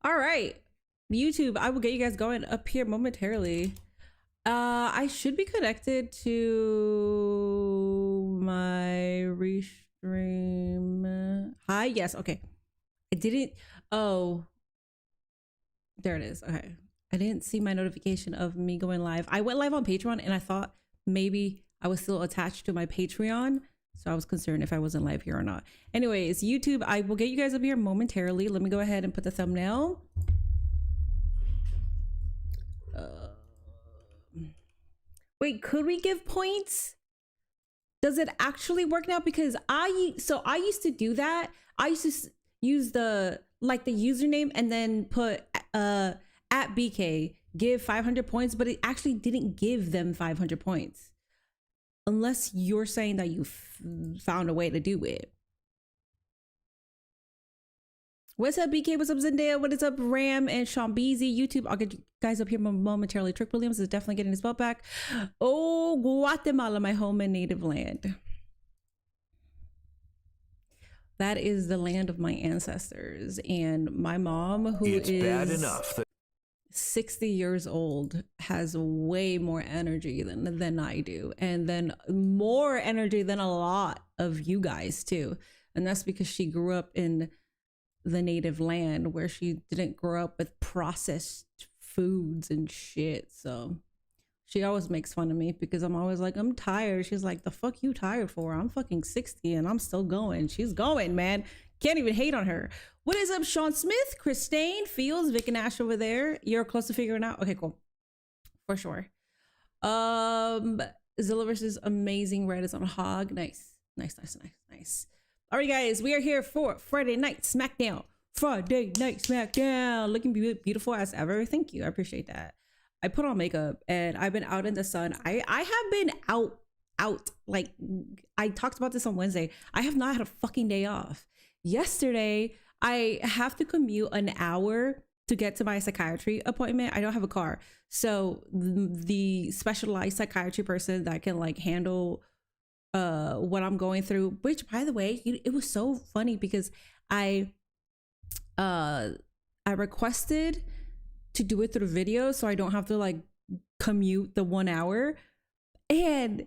All right, YouTube, I will get you guys going up here momentarily. I should be connected to my restream. Hi, yes, okay. I didn't, oh, there it is, okay. I didn't see my notification of me going live. I went live on Patreon and I thought maybe I was still attached to my Patreon. So I was concerned if I wasn't live here or not. Anyways, YouTube, I will get you guys up here momentarily. Let me go ahead and put the thumbnail. Wait, could we give points? Does it actually work now? Because I used to do that. I used to use the username and then put at BK, give 500 points, but it actually didn't give them 500 points. Unless you're saying that you found a way to do it. What's up, BK? What's up, Zendaya? What is up, Ram and Shambizi? YouTube, I'll get you guys up here momentarily. Trick Williams is definitely getting his belt back. Oh, Guatemala, my home and native land. That is the land of my ancestors. And my mom, who is bad enough that 60 years old, has way more energy than I do, and then more energy than a lot of you guys too. And that's because she grew up in the native land where she didn't grow up with processed foods and shit. So she always makes fun of me because I'm always like, I'm tired. She's like, the fuck you tired for? I'm fucking 60 and I'm still going. She's going, man. Can't even hate on her. What is up, Sean Smith, Christine, Fields, Vic and Ash over there? You're close to figuring out? Okay, cool. For sure. Zilla versus Amazing Red is on Hog. Nice. All right, guys, we are here for Friday Night Smackdown. Friday Night Smackdown. Looking beautiful as ever. Thank you. I appreciate that. I put on makeup and I've been out in the sun. I have been out. Like, I talked about this on Wednesday. I have not had a fucking day off. Yesterday, I have to commute an hour to get to my psychiatry appointment. I don't have a car. So the specialized psychiatry person that can like handle what I'm going through, which by the way, it was so funny because I requested to do it through video so I don't have to like commute the 1 hour. And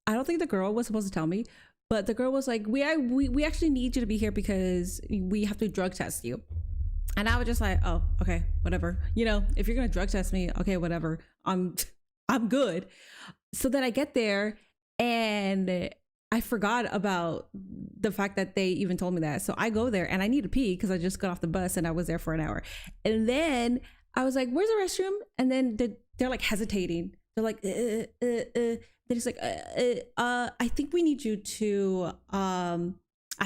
I don't think the girl was supposed to tell me, but the girl was like, we actually need you to be here because we have to drug test you. And I was just like, oh, okay, whatever. You know, if you're gonna drug test me, okay, whatever. I'm good. So then I get there and I forgot about the fact that they even told me that. So I go there and I need to pee because I just got off the bus and I was there for an hour. And then I was like, where's the restroom? And then they're like hesitating. They're like, they're just like, I think we need you to, I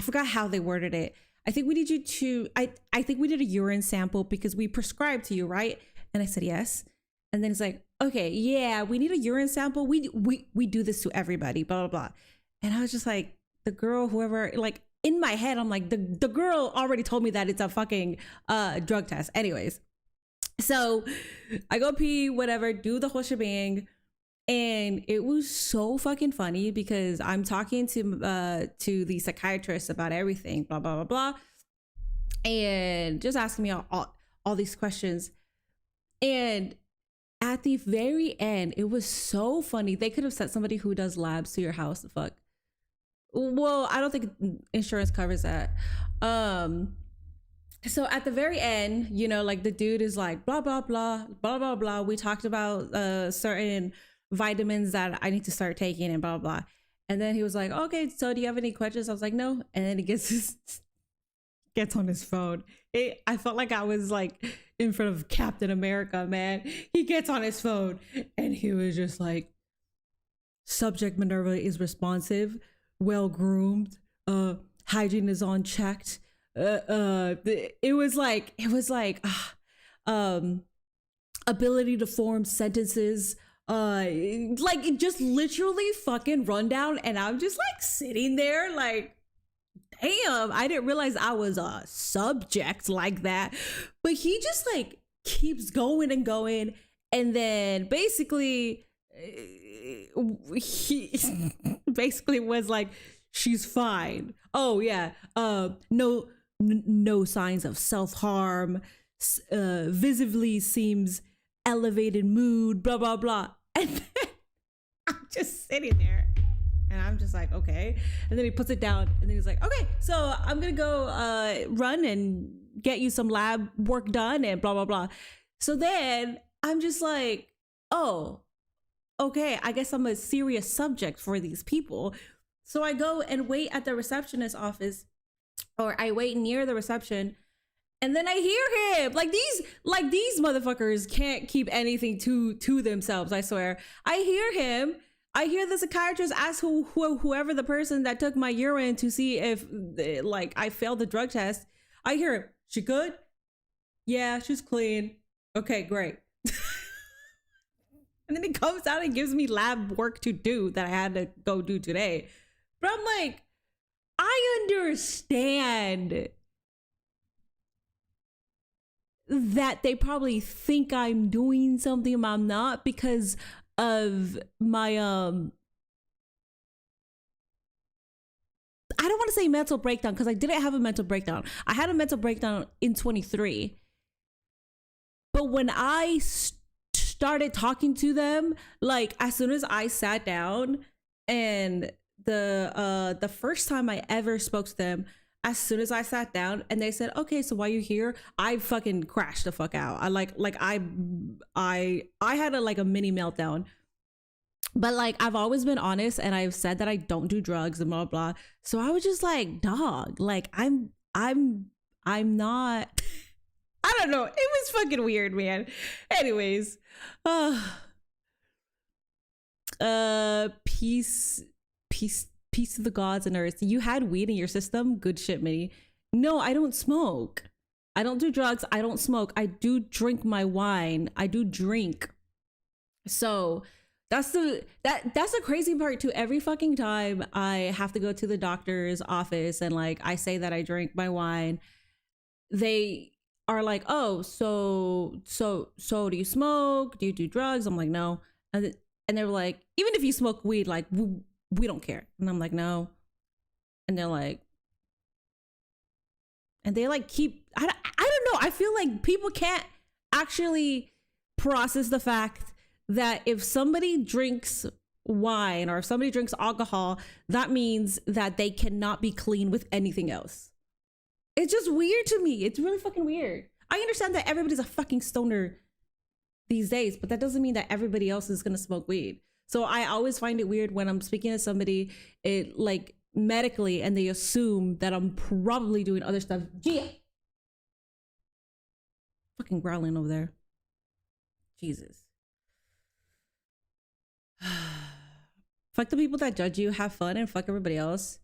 forgot how they worded it. I think we need you to, I think we did a urine sample because we prescribed to you, right? And I said, yes. And then it's like, okay, yeah, we need a urine sample. We do this to everybody, blah, blah, blah. And I was just like, the girl, whoever, like in my head, I'm like, the girl already told me that it's a fucking drug test. Anyways, so I go pee, whatever, do the whole shebang. And it was so fucking funny because I'm talking to the psychiatrist about everything, blah, blah, blah, blah. And just asking me all these questions. And at the very end, it was so funny. They could have sent somebody who does labs to your house. The fuck. Well, I don't think insurance covers that. So at the very end, you know, like the dude is like, blah, blah, blah, blah, blah, blah. We talked about certain vitamins that I need to start taking and blah, blah, blah. And then he was like, okay, so do you have any questions? I was like, no. And then he gets on his phone. I felt like I was like in front of Captain America, man. He gets on his phone and he was just like, subject Minerva is responsive, well-groomed, hygiene is unchecked. It was like ability to form sentences, like it just literally fucking rundown. And I'm just like sitting there like, damn, I didn't realize I was a subject like that. But he just like keeps going and going. And then basically he basically was like, she's fine. Oh yeah. No signs of self-harm, visibly seems elevated mood, blah blah blah. And then I'm just sitting there and I'm just like, okay. And then he puts it down and then he's like, okay, so I'm gonna go run and get you some lab work done and blah blah blah. So then I'm just like, oh, okay, I guess I'm a serious subject for these people. So I go and wait at the receptionist's office, or I wait near the reception, and then I hear him. Like these motherfuckers can't keep anything to themselves, I swear. I hear him. I hear the psychiatrist ask whoever the person that took my urine to see if like I failed the drug test. I hear him. She good? Yeah, she's clean. Okay, great. And then he comes out and gives me lab work to do that I had to go do today. But I'm like, I understand that they probably think I'm doing something I'm not because of my I don't want to say mental breakdown because I didn't have a mental breakdown. I had a mental breakdown in 23. But when I started talking to them, like as soon as I sat down, and the first time I ever spoke to them, as soon as I sat down and they said, okay, so why you here? I fucking crashed the fuck out. I had a mini meltdown. But like I've always been honest and I've said that I don't do drugs and blah blah. So I was just like, dog, like I'm not. I don't know. It was fucking weird, man. Anyways, peace to the gods and earth. You had weed in your system. Good shit, Minnie. No, I don't smoke. I don't do drugs. I don't smoke. I do drink my wine. I do drink. So that's the crazy part too. Every fucking time I have to go to the doctor's office and like I say that I drink my wine, they are like, oh, so do you smoke? Do you do drugs? I'm like, no. And they were like, even if you smoke weed, like we don't care. And I'm like, no. And they're like, and they like keep, I don't know. I feel like people can't actually process the fact that if somebody drinks wine or if somebody drinks alcohol, that means that they cannot be clean with anything else. It's just weird to me. It's really fucking weird. I understand that everybody's a fucking stoner these days, but that doesn't mean that everybody else is gonna smoke weed. So I always find it weird when I'm speaking to somebody like medically and they assume that I'm probably doing other stuff. Gia! Fucking growling over there. Jesus. Fuck the people that judge you, have fun, and fuck everybody else.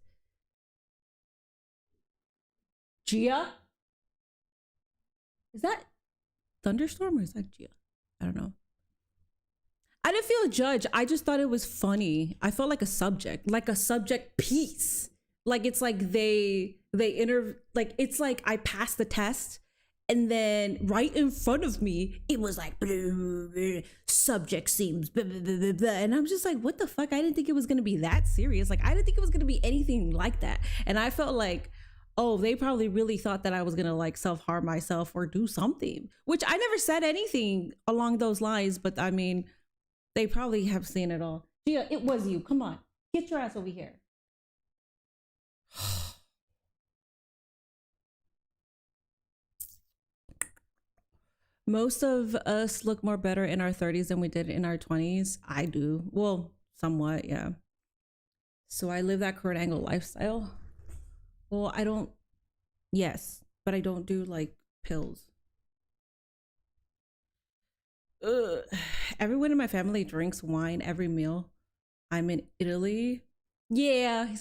Gia? Is that Thunderstorm or is that Gia? I don't know. I didn't feel judged. I just thought it was funny. I felt like a subject piece. Like it's like it's like I passed the test and then right in front of me, it was like, blah, blah, blah, subject seems, blah, blah, blah, blah. And I'm just like, what the fuck? I didn't think it was going to be that serious. Like, I didn't think it was going to be anything like that. And I felt like, oh, they probably really thought that I was going to like self-harm myself or do something, which I never said anything along those lines. But I mean, they probably have seen it all. Gia, it was you. Come on. Get your ass over here. Most of us look more better in our 30s than we did in our 20s. I do. Well, somewhat, yeah. So I live that Kurt Angle lifestyle. Well, I don't. Yes, but I don't do like pills. Ugh. Everyone in my family drinks wine every meal. I'm in Italy. Yeah.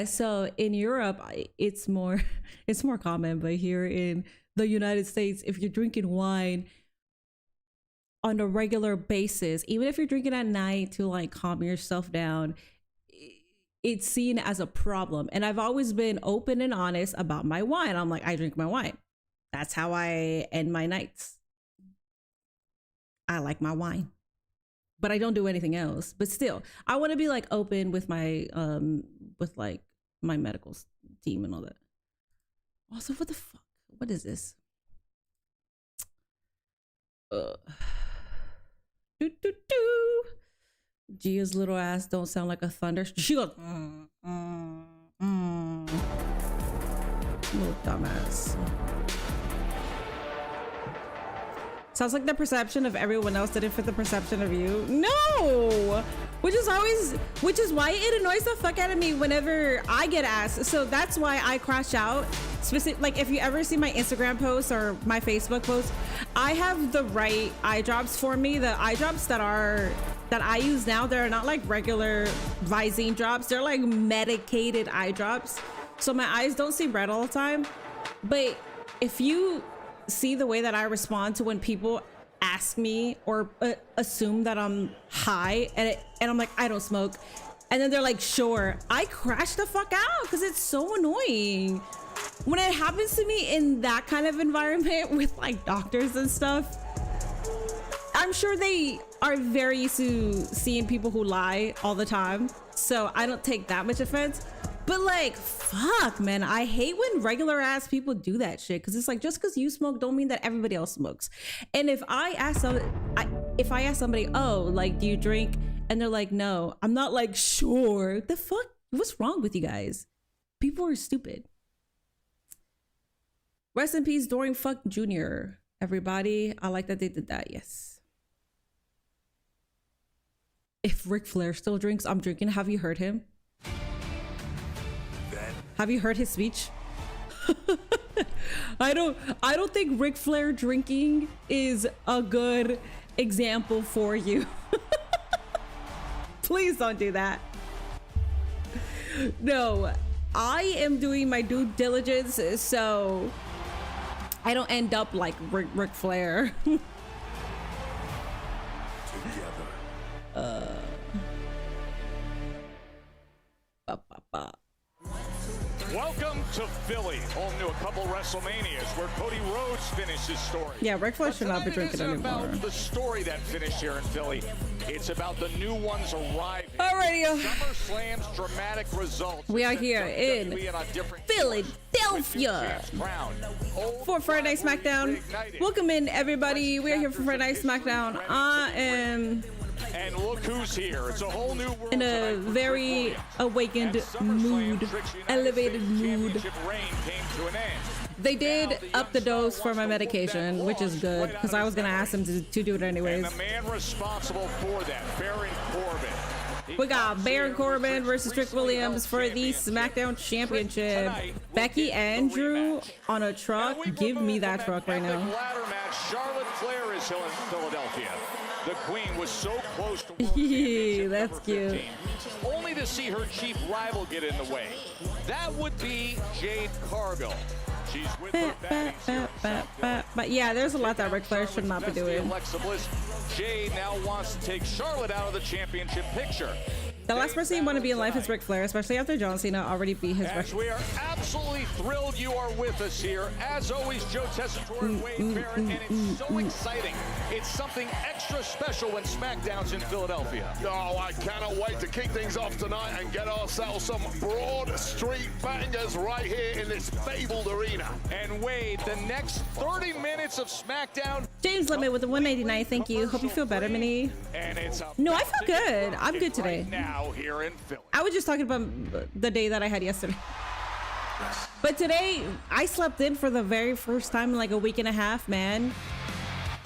So in Europe, it's more common, but here in the United States, if you're drinking wine on a regular basis, even if you're drinking at night to like calm yourself down, it's seen as a problem. And I've always been open and honest about my wine. I'm like, I drink my wine. That's how I end my nights. I like my wine, but I don't do anything else. But still, I want to be like open with my my medical team and all that. Also, what the fuck? What is this? Do, do, do. Gia's little ass don't sound like a thunder. She goes, little dumbass. Sounds like the perception of everyone else did it for the perception of you. No, which is why it annoys the fuck out of me whenever I get asked. So that's why I crash out. Like if you ever see my Instagram posts or my Facebook posts, I have the right eye drops for me. The eye drops that I use now, they're not like regular Visine drops. They're like medicated eye drops. So my eyes don't see red all the time. But if you see the way that I respond to when people ask me or assume that I'm high and I'm like, I don't smoke. And then they're like, sure. I crash the fuck out because it's so annoying. When it happens to me in that kind of environment with like doctors and stuff, I'm sure they are very used to seeing people who lie all the time. So I don't take that much offense. But like, fuck, man, I hate when regular ass people do that shit. Cause it's like, just cause you smoke don't mean that everybody else smokes. And if I ask somebody, oh, like, do you drink? And they're like, no, I'm not like, sure. The fuck, what's wrong with you guys? People are stupid. Rest in peace, Dorian Fuck Jr. Everybody, I like that they did that, yes. If Ric Flair still drinks, I'm drinking. Have you heard him? Have you heard his speech? I don't think Ric Flair drinking is a good example for you. Please don't do that. No, I am doing my due diligence so I don't end up like Ric Flair. Welcome to Philly, home to a couple WrestleManias where Cody Rhodes finished his story. Yeah, Ric Flair should not be drinking anymore. About the story that finished here in Philly. It's about the new ones arriving. Alrighty. SummerSlam's dramatic results. We are here in Philadelphia for Friday Night Smackdown. Welcome in, everybody. We are here for Friday Night Smackdown. I am... And look who's here. It's a whole new world in a very awakened mood, elevated mood. They did up the dose for my medication, which is good, because I was going to ask them to do it anyways. And the man responsible for that, Baron Corbin. We got Baron Corbin versus Trick Williams for the SmackDown Championship. Becky Andrew on a truck. Give me that truck right now. Charlotte Flair is in Philadelphia. The Queen was so close to yeah, that's cute. Only to see her chief rival get in the way. That would be Jade Cargill. She's with her but yeah, there's a lot that Ric Flair should not be doing. Alexa Bliss. Jade now wants to take Charlotte out of the championship picture. The last person you want to be in life is Ric Flair, especially after John Cena already beat his record. We are absolutely thrilled you are with us here. As always, Joe Tessitore and Wade Barrett, and it's so exciting. It's something extra special when SmackDown's in Philadelphia. Oh, I cannot wait to kick things off tonight and get ourselves some Broad Street bangers right here in this fabled arena. And Wade, the next 30 minutes of SmackDown. James Lemon with the 199, thank you. Hope you feel better, Minnie. And it's no, I feel good. I'm good today. Right now here in Philly. I was just talking about the day that I had yesterday. But today, I slept in for the very first time in like a week and a half, man.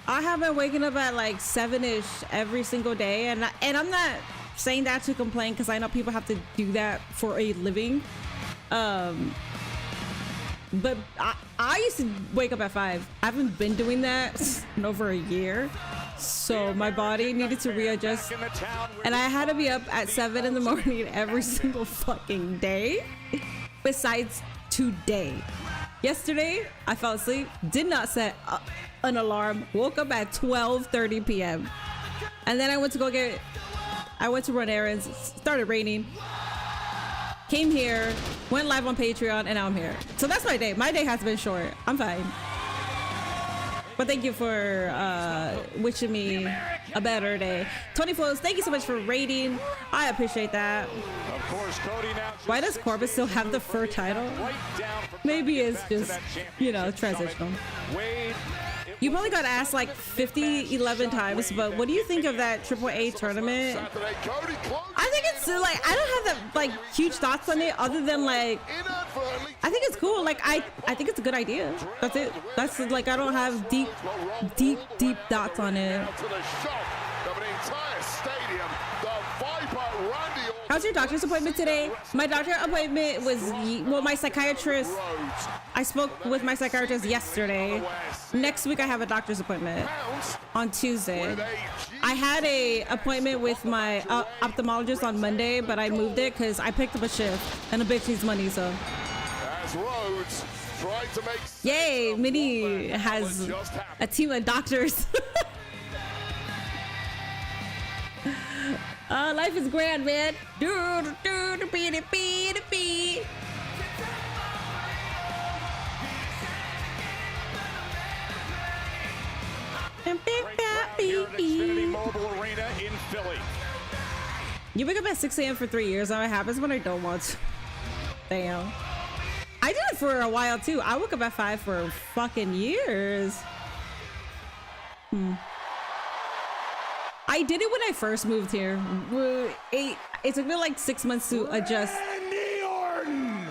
I have been waking up at like 7-ish every single day. And I'm not saying that to complain because I know people have to do that for a living. But I used to wake up at 5. I haven't been doing that in over a year. So my body needed to readjust. And I had to be up at 7 in the morning every single fucking day. Besides today. Yesterday, I fell asleep, did not set an alarm, woke up at 12:30 p.m. And then I went to run errands, started raining. Came here, went live on Patreon, and now I'm here. So that's my day. My day has been short. I'm fine. But thank you for wishing me a better day. Tony Flows, thank you so much for rating. I appreciate that. Of course, Cody now. Why does Corbin still have the fur title? Maybe it's just, you know, transitional. Wade, You probably got asked like 11 times, but what do you think of that AAA tournament? I think it's like, I don't have that like huge thoughts on it other than like, I think it's cool. Like I think it's a good idea. That's it. That's like, I don't have deep thoughts on it. How's your doctor's appointment today? My doctor appointment was, well, my psychiatrist, I spoke with my psychiatrist yesterday. Next week I have a doctor's appointment on Tuesday. I had a appointment with my ophthalmologist on Monday, but I moved it because I picked up a shift and a bitch needs money, so. Yay, Minnie has a team of doctors. Life is grand, man. Xfinity Mobile Arena in Philly. You wake up at 6 a.m. for 3 years. Now it happens when I don't want to. Damn. I did it for a while too. I woke up at 5 for fucking years. I did it when I first moved here. It took me like 6 months to adjust. Randy Orton!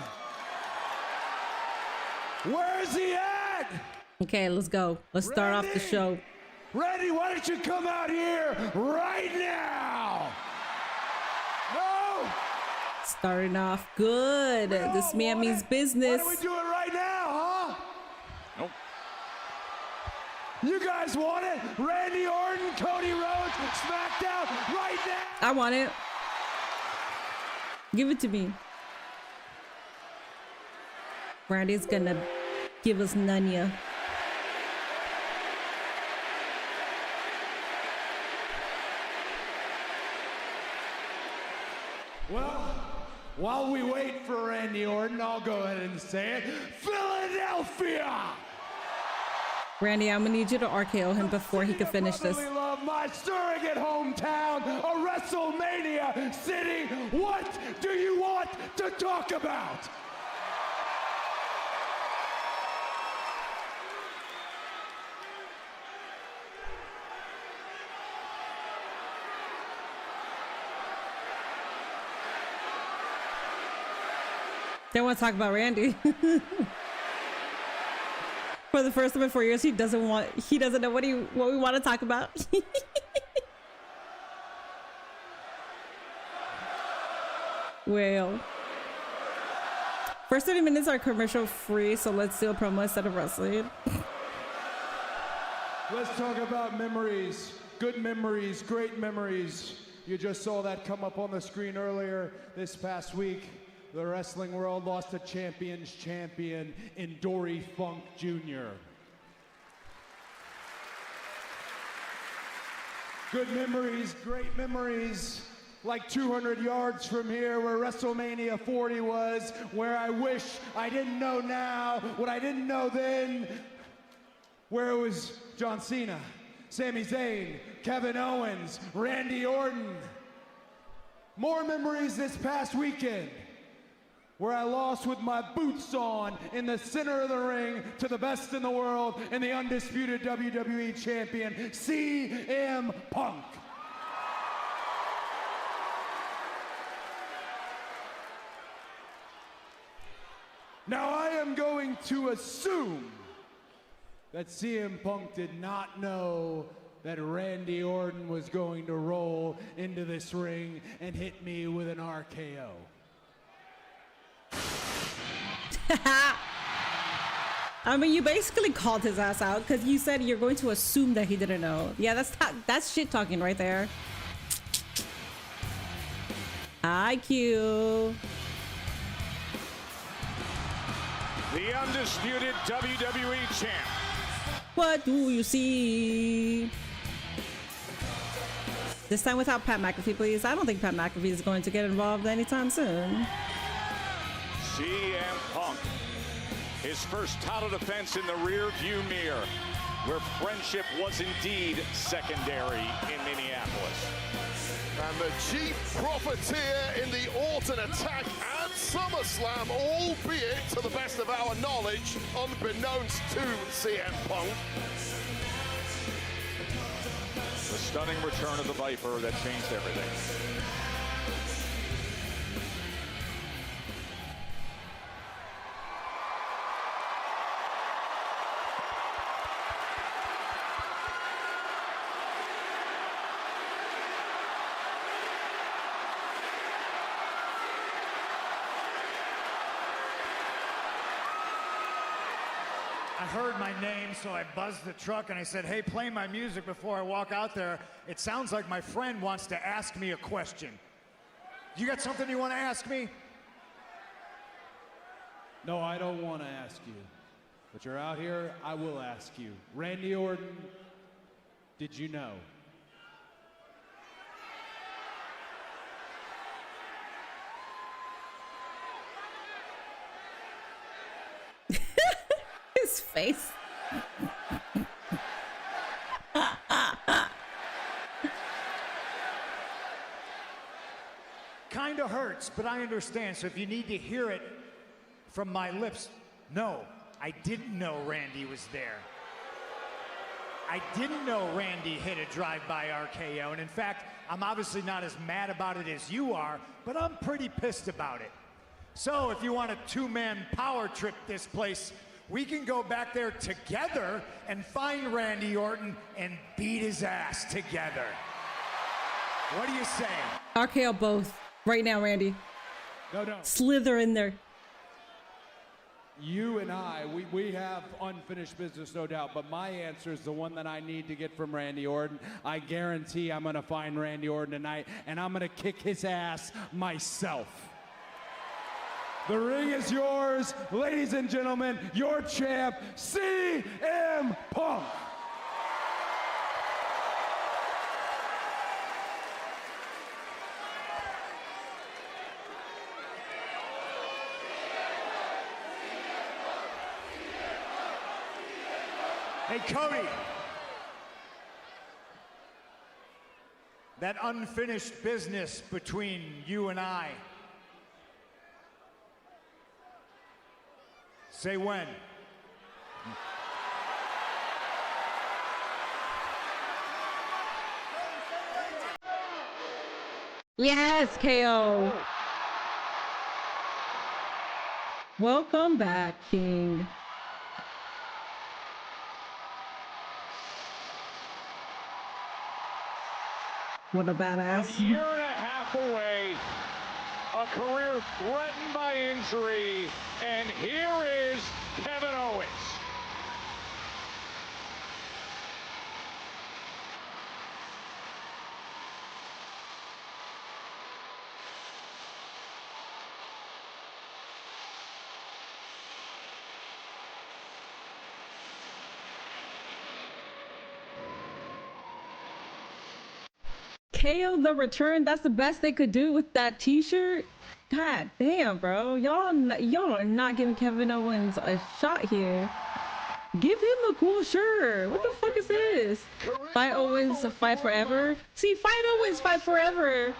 Where's he at? Okay, let's go. Let's start off the show. Randy, why don't you come out here right now? No? Starting off good. This man means business. Why don't we do it right now, huh? Nope. You guys want it? Randy Orton, Cody Rhodes, Smackdown right now. I want it. Give it to me. Randy's gonna give us Nunya. Well, while we wait for Randy Orton, I'll go ahead and say it. Philadelphia! Randy, I'm gonna need you to RKO him before he can finish this. I love my surrogate hometown, a WrestleMania city. What do you want to talk about? They want to talk about Randy. For the first time in 4 years, he doesn't know what we want to talk about. Well, first 30 minutes are commercial free, so let's do a promo instead of wrestling. Let's talk about memories, good memories, great memories. You just saw that come up on the screen earlier this past week. The wrestling world lost a champion's champion in Dory Funk Jr. Good memories, great memories, like 200 yards from here where WrestleMania 40 was, where I wish I didn't know now, what I didn't know then, where it was John Cena, Sami Zayn, Kevin Owens, Randy Orton. More memories this past weekend, where I lost with my boots on in the center of the ring to the best in the world and the undisputed WWE champion, CM Punk. Now I am going to assume that CM Punk did not know that Randy Orton was going to roll into this ring and hit me with an RKO. I mean, you basically called his ass out because you said you're going to assume that he didn't know. Yeah, that's shit talking right there. IQ. The undisputed WWE champ. What do you see? This time without Pat McAfee, please. I don't think Pat McAfee is going to get involved anytime soon. CM Punk. His first title defense in the rear-view mirror, where friendship was indeed secondary in Minneapolis. And the chief profiteer in the Orton attack and SummerSlam, albeit to the best of our knowledge, unbeknownst to CM Punk. The stunning return of the Viper that changed everything. I heard my name, so I buzzed the truck and I said, hey, play my music before I walk out there. It sounds like my friend wants to ask me a question. You got something you want to ask me? No, I don't want to ask you. But you're out here, I will ask you. Randy Orton, did you know? His face. Kind of hurts, but I understand. So if you need to hear it from my lips, no, I didn't know Randy was there. I didn't know Randy hit a drive-by RKO, and in fact, I'm obviously not as mad about it as you are, but I'm pretty pissed about it. So if you want a two-man power trip this place, we can go back there together and find Randy Orton and beat his ass together. What do you say? RKO both. Right now, Randy. No. Slither in there. You and I, we have unfinished business, no doubt, but my answer is the one that I need to get from Randy Orton. I guarantee I'm going to find Randy Orton tonight, and I'm going to kick his ass myself. The ring is yours, ladies and gentlemen, your champ, CM Punk. Hey, Cody. That unfinished business between you and I. Say when. Yes, KO. Welcome back, King. What a badass. A year and a half away, a career threatened by injury, and here is Kevin Owens. KO the return, that's the best they could do with that t-shirt. God damn, bro. Y'all are not giving Kevin Owens a shot here. Give him a cool shirt. What the fuck is this? Fight Owens, fight forever. See, fight Owens, fight forever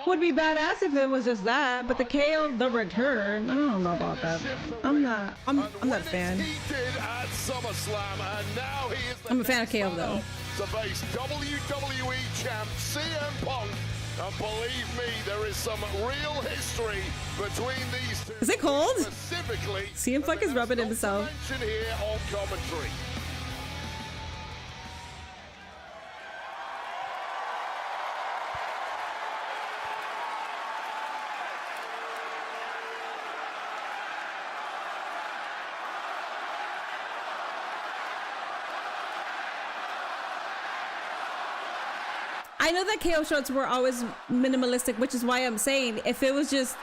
would be badass if it was just that, but the KO the return, I don't know about that. I'm not a fan. He did at SummerSlam, and now he is I'm a fan of KO though. To face WWE champ CM Punk, and believe me, there is some real history between these two. Is it cold? Specifically, CM Punk is rubbing himself. mention here on commentary. I know that KO shirts were always minimalistic, which is why I'm saying if it was just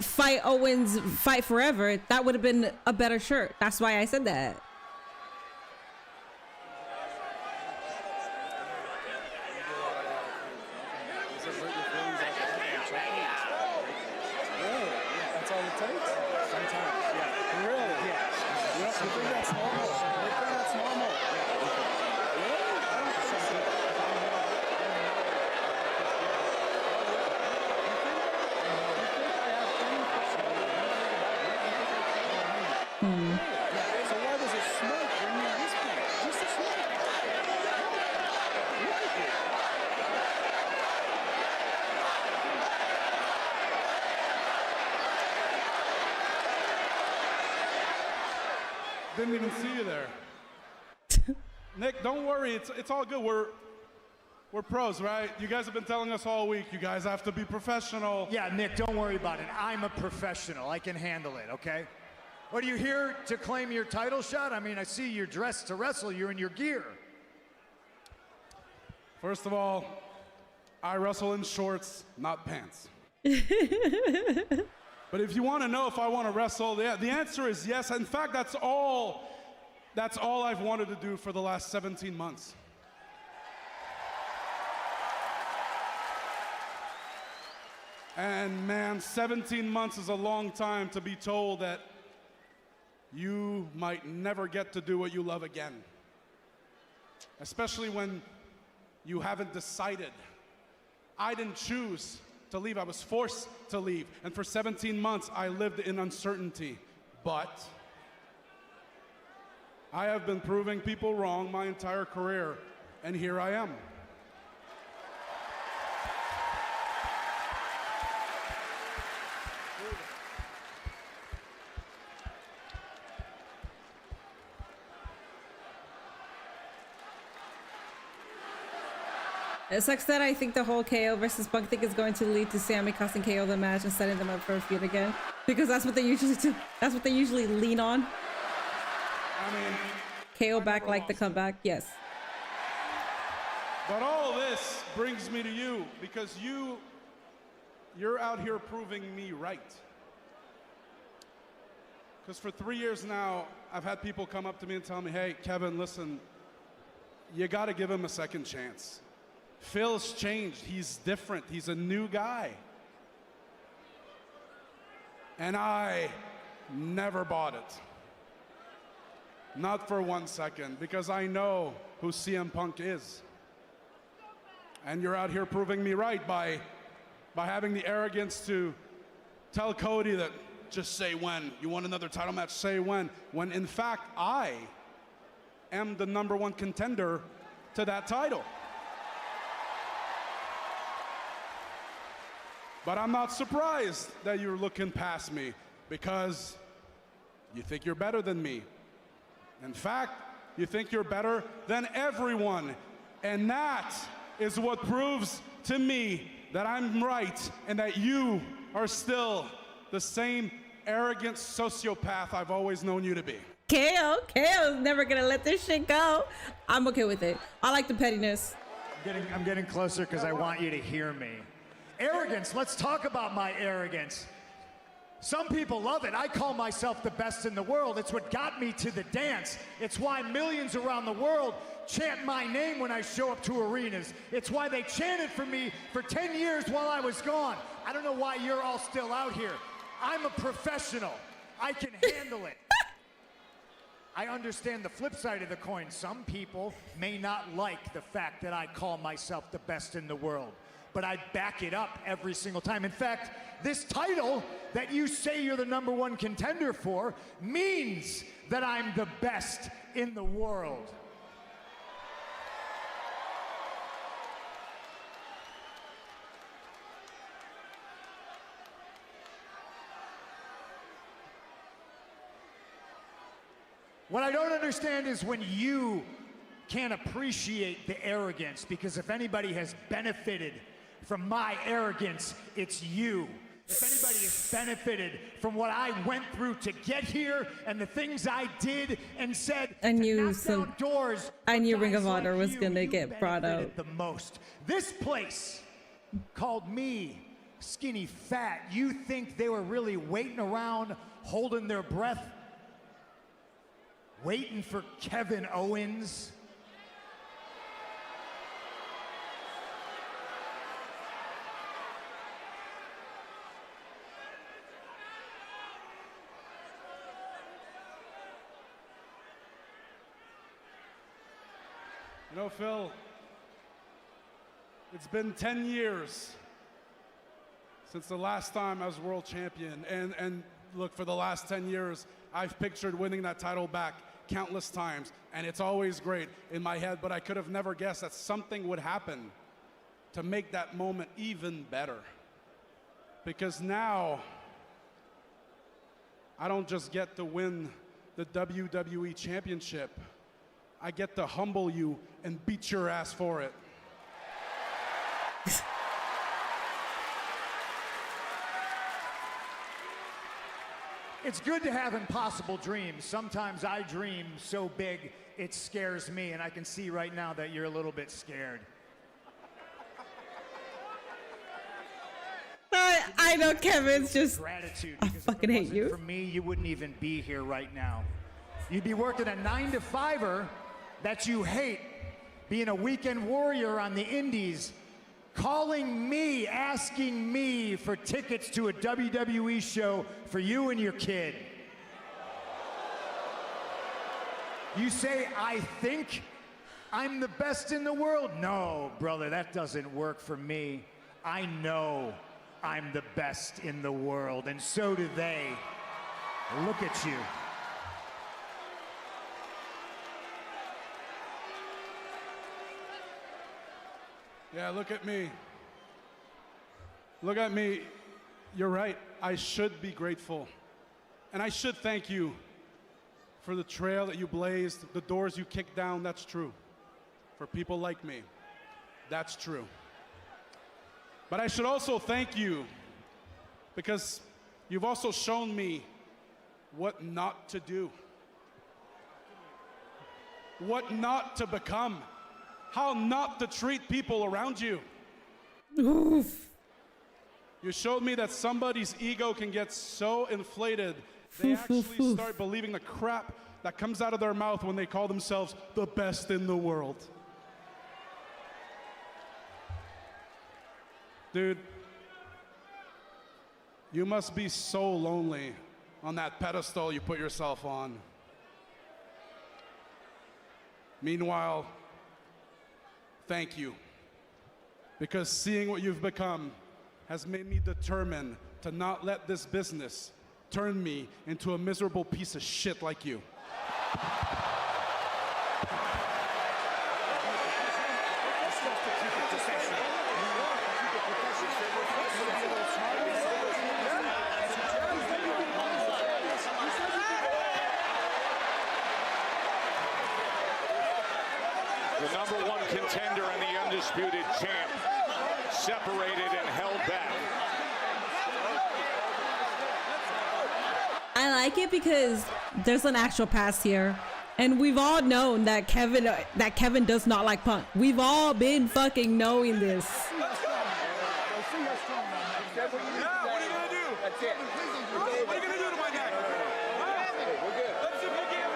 fight Owens, fight forever, that would have been a better shirt. That's why I said that. That's all it takes? Sometimes, yeah. Really? Yeah. You think that's normal? You think that's normal? Didn't even see you there. Nick, don't worry. It's all good. We're pros, right? You guys have been telling us all week, you guys have to be professional. Yeah, Nick, don't worry about it. I'm a professional. I can handle it, okay? What, are you here to claim your title shot? I mean, I see you're dressed to wrestle. You're in your gear. First of all, I wrestle in shorts, not pants. But if you want to know if I want to wrestle, the answer is yes. In fact, that's all I've wanted to do for the last 17 months. And man, 17 months is a long time to be told that you might never get to do what you love again. Especially when you haven't decided. I didn't choose to leave, I was forced to leave. And for 17 months, I lived in uncertainty. But I have been proving people wrong my entire career, and here I am. It sucks that I think the whole KO versus Punk thing is going to lead to Sammy costing KO the match and setting them up for a feud again, because that's what they usually do. That's what they usually lean on. I mean, KO back like the comeback, yes. But all this brings me to you because you're out here proving me right. Because for 3 years now, I've had people come up to me and tell me, hey, Kevin, listen, you got to give him a second chance. Phil's changed. He's different. He's a new guy. And I never bought it. Not for 1 second, because I know who CM Punk is. And you're out here proving me right by having the arrogance to tell Cody that just say when. You want another title match, say when. When in fact, I am the #1 contender to that title. But I'm not surprised that you're looking past me because you think you're better than me. In fact, you think you're better than everyone. And that is what proves to me that I'm right and that you are still the same arrogant sociopath I've always known you to be. KO's never gonna let this shit go. I'm okay with it. I like the pettiness. I'm getting closer because I want you to hear me. Arrogance, let's talk about my arrogance. Some people love it. I call myself the best in the world. It's what got me to the dance. It's why millions around the world chant my name when I show up to arenas. It's why they chanted for me for 10 years while I was gone. I don't know why you're all still out here. I'm a professional. I can handle it. I understand the flip side of the coin. Some people may not like the fact that I call myself the best in the world, but I back it up every single time. In fact, this title that you say you're the #1 contender for means that I'm the best in the world. What I don't understand is when you can't appreciate the arrogance, because if anybody has benefited from my arrogance, it's you. If anybody has benefited from what I went through to get here and the things I did and said, I knew Ring of Honor was gonna get brought out the most. This place called me skinny fat. You think they were really waiting around, holding their breath, waiting for Kevin Owens? You know, Phil, it's been 10 years since the last time I was world champion. And look, for the last 10 years, I've pictured winning that title back countless times. And it's always great in my head, but I could have never guessed that something would happen to make that moment even better. Because now, I don't just get to win the WWE Championship, I get to humble you and beat your ass for it. It's good to have impossible dreams. Sometimes I dream so big it scares me, and I can see right now that you're a little bit scared. I know Kevin's just, Gratitude. I Because fucking if it hate wasn't you. For me, you wouldn't even be here right now. You'd be working a 9-to-5er that you hate, being a weekend warrior on the indies, calling me, asking me for tickets to a WWE show for you and your kid. You say, I think I'm the best in the world? No, brother, that doesn't work for me. I know I'm the best in the world, and so do they. Look at you. Yeah, look at me. Look at me. You're right. I should be grateful. And I should thank you for the trail that you blazed, the doors you kicked down. That's true. For people like me, that's true. But I should also thank you because you've also shown me what not to do, what not to become, how not to treat people around you. Oof. You showed me that somebody's ego can get so inflated, they actually start believing the crap that comes out of their mouth when they call themselves the best in the world. Dude, you must be so lonely on that pedestal you put yourself on. Meanwhile, thank you. Because seeing what you've become has made me determined to not let this business turn me into a miserable piece of shit like you. The #1 contender and the undisputed champ, separated and held back. I like it because there's an actual past here. And we've all known that Kevin does not like Punk. We've all been fucking knowing this. Yeah, what are you gonna do? That's it. What are you gonna do to my neck? We're good. Let's see if we can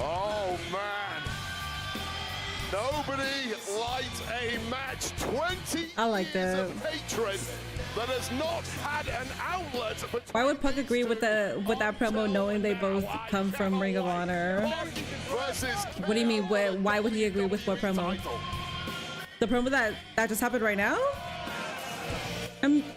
Oh, man. Nobody liked a match. 20 I like years that. of hatred that has not had an outlet. Why would Punk agree with that promo knowing they both come from Ring of Honor? Versus What do you mean? Why would he agree with what promo? The promo that just happened right now?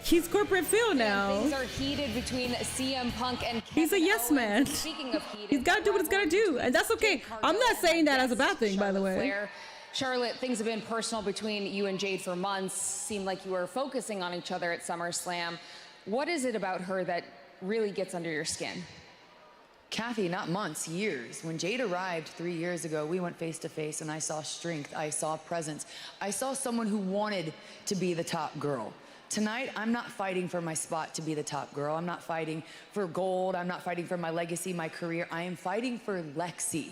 He's corporate Phil now. Things are heated between CM Punk and Kevin He's a yes Owens. man. Speaking of heated, He's got to do what he's got to do, and that's okay. I'm not saying that as a bad thing, by the way. Flair. Charlotte, things have been personal between you and Jade for months. Seemed like you were focusing on each other at SummerSlam. What is it about her that really gets under your skin? Kathy, not months, years. When Jade arrived 3 years ago, we went face to face and I saw strength, I saw presence. I saw someone who wanted to be the top girl. Tonight, I'm not fighting for my spot to be the top girl. I'm not fighting for gold. I'm not fighting for my legacy, my career. I am fighting for Lexi.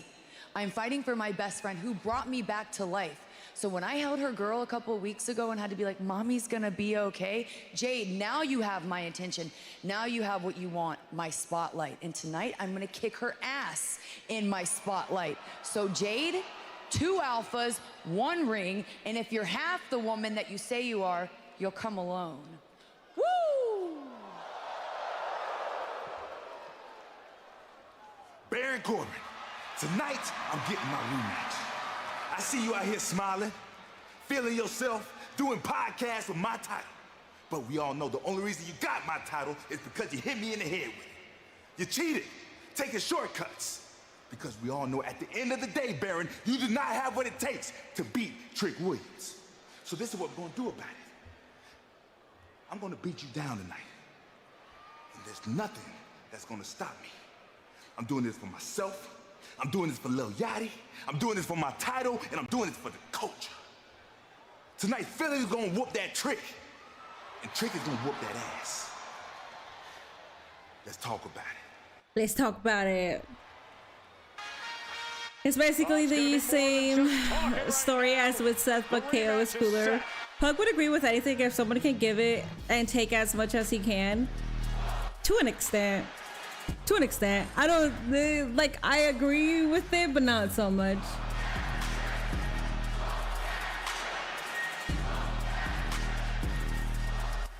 I'm fighting for my best friend who brought me back to life. So when I held her girl a couple of weeks ago and had to be like, Mommy's gonna be okay. Jade, now you have my attention. Now you have what you want, my spotlight. And tonight, I'm gonna kick her ass in my spotlight. So Jade, 2 alphas, 1 ring, and if you're half the woman that you say you are, you'll come alone. Woo! Baron Corbin, tonight I'm getting my rematch. I see you out here smiling, feeling yourself, doing podcasts with my title. But we all know the only reason you got my title is because you hit me in the head with it. You cheated, taking shortcuts. Because we all know at the end of the day, Baron, you do not have what it takes to beat Trick Williams. So this is what we're gonna do about it. I'm gonna beat you down tonight. And there's nothing that's gonna stop me. I'm doing this for myself. I'm doing this for Lil Yachty. I'm doing this for my title, and I'm doing this for the culture. Tonight, Philly's gonna whoop that Trick, and Trick is gonna whoop that ass. Let's talk about it. Let's talk about it. It's basically the same story as with Seth, but KO is cooler. Pug would agree with anything if someone can give it and take as much as he can. To an extent. To an extent. I don't, like, I agree with it, but not so much.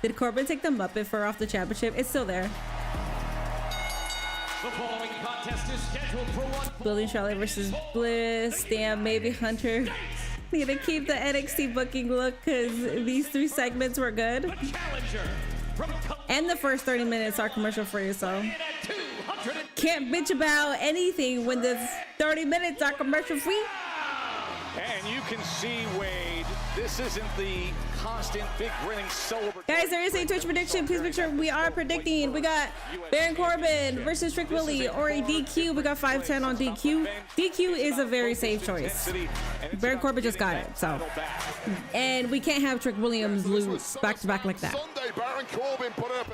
Did Corbin take the Muppet fur off the championship? It's still there. The following contest is scheduled for one. Building Charlotte versus Bliss. Damn, maybe Hunter need to keep the NXT booking look because these 3 segments were good. And the first 30 minutes are commercial free, so can't bitch about anything when the 30 minutes are commercial free. And you can see, Wade, this isn't the constant big grinning celebratory. Guys, there is a Twitch prediction. Please make sure we are predicting. We got Baron Corbin versus Trick Willie or a DQ. We got 5-10 on DQ. DQ is a very safe choice. Baron Corbin just got it, so. And we can't have Trick Williams lose back-to-back like that.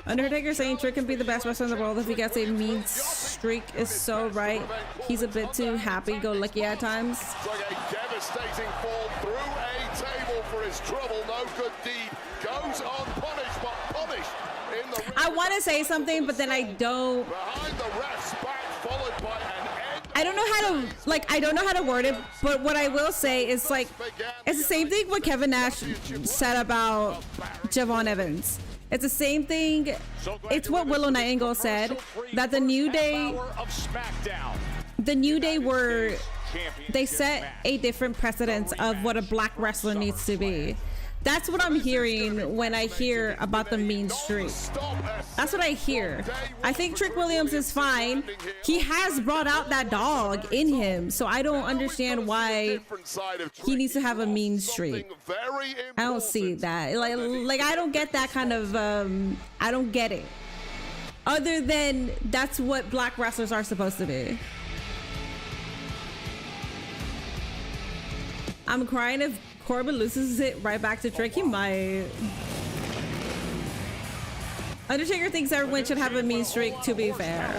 Undertaker saying Trick can be the best wrestler in the world if he gets a mean streak is so right. He's a bit too happy-go-lucky at times. Devastating fall through a table for his trouble. No good deed goes unpunished, but punished in the ring. I want to say something, but then I don't. Behind the ref's back, followed by an end. I don't know how to word it, but what I will say is, like, it's the same thing what Kevin Nash said about Javon Evans. It's the same thing. It's what Willow Nightingale said, that the New Day were, they set a different precedence of what a black wrestler needs to be. That's what I'm hearing when I hear about the mean streak. That's what I hear. I think Trick Williams is fine. He has brought out that dog in him, so I don't understand why he needs to have a mean streak. I don't see that. Like I don't get that kind of, I don't get it. Other than that's what black wrestlers are supposed to be. I'm crying if Corbin loses it right back to Trick. He might. Undertaker thinks everyone should have a mean streak, to be fair.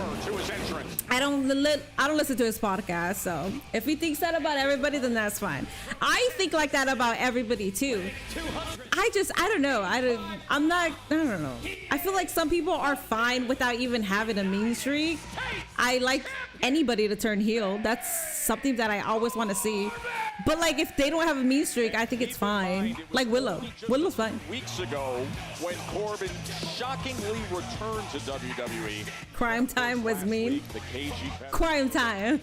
I don't listen to his podcast, so if he thinks that about everybody, then that's fine. I think like that about everybody too. I don't know. I don't know. I feel like some people are fine without even having a mean streak. I like anybody to turn heel. That's something that I always want to see. But like if they don't have a mean streak, I think it's fine. Like Willow's fine. Weeks ago, when Corbin shockingly returned to WWE, Crime Time was mean. Crime Time.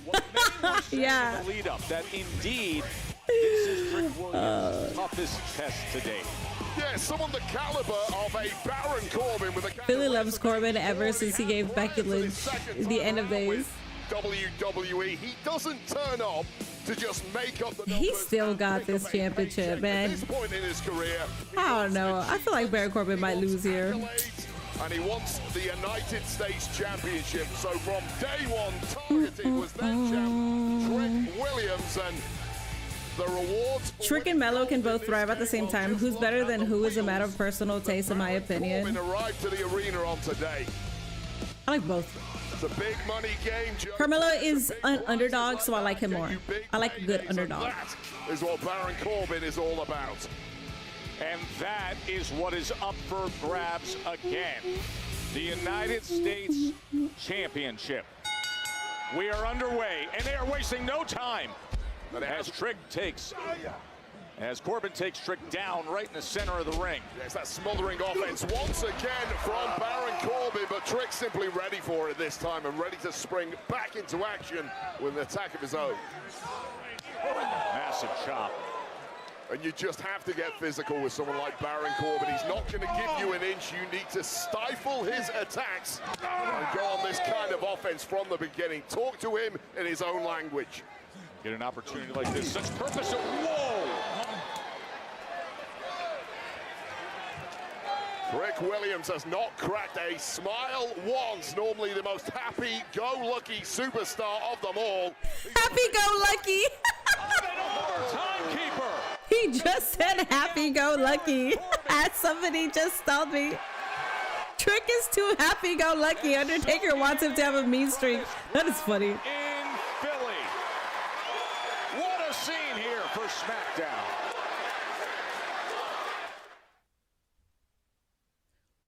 Yeah. Lead up that indeed this is Trick Williams' toughest test to date. Yeah, someone the caliber of a Baron Corbin with a Philly loves Corbin ever since he gave Becky Lynch the end of days. WWE, he doesn't turn up to just make up the numbers. He still got this championship, man. At this point in his career, I don't know. I feel like Baron Corbin might lose here. And he wants the United States Championship. So from day one, targeting was then champ Trick Williams, and the rewards. Trick and Mello can both thrive at the same time. Who's better than who is a matter of personal taste, in my opinion. Corbin arrived to the arena on today. I like both. It's a big money game, Joe. Carmelo is an underdog, so I like him more. I like a good underdog. That is what Baron Corbin is all about. And that is what is up for grabs again. The United States Championship. We are underway, and they are wasting no time. As Corbin takes Trick down right in the center of the ring. Yes, that smothering offense once again from Baron Corbin, but Trick simply ready for it this time and ready to spring back into action with an attack of his own. Massive chop. And you just have to get physical with someone like Baron Corbin. He's not going to give you an inch. You need to stifle his attacks and go on this kind of offense from the beginning. Talk to him in his own language. Get an opportunity like this. Such purpose of, whoa! Trick Williams has not cracked a smile once. Normally the most happy-go-lucky superstar of them all. Happy-go-lucky. Timekeeper. He just said happy-go-lucky. As somebody just told me. Trick is too happy-go-lucky. Undertaker wants him to have a mean streak. That is funny. In Philly. What a scene here for Smackdown.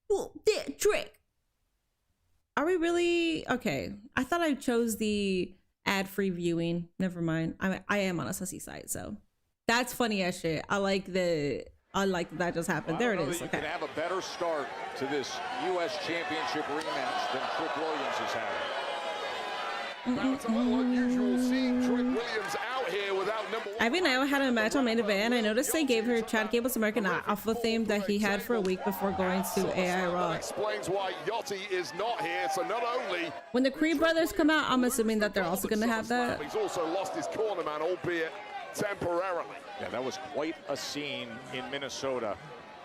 Well, Trick. Are we really okay? I thought I chose the ad-free viewing. Never mind. I am on a sussy site, so that's funny as shit. I like that just happened. There it is. You Okay. can have a better start to this U.S. Championship rematch than Trick Williams is having. Now it's a little unusual seeing Trick Williams out here without number one. Ivy Nile had a match on main event, and I noticed they gave her Chad Gable's American Alpha theme that he had for a week before going to AI Raw. Explains why Yachty is not here. So not only When the Creed brothers come out, I'm assuming that they're also going to have that. he's also lost his corner man, albeit temporarily. Yeah, that was quite a scene in Minnesota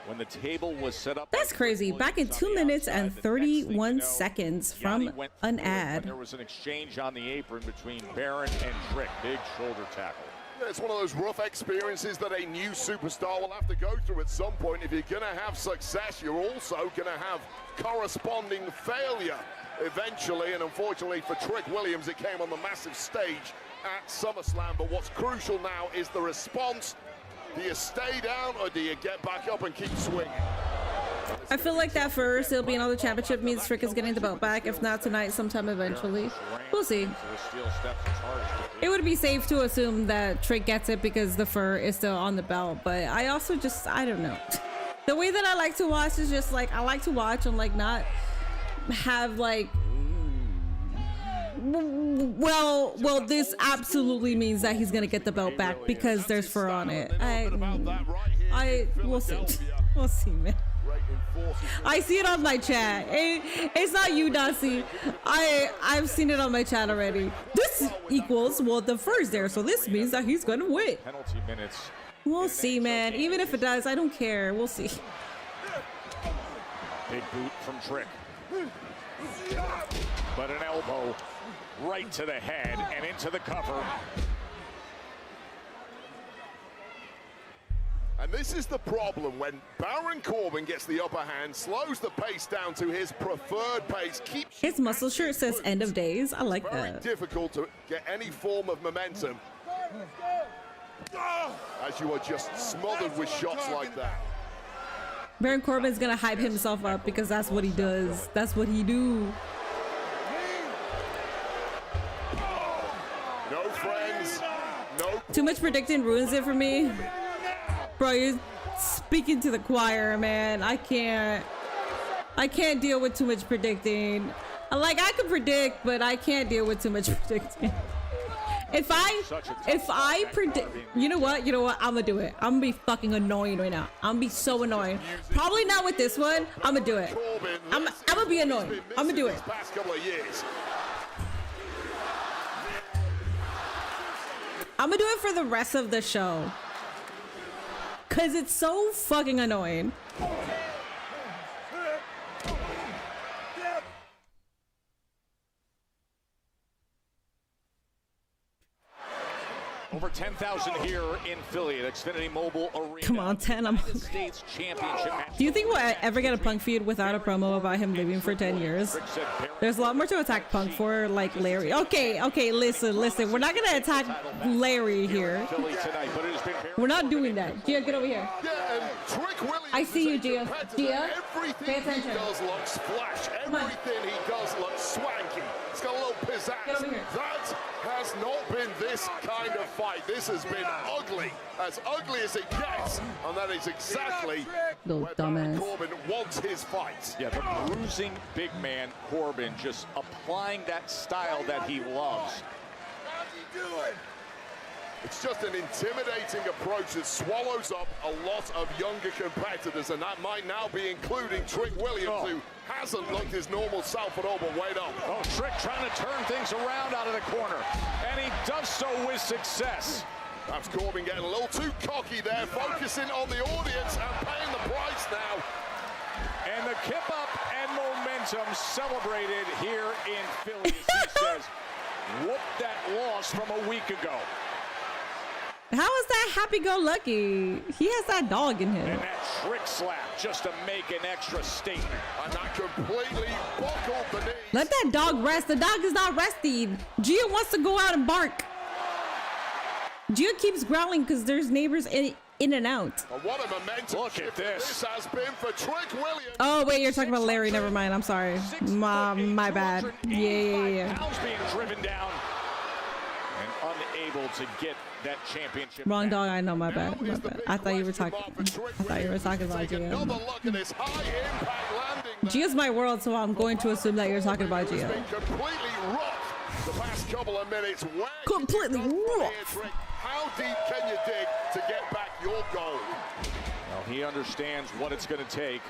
when the table was set up. That's crazy. Back in 2 minutes and 31 seconds from an ad. There was an exchange on the apron between Baron and Trick. Big shoulder tackle. It's one of those rough experiences that a new superstar will have to go through at some point. If you're going to have success, you're also going to have corresponding failure eventually. And unfortunately for Trick Williams, it came on the massive stage at SummerSlam. But what's crucial now is the response. Do you stay down or do you get back up and keep swinging? I feel like that first, it'll be another championship means Trick is getting the belt back. If not tonight, sometime eventually. We'll see. It would be safe to assume that Trick gets it because the fur is still on the belt. But I also just, I don't know. The way that I like to watch is just like, I like to watch and like not have like, well, this absolutely means that he's gonna get the belt back because there's fur on it. We'll see. We'll see, man. I see it on my chat. It's not you, Dasi. I've seen it on my chat already. This equals, well, the fur's there, so this means that he's gonna win. Penalty minutes. We'll see, man. Even if it does, I don't care. We'll see. Big boot from Trick. But an elbow right to the head and into the cover. And this is the problem when Baron Corbin gets the upper hand, slows the pace down to his preferred pace, keeps His muscle shirt says end of days. I like very that. difficult to get any form of momentum as you are just smothered with shots like that. Baron Corbin's gonna hype himself up because that's what he does. That's what he do. No friends, no. Too much predicting ruins it for me. Bro, you're speaking to the choir, man. I can't deal with too much predicting. Like, I can predict, but I can't deal with too much predicting. If I predict, you know what? I'm gonna do it. I'm gonna be fucking annoying right now. I'm gonna be so annoying. Probably not with this one. I'm gonna do it. I'm gonna be annoying. I'm gonna do it. Past couple of years. I'm gonna do it for the rest of the show. Cause it's so fucking annoying. Over 10,000 here in Philly at Xfinity Mobile Arena. Come on, 10. United States Championship match. Do you think we'll ever get a Punk feud without a promo about him leaving for 10 years? There's a lot more to attack Punk for, like Larry. Okay, listen. We're not gonna attack Larry here. We're not doing that. Gia, get over here. Yeah, and Trick Williams I see you, Gia. Gia, everything pay attention. he does looks flash. Everything he does looks swanky. It's got a little pizzazz. Get over here. That has not been this kind of fight. This has been ugly as it gets, and that is exactly Little where Baron dumbass. Corbin wants his fights. Yeah, the bruising big man Corbin just applying that style that he loves. It's just an intimidating approach that swallows up a lot of younger competitors, and that might now be including Trick Williams, who hasn't looked his normal self at all, but wait up. Oh, Trick trying to turn things around out of the corner, and he does so with success. Perhaps Corbin getting a little too cocky there, focusing on the audience and paying the price now. And the kip up and momentum celebrated here in Philly. He says, whoop that loss from a week ago. How is that happy-go-lucky? He has that dog in him. And that trick slap just to make an extra statement. And that completely buckled the knee. Let that dog rest. The dog is not resting. Gia wants to go out and bark. Gia keeps growling because there's neighbors in and out. And what a momentum. Look at this. This has been for Trick Williams. Oh, wait, you're talking about Larry. Never mind. I'm sorry. My bad. Yeah. Pounds being driven down and unable to get that championship. Wrong back. dog. I know. My bad. My bad. I thought you were talking. I thought you were talking about Gia. Another look at this high impact landing. Gia's my world, so I'm going to assume that you're talking about It's Gia. been completely rocked the past couple of minutes. Where Completely can you go from here, rocked. Trick? How deep can you dig to get back your goal? Well, he understands what it's going to take.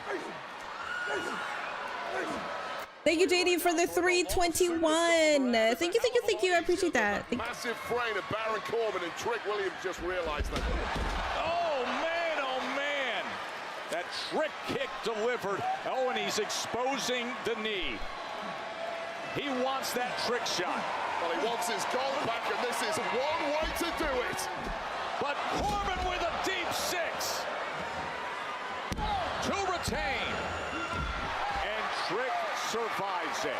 Thank you, JD, for the 321. Thank you. I appreciate that. Massive frame of Baron Corbin, and Trick Williams just realized that. Oh, man. That trick kick delivered. Oh, and he's exposing the knee. He wants that trick shot. Well, he wants his goal back, and this is one way to do it. But Corbin with a deep six to retain. And Trick survives it.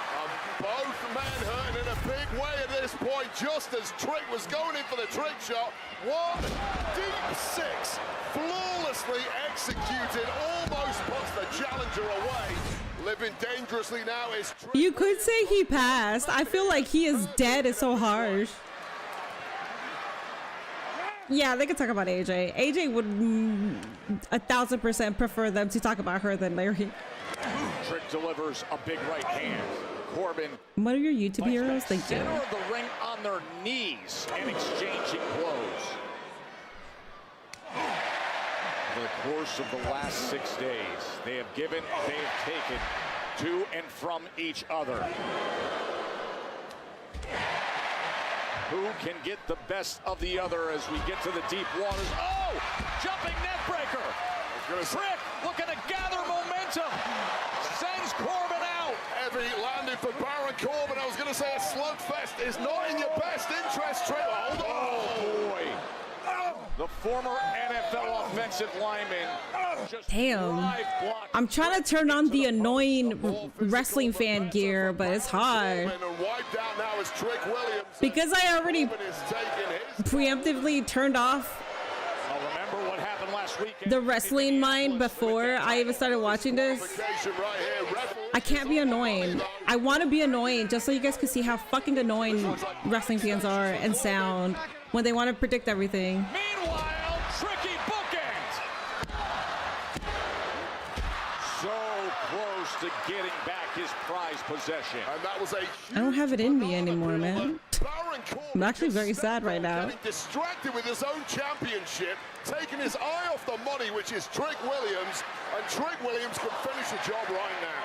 Both men hurting in a big way at this point, just as Trick was going in for the trick shot. One deep six, flawlessly executed, almost puts the challenger away. Living dangerously now is Trick. You could say he passed. I feel like he is dead. It's so harsh. Yeah, they could talk about AJ. AJ would 1,000% prefer them to talk about her than Larry. Trick delivers a big right hand. Corbin. What are your YouTube heroes? Thank you. Center of the ring on their knees and exchanging blows. Over the course of the last 6 days, they have given, they have taken to and from each other. Who can get the best of the other as we get to the deep waters? Oh, jumping net breaker. Trick looking to gather momentum. Sends Corbin out. Heavy landing for Baron Corbin. I was going to say a slugfest is not in your best interest, Trick. Oh, boy. The former NFL offensive lineman. Damn. I'm trying to turn on the annoying wrestling fan gear, but it's hard. Because I already preemptively turned off Remember what happened last weekend? the wrestling mind before I even started watching this. I can't be annoying. I want to be annoying just so you guys can see how fucking annoying wrestling fans are and sound when they want to predict everything. Meanwhile, tricky bookend. So close to getting back his prized possession. And that was a I don't have it in me anymore, man. I'm actually very sad right now. Getting distracted with his own championship, taking his eye off the money, which is Trick Williams, and Trick Williams can finish the job right now.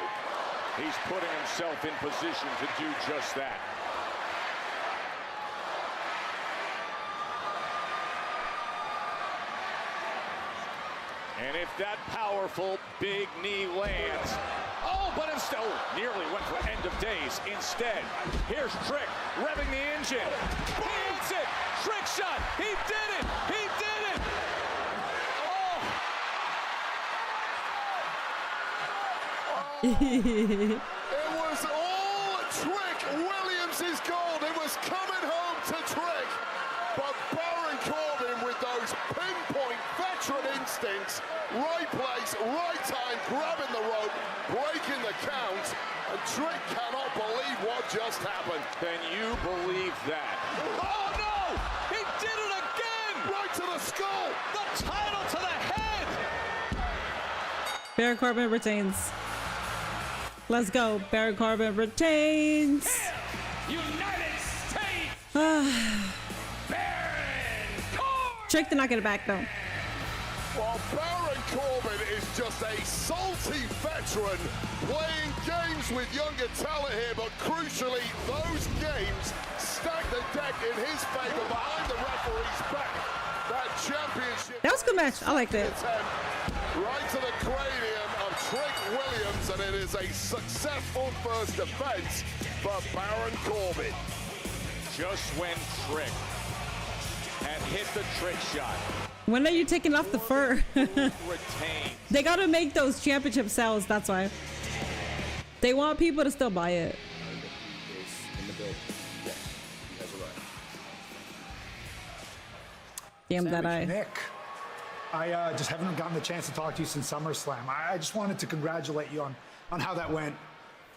He's putting himself in position to do just that. And if that powerful big knee lands, oh, but instead, nearly went for end of days. Instead, here's Trick revving the engine. He hits it. Trick shot. He did it. He did it. It was all Trick Williams' gold. It was coming home to Trick. But Baron Corbin with those pinpoint veteran instincts, right place, right time, grabbing the rope, breaking the count, and Trick cannot believe what just happened. Can you believe that? Oh no! He did it again! Right to the skull! The title to the head! Baron Corbin retains. Let's go. Baron Corbin retains. United States! Trick did not get it back though. Well, Baron Corbin is just a salty veteran playing games with younger talent here, but crucially, those games stack the deck in his favor behind the referee's back. That championship. That was a good match. I liked it. Right to the cranium of Trick Williams, and it is a successful first defense for Baron Corbin. Just when Trick had hit the trick shot. When are you taking off the fur? They gotta make those championship sales, that's why. They want people to still buy it. Damn that eye. Nick, I just haven't gotten the chance to talk to you since SummerSlam. I just wanted to congratulate you on how that went.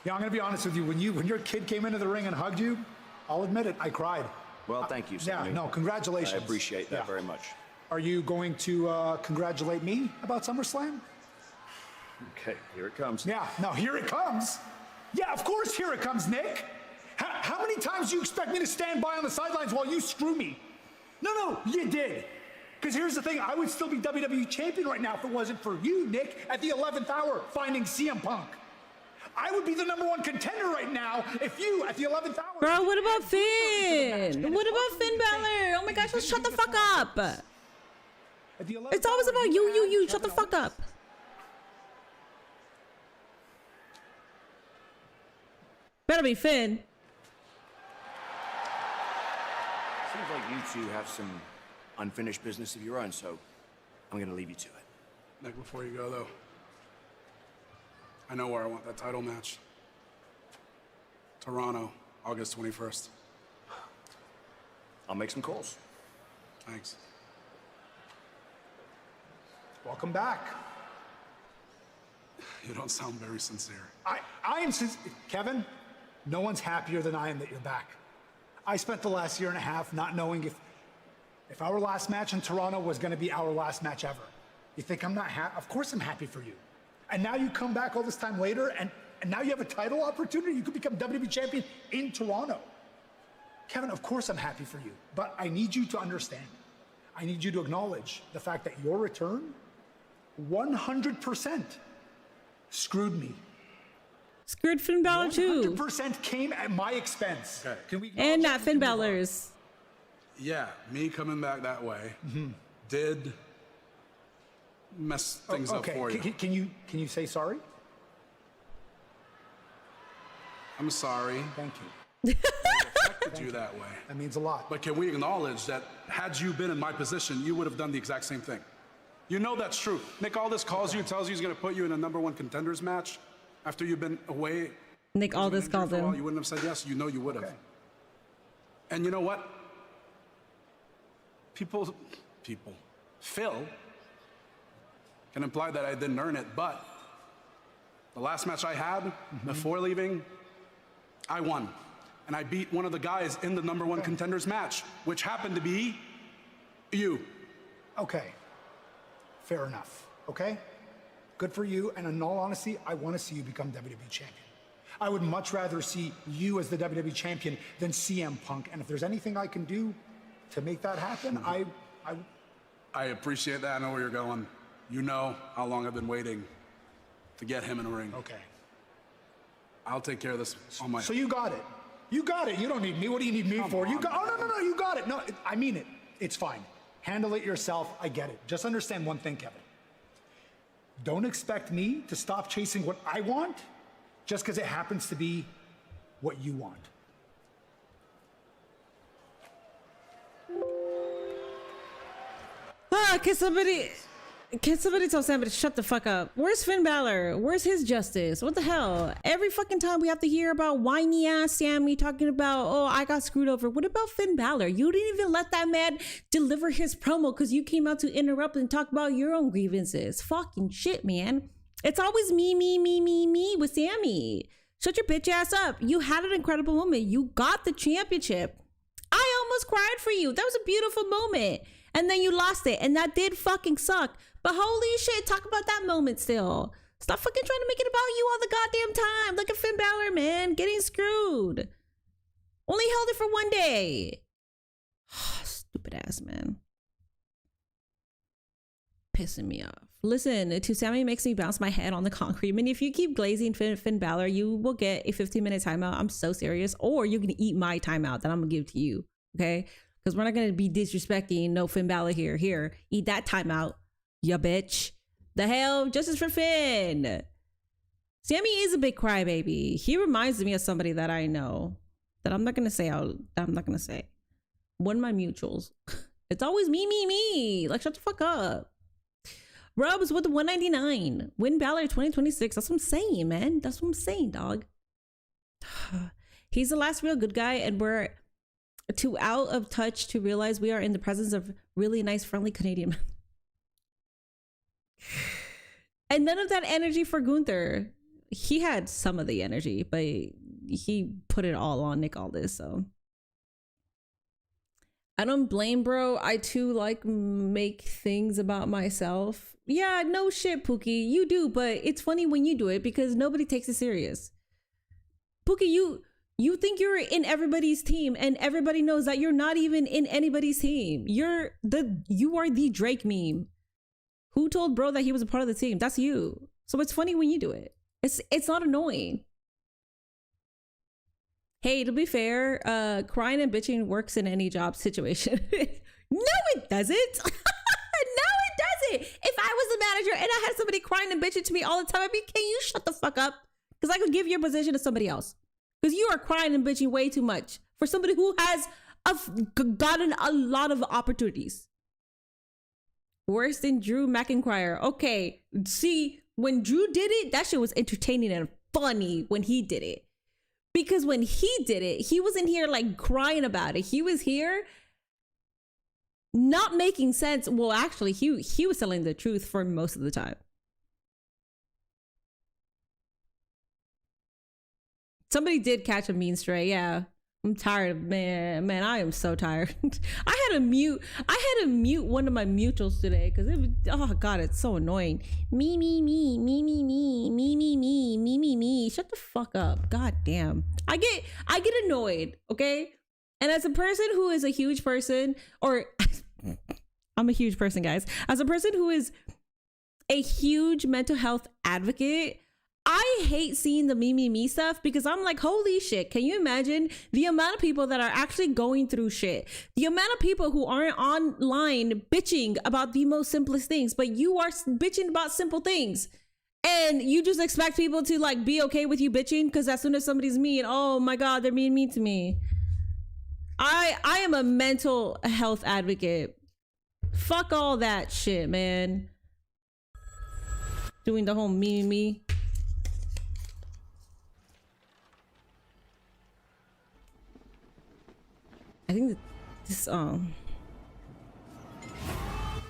Yeah, I'm gonna be honest with you. When your kid came into the ring and hugged you, I'll admit it, I cried. Well, thank you, Yeah, Sammy. no, congratulations. I appreciate that very much. Are you going to congratulate me about SummerSlam? Okay, here it comes. Yeah, no, here it comes. Yeah, of course, here it comes, Nick. How many times do you expect me to stand by on the sidelines while you screw me? No, you did. Because here's the thing, I would still be WWE champion right now if it wasn't for you, Nick, at the 11th hour, finding CM Punk. I would be the #1 contender right now if you, at the 11th hour... Bro, what about Finn? What about Finn Balor? Oh my gosh, let's shut the fuck up. It's always about you. Shut the fuck up. Better be Finn. Seems like you two have some unfinished business of your own, so I'm gonna leave you to it. Nick, before you go, though, I know where I want that title match. Toronto, August 21st. I'll make some calls. Thanks. Welcome back. You don't sound very sincere. I am sincere. Kevin, no one's happier than I am that you're back. I spent the last year and a half not knowing if our last match in Toronto was going to be our last match ever. You think I'm not happy? Of course I'm happy for you. And now you come back all this time later, and now you have a title opportunity. You could become WWE champion in Toronto. Kevin, of course I'm happy for you, but I need you to understand. I need you to acknowledge the fact that your return 100% screwed me. Screwed Finn Balor too. 100% came at my expense. Okay. Can we And not Finn Balor's. Yeah, me coming back that way did mess things up for you. Can you say sorry? I'm sorry. Thank you. Affected you that way. That means a lot. But can we acknowledge that had you been in my position, you would have done the exact same thing? You know that's true. Nick Aldis calls you, tells you he's going to put you in a #1 contenders match after you've been away. Nick Aldis called him. You wouldn't have said yes. You know you would have. Okay. And you know what? People, Phil can imply that I didn't earn it, but the last match I had before leaving, I won. And I beat one of the guys in the #1 contenders match, which happened to be you. Okay. Fair enough. Okay? Good for you. And in all honesty, I want to see you become WWE champion. I would much rather see you as the WWE champion than CM Punk. And if there's anything I can do to make that happen, I appreciate that. I know where you're going. You know how long I've been waiting to get him in a ring. Okay. I'll take care of this on my... So you got it. You got it. You don't need me. What do you need me for? You got... Oh, no. You got it. No, I mean it. It's fine. Handle it yourself. I get it. Just understand one thing, Kevin. Don't expect me to stop chasing what I want just because it happens to be what you want. Can somebody tell Sam to shut the fuck up? Where's Finn Balor? Where's his justice? What the hell? Every fucking time we have to hear about whiny ass Sammy talking about, oh, I got screwed over. What about Finn Balor? You didn't even let that man deliver his promo because you came out to interrupt and talk about your own grievances. Fucking shit, man. It's always me with Sammy. Shut your bitch ass up. You had an incredible moment. You got the championship. I almost cried for you. That was a beautiful moment. And then you lost it. And that did fucking suck. But holy shit, talk about that moment still. Stop fucking trying to make it about you all the goddamn time. Look at Finn Balor, man. Getting screwed. Only held it for one day. Stupid ass, man. Pissing me off. Listen, to Sammy makes me bounce my head on the concrete. I mean, if you keep glazing Finn Balor, you will get a 15-minute timeout. I'm so serious. Or you're going to eat my timeout that I'm going to give to you. Okay? Because we're not going to be disrespecting no Finn Balor here. Here, eat that timeout, ya bitch. The hell? Justice for Finn. Sammy is a big crybaby. He reminds me of somebody that I know that I'm not gonna say one of my mutuals. It's always me. Like, shut the fuck up. Rubs with the 199. Win Balor 2026. That's what I'm saying, man. That's what I'm saying, dog. He's the last real good guy, and we're too out of touch to realize we are in the presence of really nice, friendly Canadian men. And none of that energy for Gunther. He had some of the energy, but he put it all on Nick Aldis, so. I don't blame bro. I too like make things about myself. Yeah, no shit, Pookie. You do, but it's funny when you do it because nobody takes it serious. Pookie, you think you're in everybody's team and everybody knows that you're not even in anybody's team. You are the Drake meme. Who told bro that he was a part of the team? That's you. So it's funny when you do it. It's not annoying. Hey, to be fair, crying and bitching works in any job situation. No, it doesn't. No, it doesn't. If I was the manager and I had somebody crying and bitching to me all the time, I'd be, can you shut the fuck up? Because I could give your position to somebody else. Because you are crying and bitching way too much for somebody who has gotten a lot of opportunities. Worse than Drew McIntyre. Okay, see, when Drew did it, that shit was entertaining and funny when he did it. Because when he did it, he wasn't here like crying about it. He was here not making sense. Well, actually, he was telling the truth for most of the time. Somebody did catch a mean stray. Yeah, I'm tired. Man, I am so tired. I had to mute one of my mutuals today because it was, oh god, it's so annoying. Me. Shut the fuck up. God damn. I get annoyed, okay? And as a person who is a huge person, or I'm a huge person, guys. As a person who is a huge mental health advocate, I hate seeing the me stuff because I'm like, holy shit, can you imagine the amount of people that are actually going through shit? The amount of people who aren't online bitching about the most simplest things, but you are bitching about simple things. And you just expect people to like be okay with you bitching because as soon as somebody's mean, oh my God, they're being mean to me. I am a mental health advocate. Fuck all that shit, man. Doing the whole me. I think this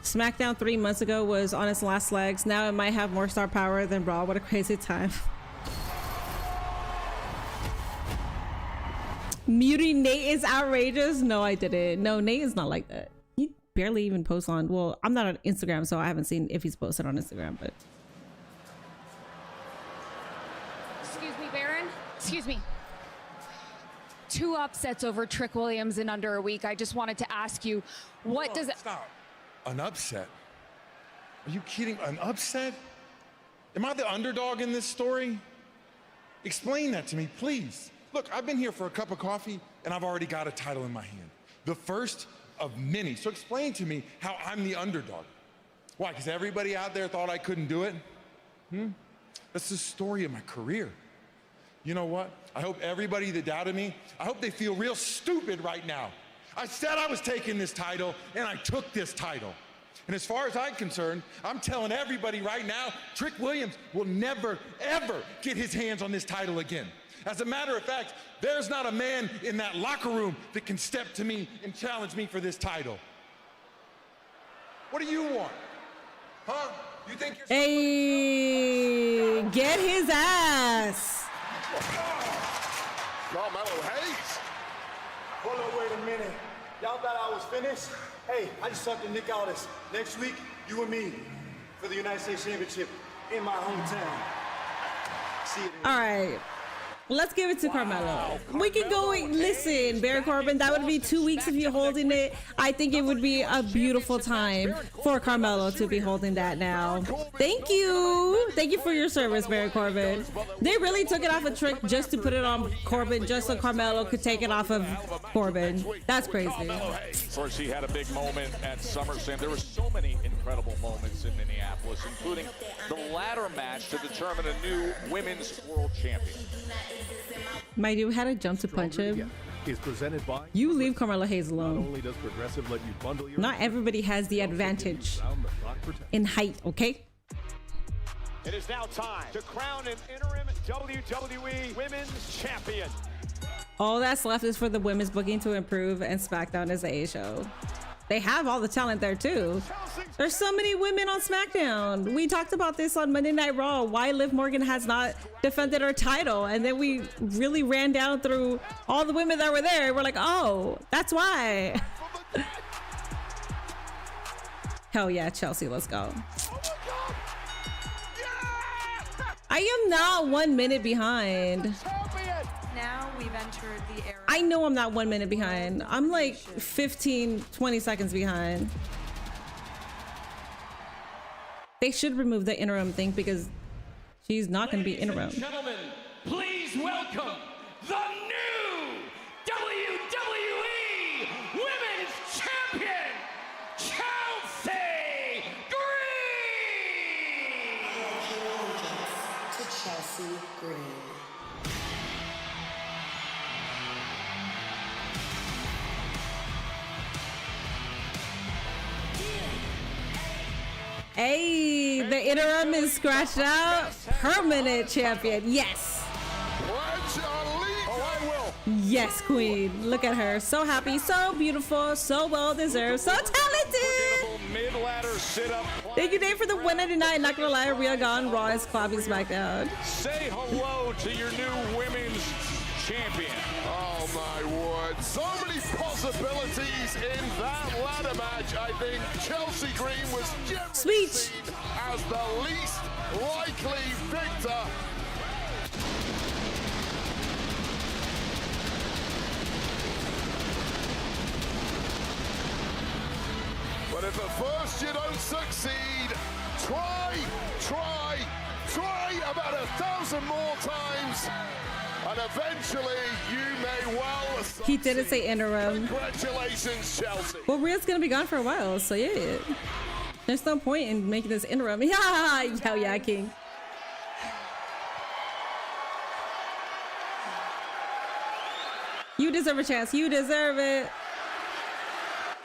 Smackdown 3 months ago was on its last legs. Now it might have more star power than Raw. What a crazy time. Muting Nate is outrageous. No, I didn't. No, Nate is not like that. He barely even posts on, well, I'm not on Instagram, so I haven't seen if he's posted on Instagram, but. Excuse me, Baron. Excuse me. 2 upsets over Trick Williams in under a week. I just wanted to ask you, what does it... Stop. An upset? Are you kidding? An upset? Am I the underdog in this story? Explain that to me, please. Look, I've been here for a cup of coffee, and I've already got a title in my hand. The first of many. So explain to me how I'm the underdog. Why? Because everybody out there thought I couldn't do it? That's the story of my career. You know what? I hope everybody that doubted me, I hope they feel real stupid right now. I said I was taking this title, and I took this title. And as far as I'm concerned, I'm telling everybody right now, Trick Williams will never, ever get his hands on this title again. As a matter of fact, there's not a man in that locker room that can step to me and challenge me for this title. What do you want? Huh? You think you're... Hey, get his ass. Carmelo Hayes. Hold on, wait a minute. Y'all thought I was finished? Hey, I just talked to Nick Aldis. Next week, you and me for the United States Championship in my hometown. See you then. All right. Let's give it to Carmelo. We can go, listen, Baron Corbin, that would be 2 weeks if you're holding it. I think it would be a beautiful time for Carmelo to be holding that now. Thank you. Thank you for your service, Baron Corbin. They really took it off a Trick just to put it on Corbin, just so Carmelo could take it off of Corbin. That's crazy. Of course, he had a big moment at SummerSlam. There were so many incredible moments in Minneapolis, including the ladder match to determine a new women's world champion. My dude had to jump to punch him. Is presented by You leave Carmelo Hayes Not alone. only does Progressive let you bundle your Not everybody has the advantage in height, okay? It is now time to crown an interim WWE Women's Champion. All that's left is for the women's booking to improve and SmackDown is the A show. They have all the talent there too. There's so many women on SmackDown. We talked about this on Monday Night Raw, why Liv Morgan has not defended her title. And then we really ran down through all the women that were there. We're like, oh, that's why. Hell yeah, Chelsea, let's go. I am not 1 minute behind. Now we've entered the era. I know I'm not 1 minute behind. I'm like 15, 20 seconds behind. They should remove the interim thing because she's not going to be interim. Gentlemen, please welcome the new WWE Women's Champion, Chelsea Green! To Chelsea Green. Hey, the interim is scratched out. Permanent champion. Yes. Yes, queen. Look at her. So happy, so beautiful, so well deserved, so talented. Mid-ladder sit-up. Thank you, Dave, for the 199. Not gonna lie, Rhea gone. Raw is clapping SmackDown. Say hello to your new women's champion. Oh my word. So many possibilities in that ladder match. I think Chelsea Green was generally seen as the least likely victor. But if at first you don't succeed, try about 1,000 more times. And eventually, you may well. He didn't say interim. Congratulations, Chelsea. Well, Rhea's gonna be gone for a while, so yeah. There's no point in making this interim. Yeah, hell yeah, king. You deserve a chance. You deserve it.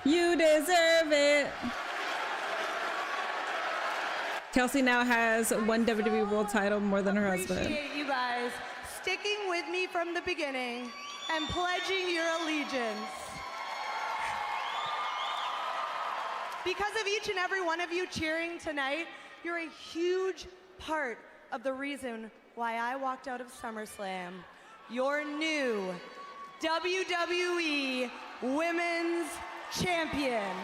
You deserve it. Chelsea now has one WWE World title more than her husband. Appreciate you guys sticking with me from the beginning and pledging your allegiance. Because of each and every one of you cheering tonight, you're a huge part of the reason why I walked out of SummerSlam. Your new WWE Women's Champion.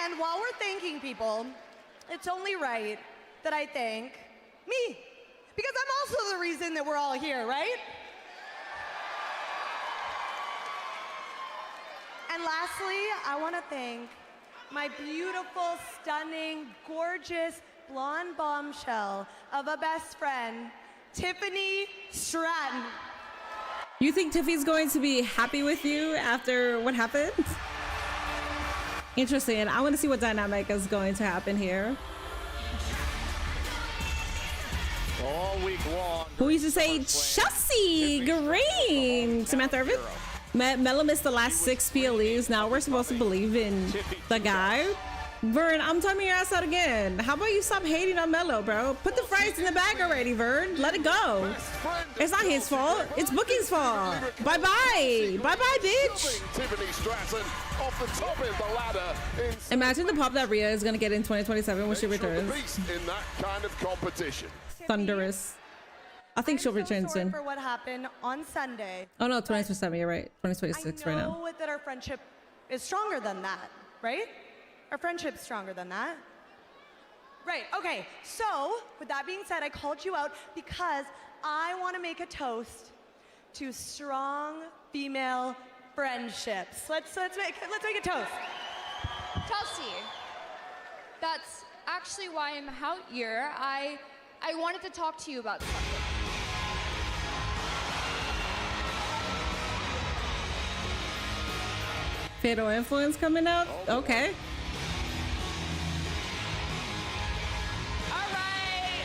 And while we're thanking people, it's only right that I thank me, because I'm also the reason that we're all here, right? And lastly, I want to thank my beautiful, stunning, gorgeous, blonde bombshell of a best friend, Tiffany Stratton. You think Tiffy's going to be happy with you after what happened? Interesting. I want to see what dynamic is going to happen here. All week long. Who used to say Chelsea Green? Samantha Irvin? Melo missed the last 6 PLEs. Now we're supposed to believe in the guy. Vern, I'm telling your ass out again. How about you stop hating on Melo, bro? Put the fries in the bag already, Vern. Let it go. It's not his fault. It's booking's fault. Bye-bye. Bye-bye, bitch. Tiffany Stratton off the top of the ladder. Imagine the pop that Rhea is going to get in 2027 when she returns. In that kind of competition. Thunderous. I think she'll return Sorry soon. for what happened on Sunday. Oh, no, 2027. You're right. 2026 right now. I know that our friendship is stronger than that, right? Our friendship's stronger than that. Right, okay. So, with that being said, I called you out because I want to make a toast to strong female friendships. Let's make a toast. Chelsea, that's actually why I'm out here. I wanted to talk to you about something. Fatal Influence coming out? Okay. All right.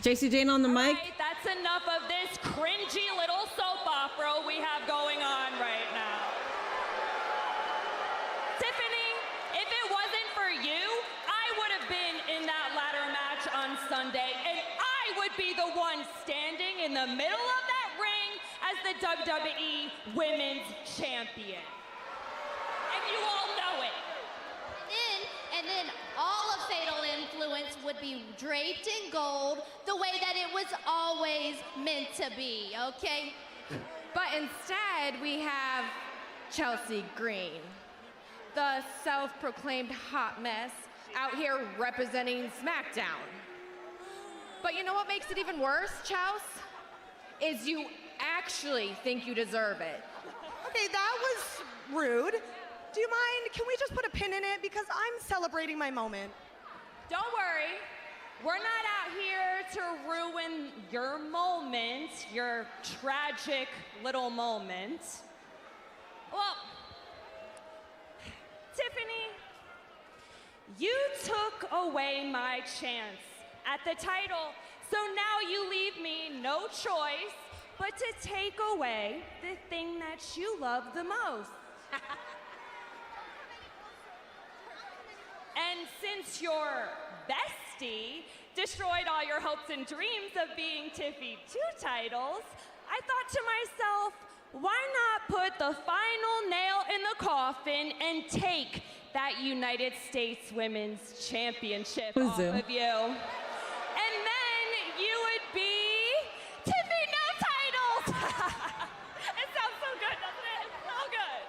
JC Jane on the mic. All right, that's enough of this cringy little soap opera we have going on right now. Tiffany, if it wasn't for you, I would have been in that ladder match on Sunday, and I would be the one standing in the middle of that ring as the WWE Women's Champion. And you all know it. And then all of Fatal Influence would be draped in gold the way that it was always meant to be, okay? But instead, we have Chelsea Green, the self-proclaimed hot mess out here representing Smackdown. But you know what makes it even worse, Chels? Is you actually think you deserve it. Okay, that was rude. Do you mind? Can we just put a pin in it? Because I'm celebrating my moment. Don't worry. We're not out here to ruin your moment, your tragic little moment. Well, Tiffany, you took away my chance at the title, so now you leave me no choice but to take away the thing that you love the most. And since your bestie destroyed all your hopes and dreams of being Tiffy 2 titles, I thought to myself, why not put the final nail in the coffin and take that United States Women's Championship off of you? And then you would be Tiffy No Titles! It sounds so good, doesn't it? It's so good.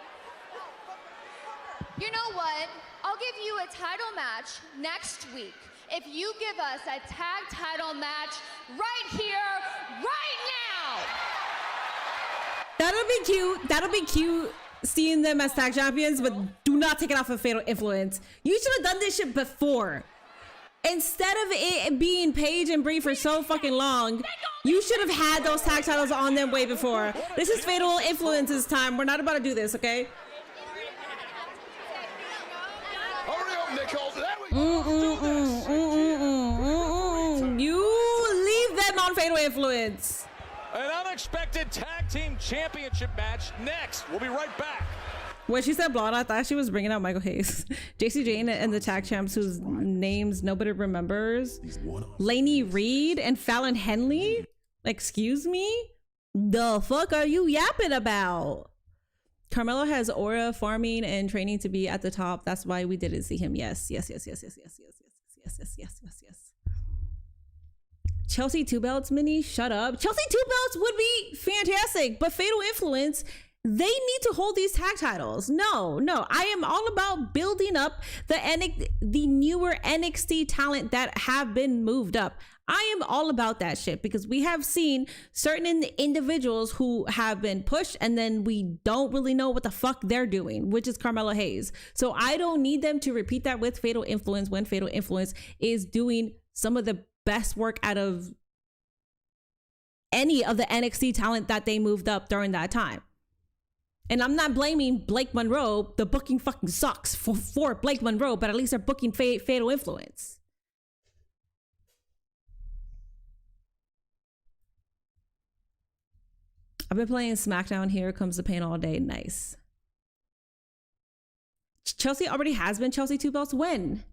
You know what? I'll give you a title match next week if you give us a tag title match right here, right now. That'll be cute. That'll be cute seeing them as tag champions, but do not take it off of Fatal Influence. You should have done this shit before. Instead of it being Paige and Brie for so fucking long, you should have had those tag titles on them way before. This is Fatal Influence's time. We're not about to do this, okay? You leave them on Fatal Influence. An unexpected tag team championship match next. We'll be right back. When she said blonde, I thought she was bringing out Michael Hayes. JC Jane and the tag champs whose names nobody remembers. Lainey Reed and Fallon Henley? Excuse me? The fuck are you yapping about? Carmelo has aura, farming, and training to be at the top. That's why we didn't see him. Yes. Chelsea 2 belts mini, shut up. Chelsea 2 belts would be fantastic, but Fatal Influence, they need to hold these tag titles. No, I am all about building up the newer NXT talent that have been moved up. I am all about that shit because we have seen certain individuals who have been pushed and then we don't really know what the fuck they're doing, which is Carmelo Hayes. So I don't need them to repeat that with Fatal Influence when Fatal Influence is doing some of the best work out of any of the NXT talent that they moved up during that time. And I'm not blaming Blake Monroe. The booking fucking sucks for Blake Monroe, but at least they're booking Fatal Influence. I've been playing Smackdown. Here Comes the Pain all day. Nice. Chelsea already has been Chelsea 2 belts. When?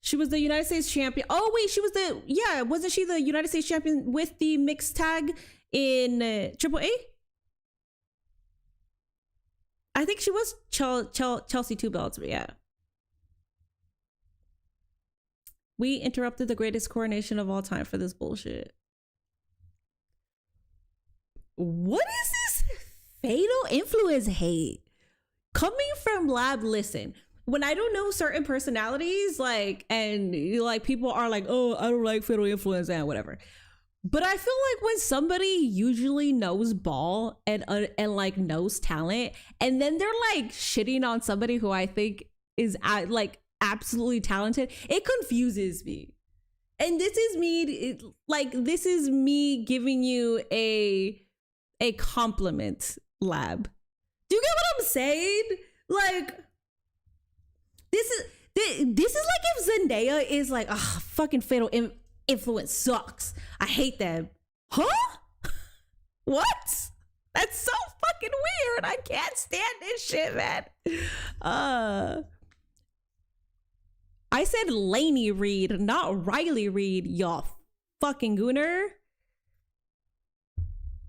She was the United States champion. Oh, wait, she was wasn't she the United States champion with the mixed tag in AAA? I think she was Chelsea 2 belts, but yeah. We interrupted the greatest coronation of all time for this bullshit. What is this Fatal Influence hate? Coming from Lab, listen. When I don't know certain personalities, people are like, oh, I don't like Fatal Influence and whatever. But I feel like when somebody usually knows ball and like knows talent, and then they're like shitting on somebody who I think is like absolutely talented, it confuses me. And this is me giving you a compliment lab. Do you get what I'm saying? Like, this is like if Zendaya is like, ah, fucking Fatal Influence sucks. I hate them. Huh? What? That's so fucking weird. I can't stand this shit, man. I said Lainey Reed, not Riley Reed, y'all fucking gooner.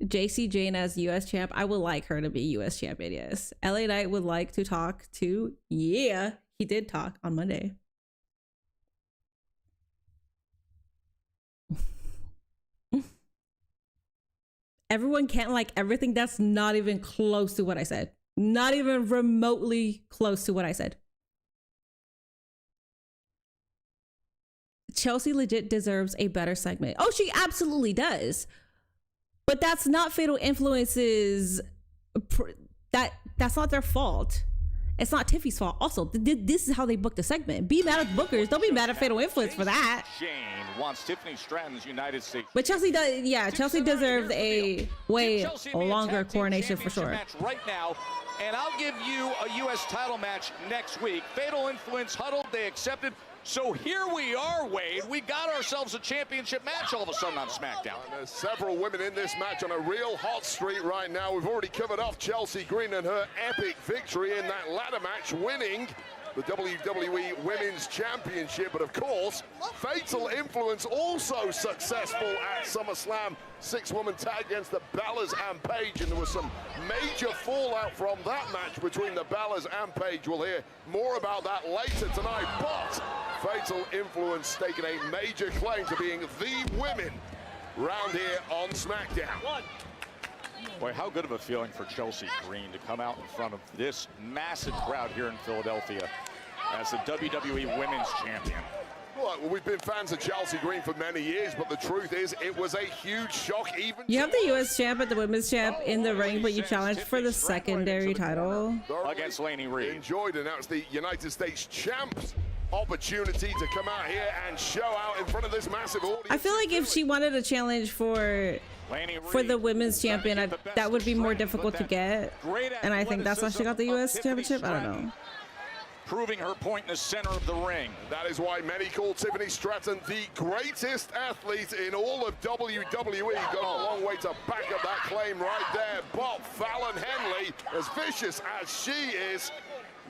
JC Jane as US champ. I would like her to be US champion, yes. LA Knight would like to talk to, yeah, he did talk on Monday. Everyone can't like everything. That's not even close to what I said. Not even remotely close to what I said. Chelsea legit deserves a better segment. Oh, she absolutely does. But that's not Fatal Influence's, that's not their fault. It's not Tiffy's fault. Also, this is how they booked the segment. Be mad at the bookers. Don't be mad at Fatal Influence for that. Jane wants Tiffany Stratton's United States. But Chelsea does, yeah, Chelsea deserved a way longer coronation for sure. Match right now, and I'll give you a U.S. title match next week. Fatal Influence huddled, they accepted. So here we are, Wade. We got ourselves a championship match all of a sudden on Smackdown. And there's several women in this match on a real hot streak right now. We've already covered off Chelsea Green and her epic victory in that ladder match, winning the WWE Women's Championship. But of course, Fatal Influence also successful at SummerSlam. 6-woman tag against the Bellas and Paige, and there was some major fallout from that match between the Bellas and Paige. We'll hear more about that later tonight, but Fatal Influence staking a major claim to being the women round here on SmackDown. Boy, how good of a feeling for Chelsea Green to come out in front of this massive crowd here in Philadelphia as the WWE Women's Champion. Look, we've been fans of Chelsea Green for many years, but the truth is it was a huge shock. Even you have the U.S. champ and the women's champ in the ring, but you challenged for the secondary title against Lainey Reed. Enjoyed, and now it's the United States champs' opportunity to come out here and show out in front of this massive audience. I feel like if she wanted a challenge for the women's champion, that would be more difficult to get, and I think that's why she got the U.S. championship. I don't know. Proving her point in the center of the ring. That is why many call Tiffany Stratton the greatest athlete in all of WWE. Got a long way to back up that claim right there. But Fallon Henley, as vicious as she is,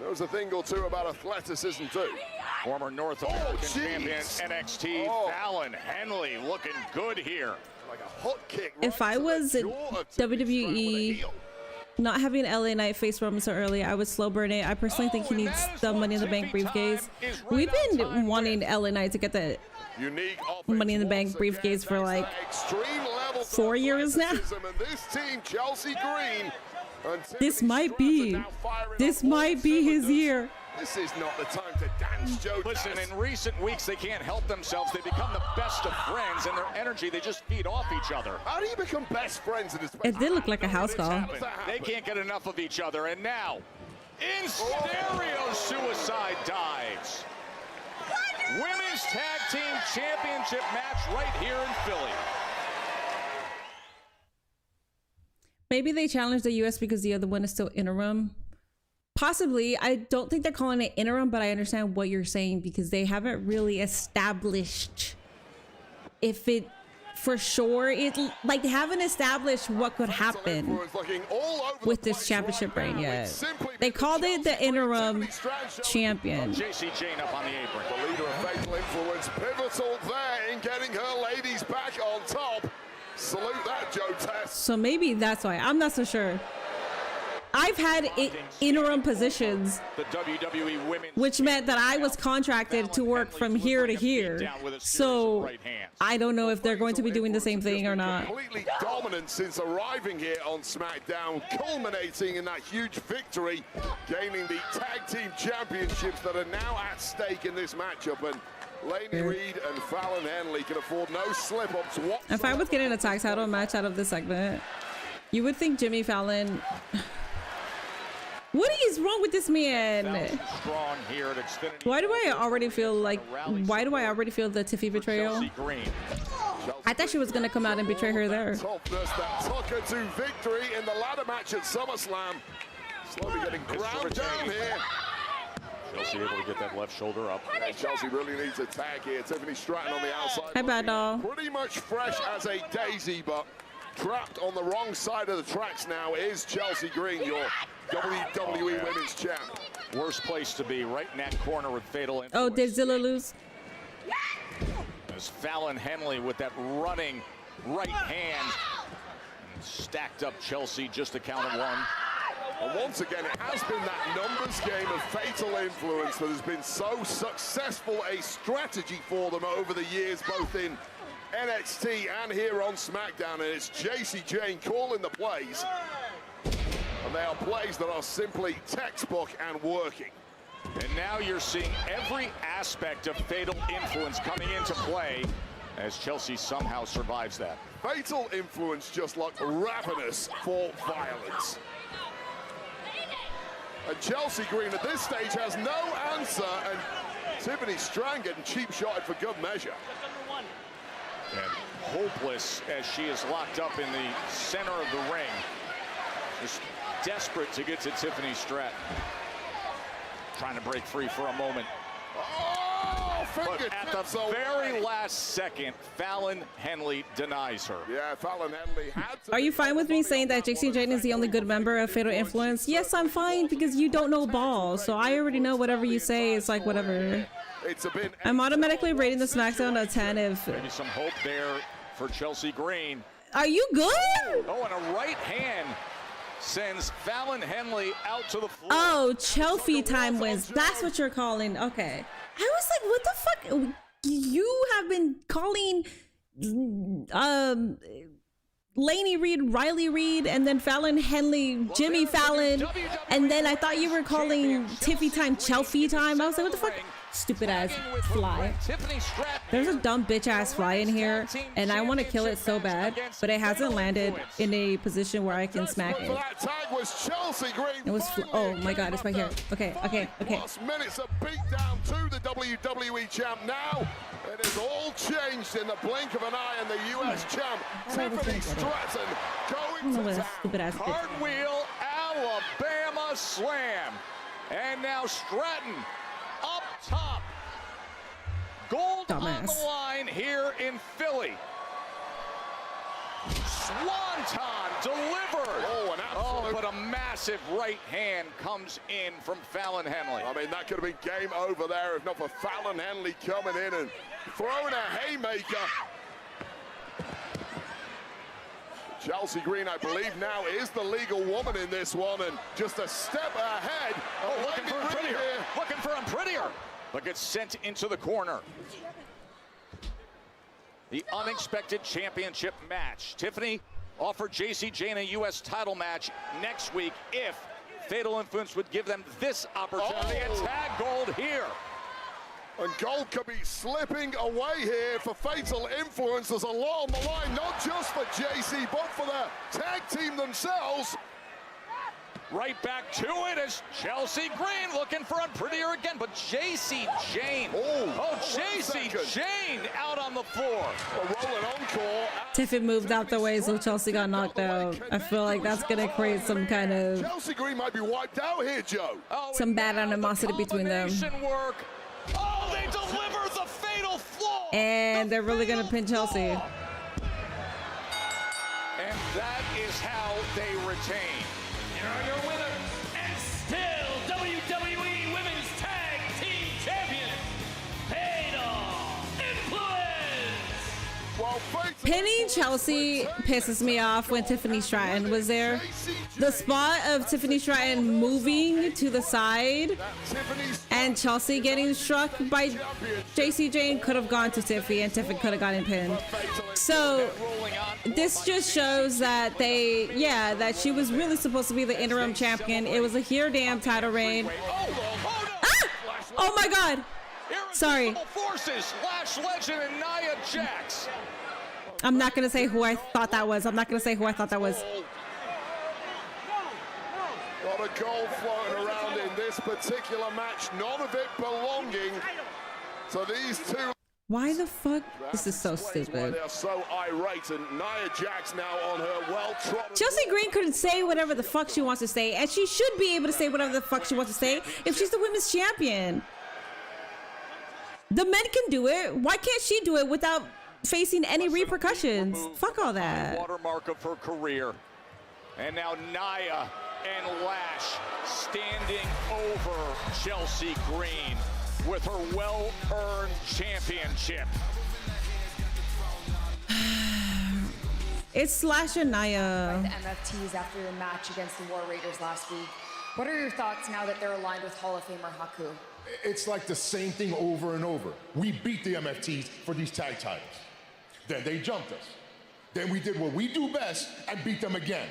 knows a thing or two about athleticism too. Former North American champion NXT, Fallon Henley looking good here. Like a hook kick. If I was WWE not having LA Knight face Roman so early, I would slow burn it. I personally think he needs the Money in the Bank briefcase. We've been wanting LA Knight to get the Money in the Bank briefcase for like 4 years now. This might be his year. This is not the time to dance, Joe. Listen, in recent weeks, they can't help themselves. They become the best of friends, and their energy, they just feed off each other. How do you become best friends in this? It did look like a house call. They can't get enough of each other, and now, in stereo suicide dives. Women's Tag Team Championship match right here in Philly. Maybe they challenged the U.S. because the other one is still interim. Possibly. I don't think they're calling it interim, but I understand what you're saying because they haven't really established if it for sure. It like they haven't established what could happen with this championship reign yet. They called it the interim champion. JC Jane up on the apron. The leader of Fatal Influence, pivotal there in getting her ladies back on top. Salute that, Joe Tess. So maybe that's why. I'm not so sure. I've had interim positions, the WWE Women's which meant that I was contracted to work from here to here. So I don't know if they're going to be doing the same thing or not. Completely dominant since arriving here on SmackDown, culminating in that huge victory, gaining the tag team championships that are now at stake in this matchup. And Lainey Reed and Fallon Henley can afford no slip-ups whatsoever. If I was getting a tag title match out of this segment, you would think Jimmy Fallon... What is wrong with this man? Why do I already feel the Tiffy betrayal? I thought she was gonna come out and betray her there. Toughness that took her to victory in the ladder match at SummerSlam. Slowly getting ground down here. Chelsea able to get that left shoulder up. Yeah, Chelsea really needs a tag here. Tiffany Stratton on the outside. Hi, bad doll. Pretty much fresh as a daisy, but trapped on the wrong side of the tracks now is Chelsea Green, your WWE Women's Champ. Worst place to be, right in that corner with Fatal Influence. Oh, did Zilla lose? There's Fallon Henley with that running right hand. And stacked up Chelsea, just a count of one. And once again, it has been that numbers game of Fatal Influence that has been so successful a strategy for them over the years, both in NXT and here on SmackDown. And it's JC Jane calling the plays. And they are plays that are simply textbook and working. And now you're seeing every aspect of Fatal Influence coming into play as Chelsea somehow survives that. Fatal Influence just look ravenous for violence. And Chelsea Green at this stage has no answer, and Tiffany Stratton getting cheap shotted for good measure. And hopeless as she is locked up in the center of the ring. Just desperate to get to Tiffany Stratton. Trying to break free for a moment. Oh, but at the very last second, Fallon Henley denies her. Yeah, Fallon Henley had to. Are you fine with me saying that JC Jane is the only good member of Fatal Influence? Yes, I'm fine because you don't know ball, so I already know whatever you say is like whatever. It's a bit. I'm automatically rating the SmackDown a 10 if. Maybe some hope there for Chelsea Green. Are you good? Oh, and a right hand sends Fallon Henley out to the floor. Oh, Chelsea time wins. That's what you're calling. Okay. I was like, what the fuck? You have been calling Lainey Reed, Riley Reed, and then Fallon Henley, Jimmy Fallon, and then I thought you were calling Tiffy time Chelsea time. I was like, what the fuck? Stupid ass fly. There's a dumb bitch ass fly in here, and I want to kill it so bad, but it hasn't landed in a position where I can smack it. It was oh my god, it's right here. Okay. Last minutes of beatdown to the WWE champ now. It has all changed in the blink of an eye, and the US champ Tiffany Stratton going to town. Cartwheel Alabama slam, and now Stratton up top. Gold on the line here in Philly. Swanton delivered. Oh, but a massive right hand comes in from Fallon Henley. I mean, that could have been game over there if not for Fallon Henley coming in and throwing a haymaker. Chelsea Green, I believe now, is the legal woman in this one, and just a step ahead. Oh, looking for him prettier. Looking for him prettier. But gets sent into the corner. The unexpected championship match. Tiffany offered JC Jane a U.S. title match next week if Fatal Influence would give them this opportunity. And tag gold here. And gold could be slipping away here for Fatal Influence. There's a lot on the line, not just for JC, but for the tag team themselves. Right back to it as Chelsea Green looking for him prettier again, but JC Jane. JC Jane out on the floor. A rolling encore. Tiffany moved out the way, so Chelsea got knocked out. I feel like that's gonna create some kind of Chelsea Green might be wiped out here, Joe. some bad animosity between them. Work. Oh, they deliver the fatal floor. And they're really gonna pin Chelsea. And that is how they retain. Here are your winners, and still WWE Women's Tag Team Champions, Fatal Influence. Pinning Chelsea pisses me off when Tiffany Stratton was there. The spot of Tiffany Stratton moving to the side and Chelsea getting struck by JC Jane could have gone to Tiffy, and Tiffy could have gotten pinned. So this just shows that that she was really supposed to be the interim champion. It was a here damn title reign. Oh my god. Sorry. Forces, Lash Legend and Nia Jax. I'm not gonna say who I thought that was. I'm not gonna say who I thought that was. Lot of gold floating around in this particular match. None of it belonging to these two. Why the fuck? This is so stupid. They're so irate, and Nia Jax now on her well-trodden. Chelsea Green couldn't say whatever the fuck she wants to say, and she should be able to say whatever the fuck she wants to say if she's the women's champion. The men can do it. Why can't she do it without facing any repercussions? Fuck all that. Watermark of her career. And now Nia and Lash standing over Chelsea Green with her well-earned championship. It's Slash and Nia. The MFTs after the match against the War Raiders last week. What are your thoughts now that they're aligned with Hall of Famer Haku? It's like the same thing over and over. We beat the MFTs for these tag titles. Then they jumped us. Then we did what we do best and beat them again.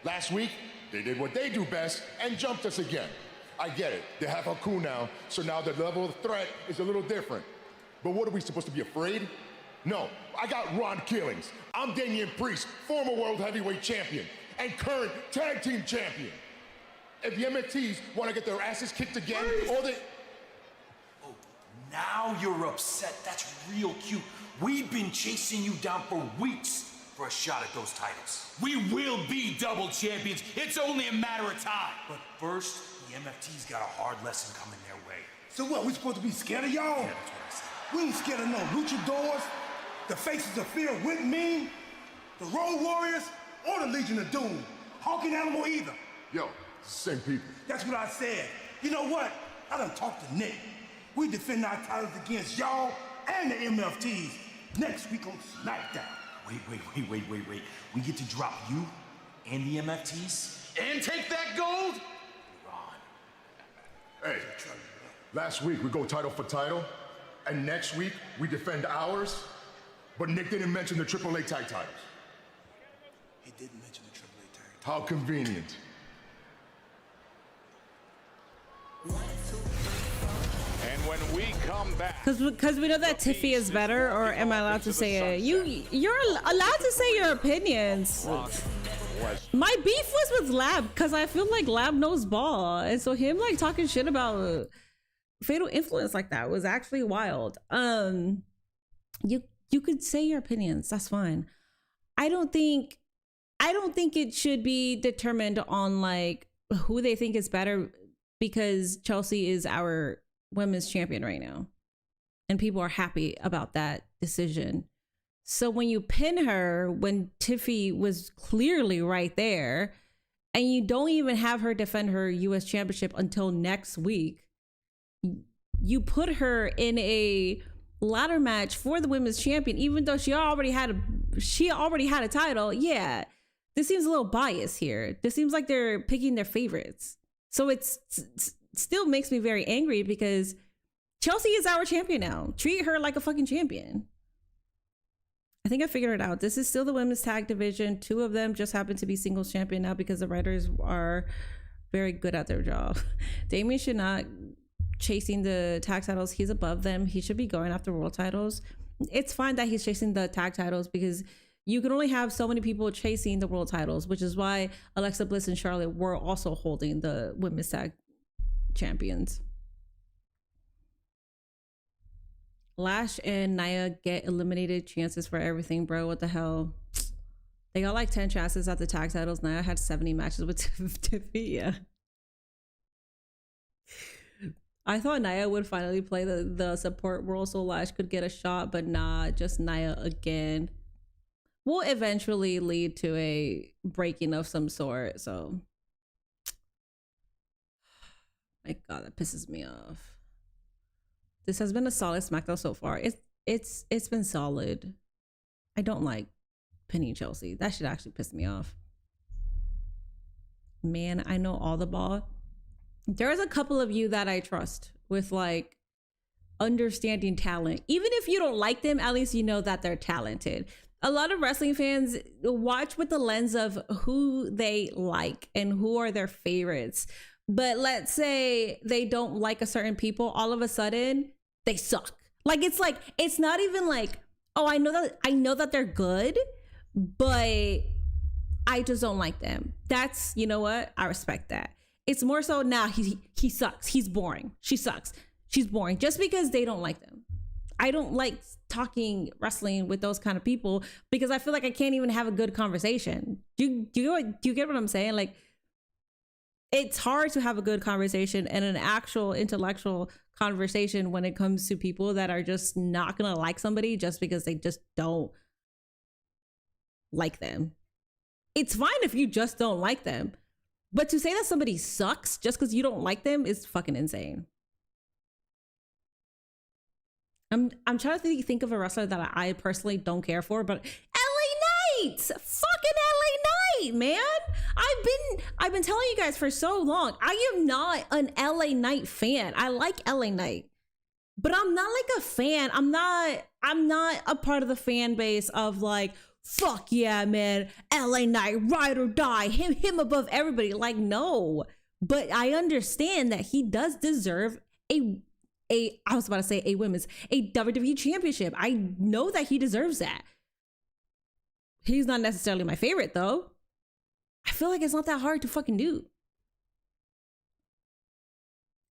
Last week, they did what they do best and jumped us again. I get it. They have Haku now, so now the level of threat is a little different. But what are we supposed to be afraid? No, I got Ron Killings. I'm Damian Priest, former World Heavyweight Champion and current Tag Team Champion. If the MFTs want to get their asses kicked again, or they... Oh, now you're upset. That's real cute. We've been chasing you down for weeks for a shot at those titles. We will be double champions. It's only a matter of time. But first, the MFT's got a hard lesson coming their way. So what, we supposed to be scared of y'all? Yeah, that's what I said. We ain't scared of no luchadors, the Faces of Fear with me, the Road Warriors, or the Legion of Doom. Hawking Animal either. Yo, same people. That's what I said. You know what? I done talked to Nick. We defend our titles against y'all and the MFTs next week on Smackdown. Wait. We get to drop you and the MFTs and take that gold? Hey, last week we go title for title, and next week we defend ours, but Nick didn't mention the AAA tag titles. He didn't mention the AAA tag titles. How convenient. And when we come back, because we know that Tiffy is better, or am I allowed to say it? You're allowed to say your opinions. My beef was with Lab because I feel like Lab knows ball, and so him like talking shit about Fatal Influence like that was actually wild. You could say your opinions, that's fine. I don't think it should be determined on like who they think is better, because Chelsea is our women's champion right now and people are happy about that decision. So when you pin her when Tiffy was clearly right there, and you don't even have her defend her US championship until next week, you put her in a ladder match for the women's champion, even though she already had a title. Yeah, this seems a little biased here. This seems like they're picking their favorites. So it still makes me very angry, because Chelsea is our champion now. Treat her like a fucking champion. I think I figured it out. This is still the women's tag division. Two of them just happen to be singles champion now because the writers are very good at their job. Damien should not chasing the tag titles. He's above them. He should be going after world titles. It's fine that he's chasing the tag titles, because you can only have so many people chasing the world titles, which is why Alexa Bliss and Charlotte were also holding the women's tag champions. Lash and Nia get eliminated chances for everything, bro. What the hell? They got like 10 chances at the tag titles. Nia had 70 matches with Tiffy. Yeah. I thought Nia would finally play the support role so Lash could get a shot, but nah, just Nia again. Will eventually lead to a breaking of some sort. So, my God, that pisses me off. This has been a solid Smackdown so far. It's been solid. I don't like pinning Chelsea. That should actually piss me off. Man, I know all the ball. There's a couple of you that I trust with like understanding talent. Even if you don't like them, at least you know that they're talented. A lot of wrestling fans watch with the lens of who they like and who are their favorites. But let's say they don't like a certain people, all of a sudden they suck. It's not even like, oh, I know that they're good, but I just don't like them. That's, you know what? I respect that. It's more so now he sucks. He's boring. She sucks. She's boring. Just because they don't like them. I don't like talking wrestling with those kind of people because I feel like I can't even have a good conversation. Do you get what I'm saying? Like, it's hard to have a good conversation and an actual intellectual conversation when it comes to people that are just not gonna like somebody just because they just don't like them. It's fine if you just don't like them, but to say that somebody sucks just because you don't like them is fucking insane. I'm trying to think of a wrestler that I personally don't care for, but LA Knight, fucking LA Knight, man. I've been telling you guys for so long. I am not an LA Knight fan. I like LA Knight, but I'm not like a fan. I'm not a part of the fan base of like, fuck yeah, man, LA Knight, ride or die, him above everybody. Like, no, but I understand that he does deserve a WWE championship. I know that he deserves that. He's not necessarily my favorite though. I feel like it's not that hard to fucking do.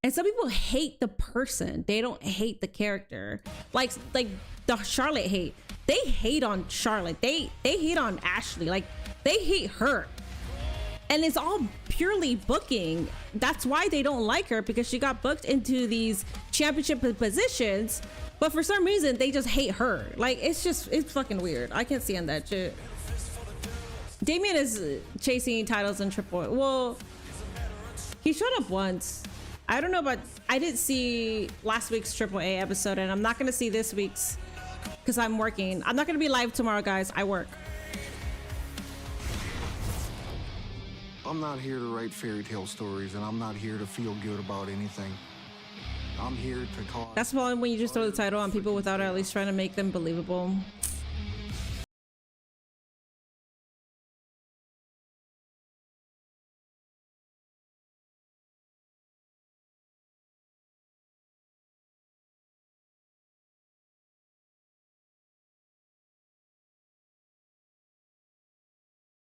And some people hate the person. They don't hate the character. Like the Charlotte hate. They hate on Charlotte. They hate on Ashley. Like, they hate her. And it's all purely booking. That's why they don't like her, because she got booked into these championship positions, but for some reason they just hate her. Like, it's fucking weird. I can't stand that shit. Damian is chasing titles in Triple A. Well, he showed up once. I don't know, but I didn't see last week's Triple A episode, and I'm not gonna see this week's because I'm working. I'm not gonna be live tomorrow, guys. I work. I'm not here to write fairy tale stories, and I'm not here to feel good about anything. I'm here to cause... That's the problem when you just throw the title on people without at least trying to make them believable.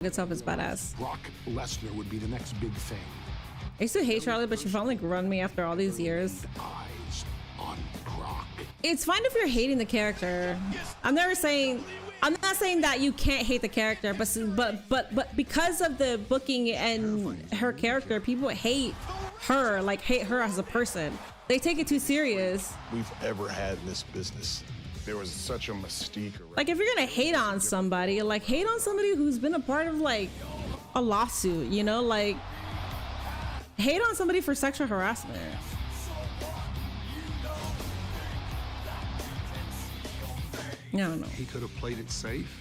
Itself is badass. Brock Lesnar would be the next big thing. I used to hate Charlotte, but she finally run me after all these years. Eyes on Brock. It's fine if you're hating the character. I'm not saying that you can't hate the character, but because of the booking and her character, people hate her, like hate her as a person. They take it too serious. We've ever had in this business. There was such a mystique around. Like, if you're gonna hate on somebody, like hate on somebody who's been a part of like a lawsuit, you know, like hate on somebody for sexual harassment. I don't know. He could have played it safe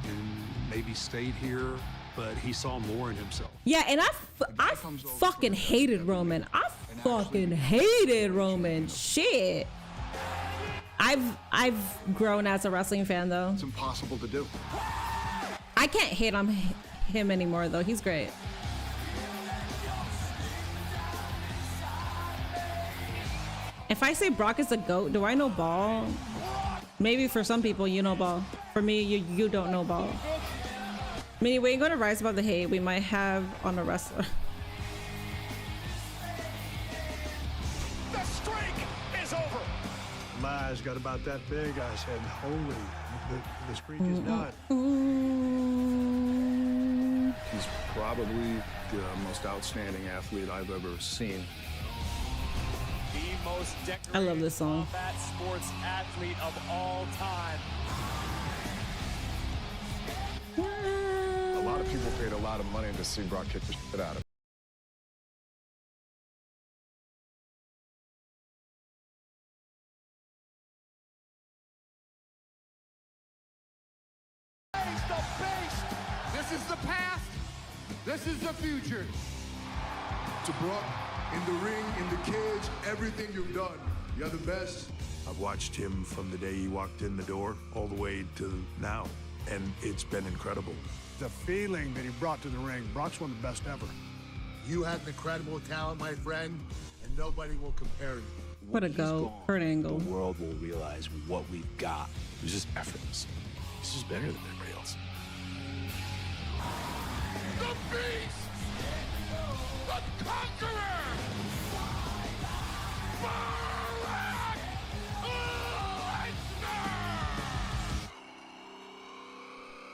and maybe stayed here, but he saw more in himself. Yeah, and I fucking hated Roman. I fucking hated Roman. Shit. I've grown as a wrestling fan though. It's impossible to do. I can't hate on him anymore though. He's great. If I say Brock is a GOAT, do I know ball? Maybe for some people you know ball. For me, you don't know ball. I mean, we ain't gonna rise above the hate we might have on a wrestler. The streak is over. My eyes got about that big. I said, holy, the streak is done. He's probably the most outstanding athlete I've ever seen. The most I love this song. combat sports athlete of all time. A lot of people paid a lot of money to see Brock kick the shit out of him. This is the past. This is the future. To Brock, in the ring, in the cage, everything you've done, you're the best. I've watched him from the day he walked in the door all the way to now, and it's been incredible. The feeling that he brought to the ring, Brock's one of the best ever. You have incredible talent, my friend, and nobody will compare you. What a go. Kurt Angle. The world will realize what we've got. It's just effortless. This is better than everybody else. The Beast! The Conqueror! Brock Lesnar!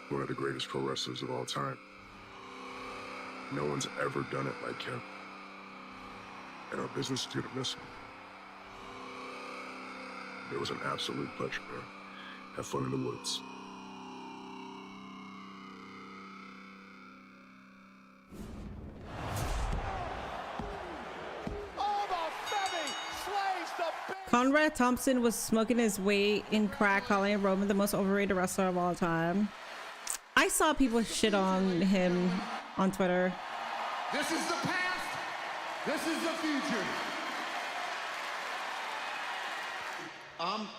one of the greatest pro wrestlers of all time. No one's ever done it like him. And our business is gonna miss him. It was an absolute pleasure, man. Have fun in the woods. Conrad Thompson was smoking his weight in crack, calling Roman the most overrated wrestler of all time. I saw people shit on him on Twitter. This is the past. This is the future.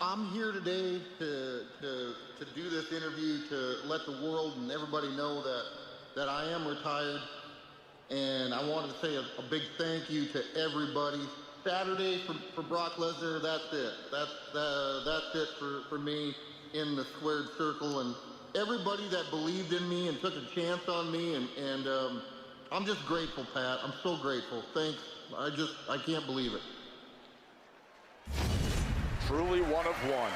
I'm here today to do this interview to let the world and everybody know that I am retired, and I wanted to say a big thank you to everybody. Saturday for Brock Lesnar, that's it. That's it for me in the squared circle, and everybody that believed in me and took a chance on me, and I'm just grateful, Pat. I'm so grateful. Thanks. I can't believe it. Truly one of one.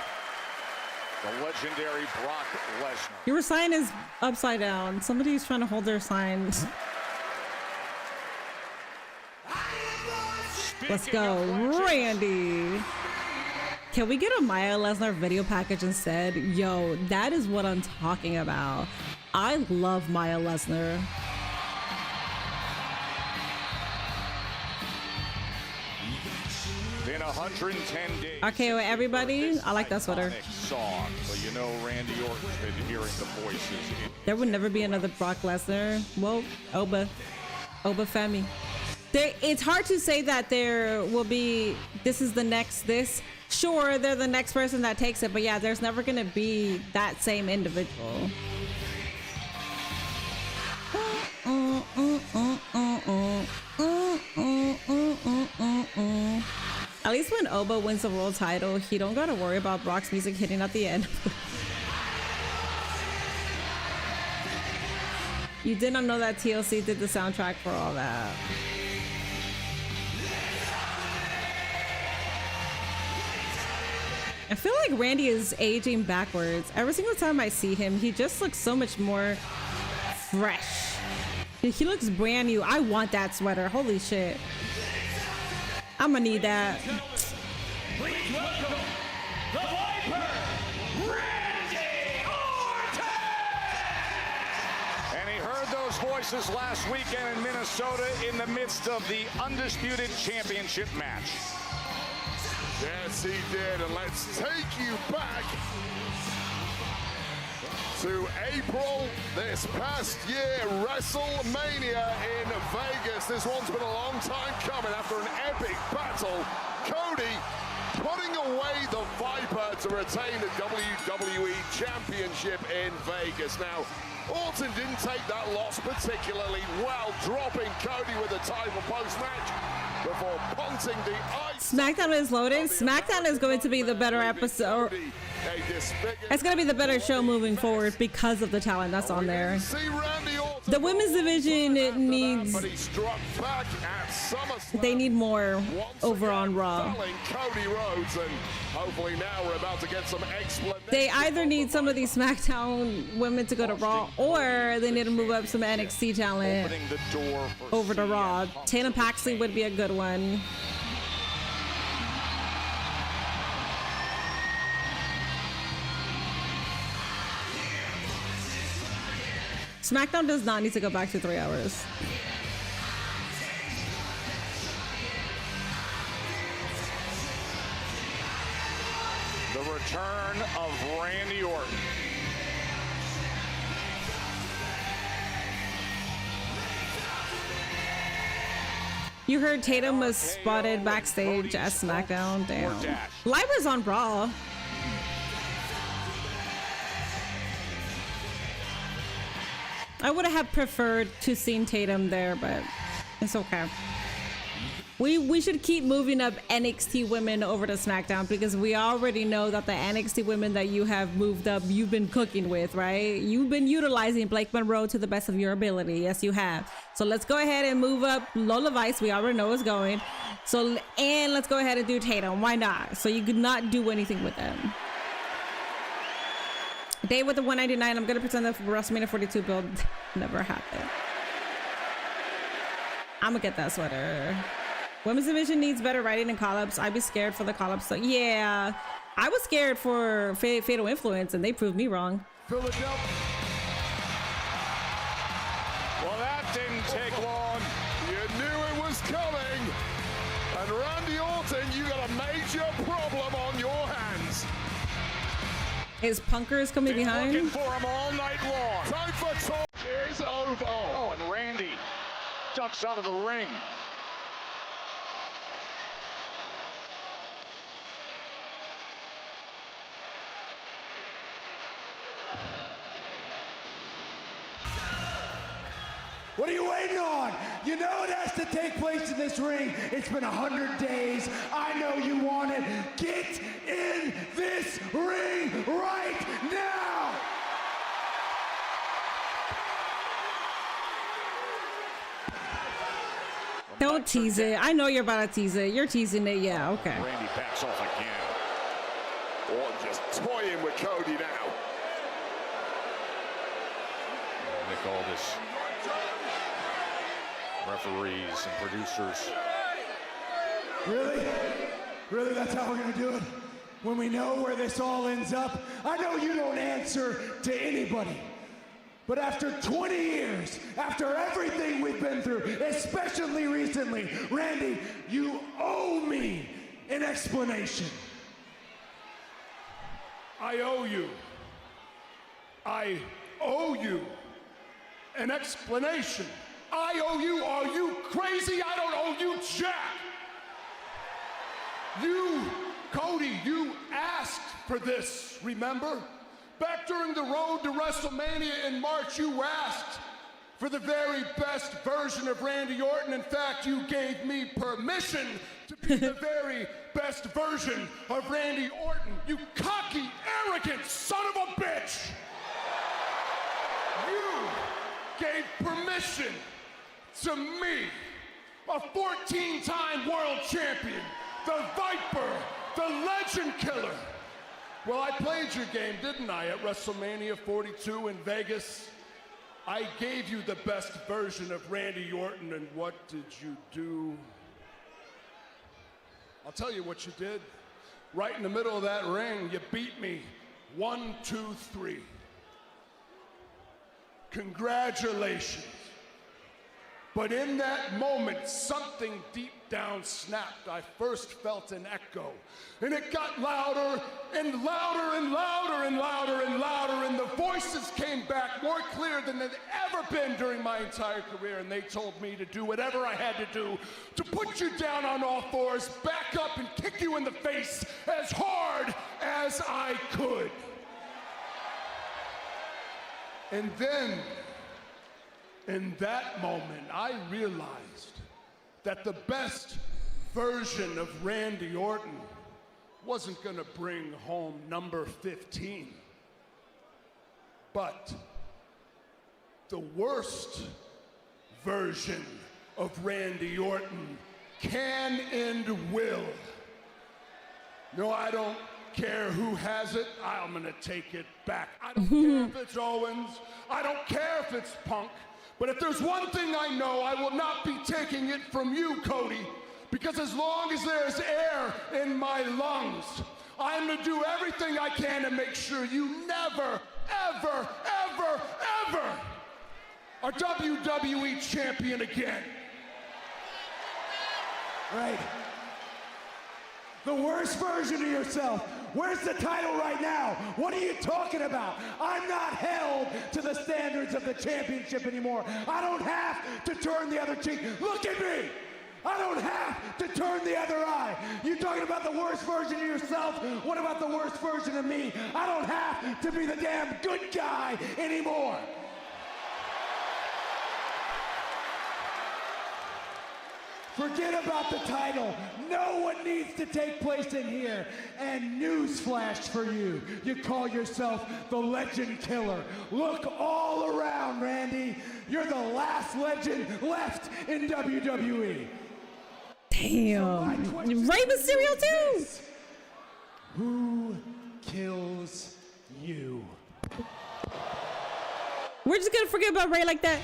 The legendary Brock Lesnar. Your sign is upside down. Somebody's trying to hold their sign. Let's go, Randy. Can we get a Maya Lesnar video package instead? Yo, that is what I'm talking about. I love Maya Lesnar. In 110 days. Okay, well, everybody, I like that sweater. Song, but you know Randy Orton's been hearing the voices. There would never be another Brock Lesnar. Well, Oba Femi. It's hard to say that there will be, this is the next this. Sure, they're the next person that takes it, but yeah, there's never going to be that same individual. At least when Oba wins the world title, he don't got to worry about Brock's music hitting at the end. You did not know that TLC did the soundtrack for all that. I feel like Randy is aging backwards. Every single time I see him, he just looks so much more fresh. He looks brand new. I want that sweater. Holy shit. I'm gonna need that. Please welcome the Viper, Randy Orton! And he heard those voices last weekend in Minnesota in the midst of the Undisputed Championship match. Yes, he did, and let's take you back to April this past year, WrestleMania in Vegas. This one's been a long time coming after an epic battle. Cody putting away the Viper to retain the WWE Championship in Vegas. Now, Orton didn't take that loss particularly well, dropping Cody with the title post-match before punting the ice. Smackdown is loaded. Smackdown is going to be the better episode. It's going to be the better show moving forward because of the talent that's on there. The women's division, it needs, they need more over on Raw. They either need some of these SmackDown women to go to Raw, or they need to move up some NXT talent over to Raw. Tatum Paxley would be a good one. SmackDown does not need to go back to 3 hours. The return of Randy Orton. You heard Tatum was spotted backstage at SmackDown. Damn. Libra's on Raw. I would have preferred to seen Tatum there, but it's okay. We should keep moving up NXT women over to SmackDown, because we already know that the NXT women that you have moved up, you've been cooking with, right? You've been utilizing Blake Monroe to the best of your ability. Yes, you have. So let's go ahead and move up Lola Vice. We already know it's going. So, and let's go ahead and do Tatum. Why not? So you could not do anything with them. Day with the 199. I'm gonna pretend that WrestleMania 42 build never happened. I'm gonna get that sweater. Women's division needs better writing and call-ups. I'd be scared for the call-ups. So yeah, I was scared for Fatal Influence, and they proved me wrong. Philadelphia. Well, that didn't take long. You knew it was coming. And Randy Orton, you got a major problem on your hands. Is Punkers coming behind? Looking for him all night long. Time for talk is over. Oh, and Randy ducks out of the ring. What are you waiting on? You know it has to take place in this ring. It's been 100 days. I know you want it. Get in this ring right now! Don't tease it. I know you're about to tease it. You're teasing it. Yeah, okay. Randy backs off again. Orton just toying with Cody now. Nick Aldis. Referees and producers. Really? Really, that's how we're gonna do it? When we know where this all ends up? I know you don't answer to anybody. But after 20 years, after everything we've been through, especially recently, Randy, you owe me an explanation. I owe you an explanation. I owe you. Are you crazy? I don't owe you jack. You, Cody, you asked for this, remember? Back during the road to WrestleMania in March, you asked for the very best version of Randy Orton. In fact, you gave me permission to be the very best version of Randy Orton. You cocky, arrogant son of a bitch! You gave permission to me, a 14-time world champion, the Viper, the Legend Killer. Well, I played your game, didn't I, at WrestleMania 42 in Vegas? I gave you the best version of Randy Orton, and what did you do? I'll tell you what you did. Right in the middle of that ring, you beat me. 1, 2, 3. Congratulations. But in that moment, something deep down snapped. I first felt an echo, and it got louder and louder and louder and louder and louder, and the voices came back more clear than they'd ever been during my entire career, and they told me to do whatever I had to do to put you down on all fours, back up, and kick you in the face as hard as I could. And then, in that moment, I realized that the best version of Randy Orton wasn't gonna bring home number 15. But the worst version of Randy Orton can and will. No, I don't care who has it. I'm gonna take it back. I don't care if it's Owens. I don't care if it's Punk. But if there's one thing I know, I will not be taking it from you, Cody, because as long as there's air in my lungs, I'm gonna do everything I can to make sure you never, ever, ever, ever are WWE champion again. Right. The worst version of yourself. Where's the title right now? What are you talking about? I'm not held to the standards of the championship anymore. I don't have to turn the other cheek. Look at me! I don't have to turn the other eye. You talking about the worst version of yourself? What about the worst version of me? I don't have to be the damn good guy anymore. Forget about the title. Know what needs to take place in here. And newsflash for you. You call yourself the Legend Killer. Look all around, Randy. You're the last legend left in WWE. Damn. So Rey Mysterio too. Who kills you? We're just gonna forget about Ray like that.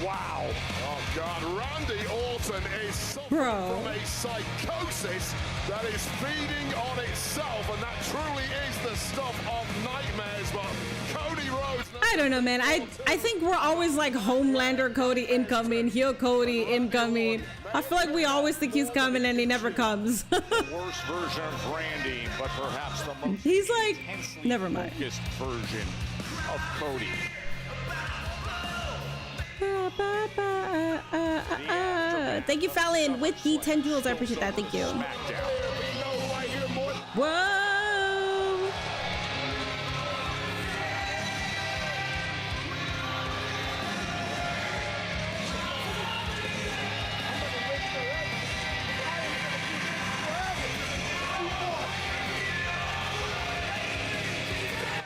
Wow. Oh, God. Randy Orton is suffering from a psychosis that is feeding on itself, and that truly is the stuff of nightmares. But Cody Rhodes... I don't know, man. I think we're always like Homelander Cody incoming, heel Cody incoming. I feel like we always think he's coming and he never comes. The worst version of Randy, but perhaps the most He's like, never mind. focused version of Cody. Thank you, Fallon, with the 10 jewels. I appreciate that. Thank you. Whoa.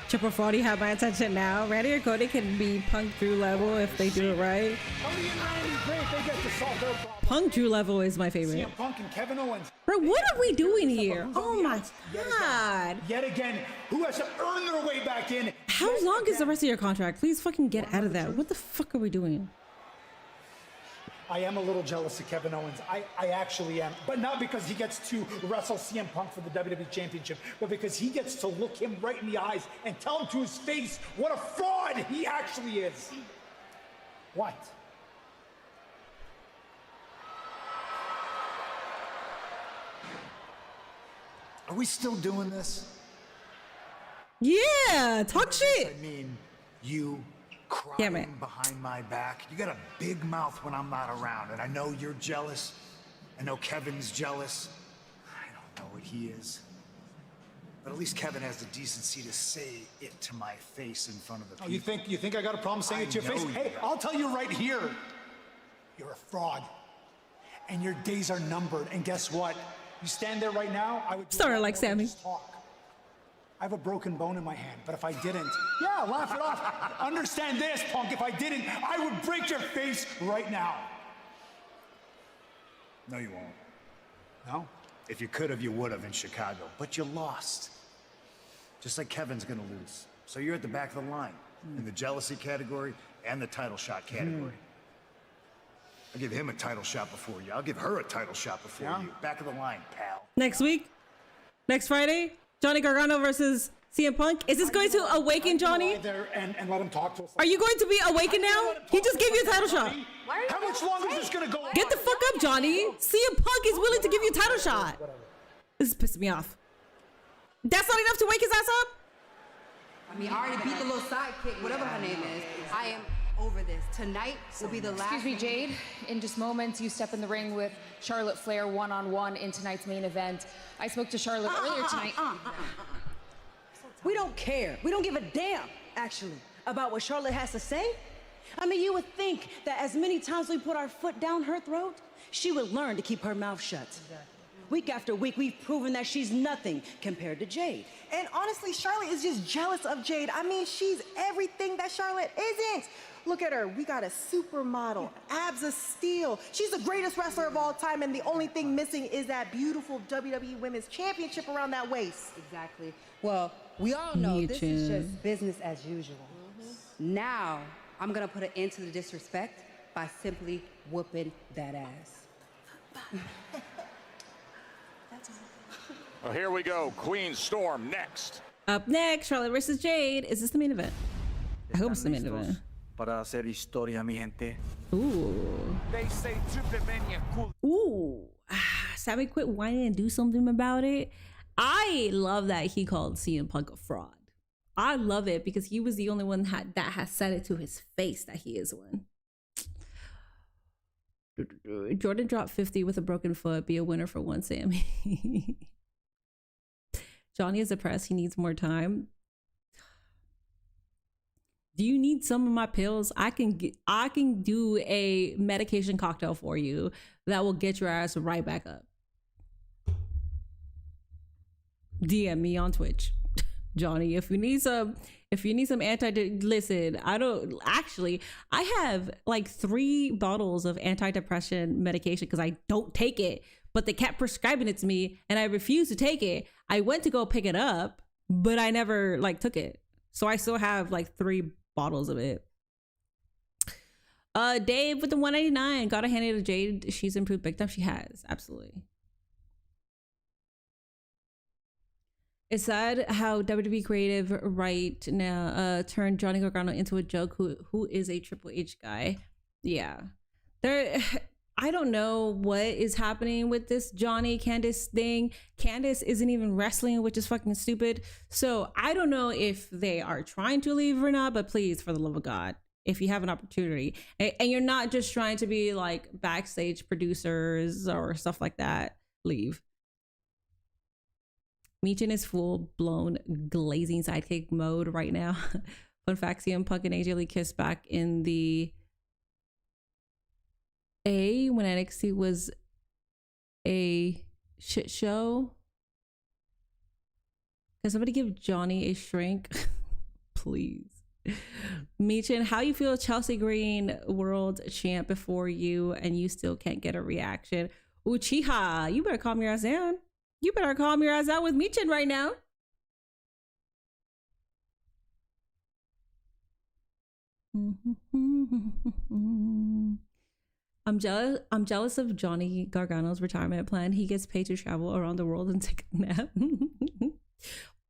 Triple 40 have my attention now. Randy or Cody can be Punk Drew level if they do it right. Cody and Randy, great. They get to solve their problem. Punk Drew level is my favorite. CM Punk and Kevin Owens. Bro, what are we doing here? Oh my God. Yet again, who has to earn their way back in? How long is the rest of your contract? Please fucking get out of that. What the fuck are we doing? I am a little jealous of Kevin Owens. I actually am. But not because he gets to wrestle CM Punk for the WWE Championship, but because he gets to look him right in the eyes and tell him to his face what a fraud he actually is. What? Are we still doing this? Yeah, talk shit. I mean, you crying behind my back. You got a big mouth when I'm not around, and I know you're jealous. I know Kevin's jealous. I don't know what he is. But at least Kevin has the decency to say it to my face in front of the people. You think I got a problem saying it to your face? Hey, I'll tell you right here. You're a fraud. And your days are numbered. And guess what? You stand there right now, I would started like Sammy. I have a broken bone in my hand, but if I didn't, yeah, laugh it off. Understand this, Punk, if I didn't, I would break your face right now. No, you won't. No? If you could have, you would have in Chicago, but you lost. Just like Kevin's gonna lose. So you're at the back of the line, in the jealousy category and the title shot category. I'll give him a title shot before you. I'll give her a title shot before you. Back of the line, pal. Next week? Next Friday? Johnny Gargano versus CM Punk? Is this going to awaken Johnny? And let him talk to us. Are you going to be awakened now? He just gave you a title shot. How much longer is this gonna go on? Get the fuck up, Johnny. CM Punk is willing to give you a title shot. This is pissing me off. That's not enough to wake his ass up? I mean, I already beat the little sidekick, whatever her name is. I am over this. Tonight will be the last. Excuse me, Jade. In just moments, you step in the ring with Charlotte Flair one-on-one in tonight's main event. I spoke to Charlotte earlier tonight. We don't care. We don't give a damn, actually, about what Charlotte has to say. I mean, you would think that as many times we put our foot down her throat, she would learn to keep her mouth shut. Exactly. Week after week, we've proven that she's nothing compared to Jade. And honestly, Charlotte is just jealous of Jade. I mean, she's everything that Charlotte isn't. Look at her. We got a supermodel, abs of steel. She's the greatest wrestler of all time, and the only thing missing is that beautiful WWE Women's Championship around that waist. Exactly. Well, we all know this is just business as usual. Now, I'm gonna put an end to the disrespect by simply whooping that ass. Well, here we go. Queen Storm next. Up next, Charlotte versus Jade. Is this the main event? I hope it's the main event. Para hacer historia, mi gente. Ooh. They say Triple Mania cool. Ooh. Sammy, quit whining and do something about it. I love that he called CM Punk a fraud. I love it because he was the only one that has said it to his face that he is one. Jordan dropped 50 with a broken foot. Be a winner for one, Sammy. Johnny is depressed. He needs more time. Do you need some of my pills? I can do a medication cocktail for you that will get your ass right back up. DM me on Twitch, Johnny. If you need some listen, I have like 3 bottles of antidepressant medication because I don't take it, but they kept prescribing it to me and I refused to take it. I went to go pick it up, but I never like took it. So I still have like 3 bottles of it. Dave with the 189. Gotta hand it to Jade. She's improved big time. She has, absolutely. It's sad how WWE creative right now turned Johnny Gargano into a joke who is a Triple H guy. Yeah. I don't know what is happening with this Johnny Candice thing. Candice isn't even wrestling, which is fucking stupid. So I don't know if they are trying to leave or not, but please, for the love of God, if you have an opportunity and you're not just trying to be like backstage producers or stuff like that, leave. Michin is full-blown glazing sidekick mode right now. Fun fact, CM Punk and AJ Lee kissed back in the when NXT was a shit show. Can somebody give Johnny a shrink? Please. Michin, how you feel Chelsea Green world champ before you and you still can't get a reaction? Uchiha, you better calm your ass down. You better calm your ass out with Michin right now. I'm jealous of Johnny Gargano's retirement plan. He gets paid to travel around the world and take a nap.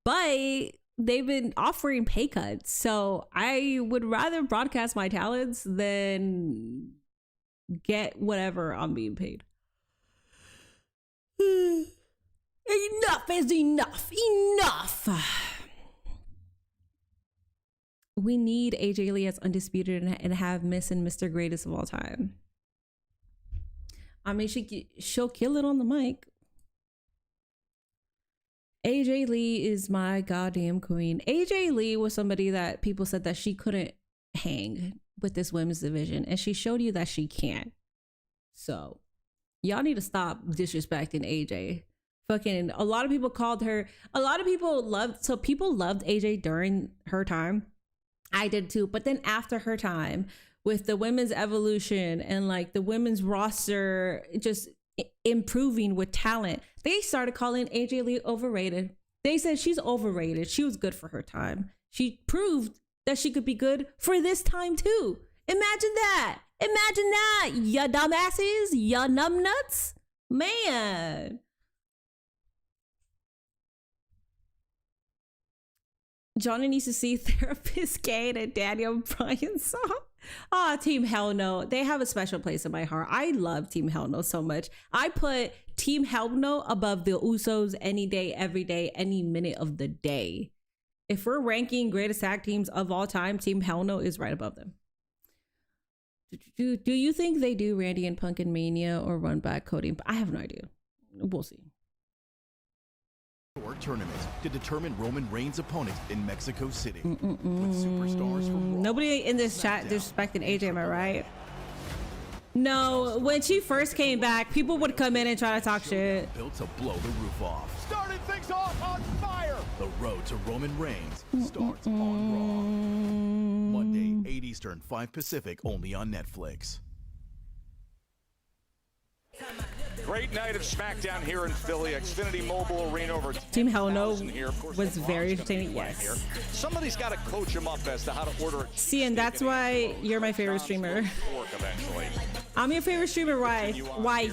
But they've been offering pay cuts. So I would rather broadcast my talents than get whatever I'm being paid. Enough is enough. Enough. We need AJ Lee as undisputed and have Miss and Mr. Greatest of all time. I mean, she'll kill it on the mic. AJ Lee is my goddamn queen. AJ Lee was somebody that people said that she couldn't hang with this women's division, and she showed you that she can. So y'all need to stop disrespecting AJ. Fucking a lot of people called her, people loved AJ during her time. I did too. But then after her time with the women's evolution and like the women's roster just improving with talent, they started calling AJ Lee overrated. They said she's overrated. She was good for her time. She proved that she could be good for this time too. Imagine that. Imagine that, ya dumbasses, ya numbnuts. Man. Johnny needs to see therapist Kane and Daniel Bryan song. Ah, Team Hell No. They have a special place in my heart. I love Team Hell No so much. I put Team Hell No above the Usos any day, every day, any minute of the day. If we're ranking greatest tag teams of all time, Team Hell No is right above them. Do you think they do Randy and Punk in Mania or run back Cody? I have no idea. We'll see. Tournament to determine Roman Reigns' opponent in Mexico City. With superstars from Raw, nobody in this chat disrespecting AJ, am I right? No, when she first came back, people would come in and try to talk shit. Built to blow the roof off. Starting things off on fire. The road to Roman Reigns starts on Raw. Monday, 8 Eastern, 5 Pacific, only on Netflix. Great night of Smackdown here in Philly. Xfinity Mobile Arena over Team Hell No here. was very entertaining. Yes. Somebody's got to coach him up as to how to order. See, and that's why you're my favorite streamer. I'm your favorite streamer. Why? Why?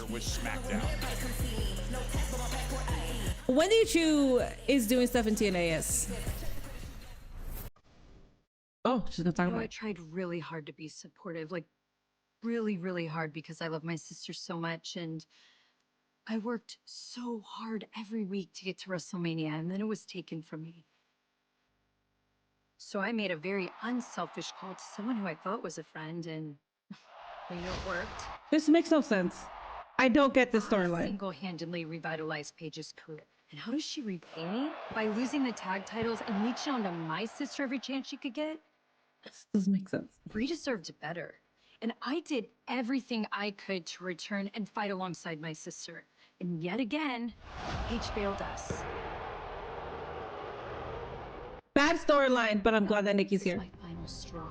Wendy Chu is doing stuff in TNAS. Oh, she's gonna talk about it. I tried really hard to be supportive, like really, really hard, because I love my sister so much, and I worked so hard every week to get to WrestleMania, and then it was taken from me. So I made a very unselfish call to someone who I thought was a friend, and it worked. This makes no sense. I don't get this storyline. Single-handedly revitalized Paige's career. And how does she repay me? By losing the tag titles and leeching onto my sister every chance she could get? This doesn't make sense. Brie deserved better. And I did everything I could to return and fight alongside my sister. And yet again, Paige failed us. Bad storyline, but I'm glad that Nikki's here. My final straw.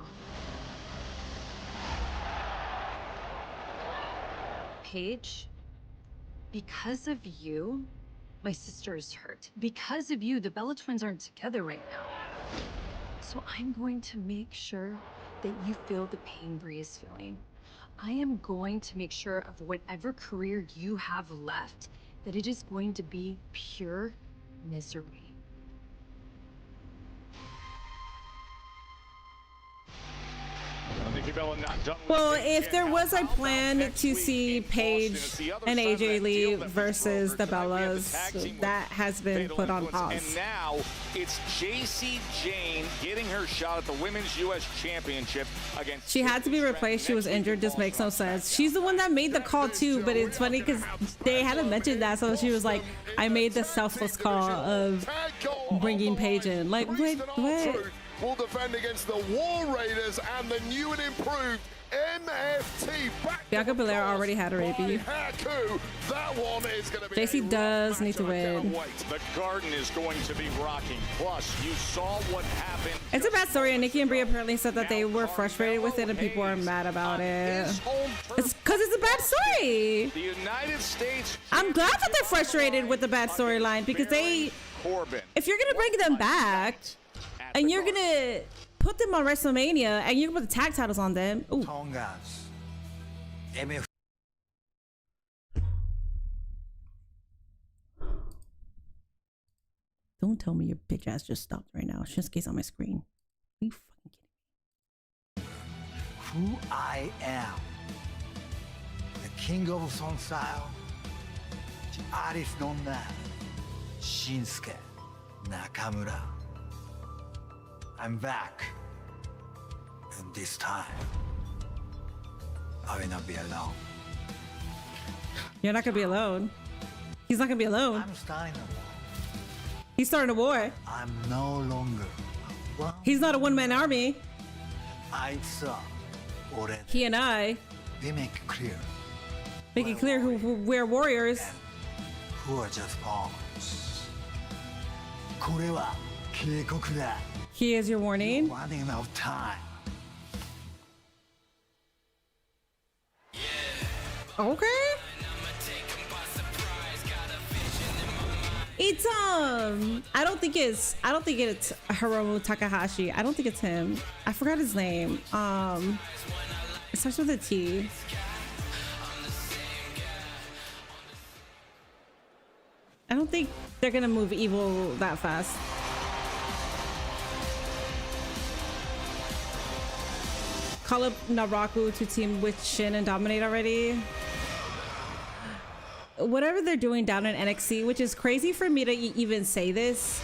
Paige, because of you, my sister is hurt. Because of you, the Bella Twins aren't together right now. So I'm going to make sure that you feel the pain Brie is feeling. I am going to make sure of whatever career you have left, that it is going to be pure misery. Well, if there was a plan to see Paige and AJ Lee versus the Bellas, that has been put on pause. And now it's JC Jane getting her shot at the Women's U.S. Championship against. She had to be replaced. She was injured. Just makes no sense. She's the one that made the call too, but it's funny because they hadn't mentioned that, so she was like, "I made the selfless call of bringing Paige in." Like, wait, what? Will defend against the War Raiders and the new and improved MFT. Bianca Belair already had her baby. That one is going to be JC does need to win. The Garden is going to be rocking. Plus, you saw what happened. It's a bad story, and Nikki and Brie apparently said that they were frustrated with it, and people are mad about it. It's because it's a bad story. The United States. I'm glad that they're frustrated with the bad storyline because if you're gonna bring them back. And you're gonna put them on WrestleMania, and you're gonna put the tag titles on them. Ooh. Don't tell me your bitch ass just stopped right now. Shinsuke's on my screen. Are you fucking kidding me? Who I am. The king of song style. The artist known as Shinsuke Nakamura. I'm back. And this time, I will not be alone. You're not gonna be alone. He's not gonna be alone. I'm starting a war. He's starting a war. I'm no longer one. He's not a one-man army. Already. He and I. We make it clear. Make it clear who we're warriors. Who are just pawns. これは警告だ. He is your warning. Running out of time. Okay. It's I don't think it's Hiromu Takahashi. I don't think it's him. I forgot his name. It starts with a T. I don't think they're gonna move Evil that fast. Call up Naraku to team with Shin and dominate already. Whatever they're doing down in NXT, which is crazy for me to even say this,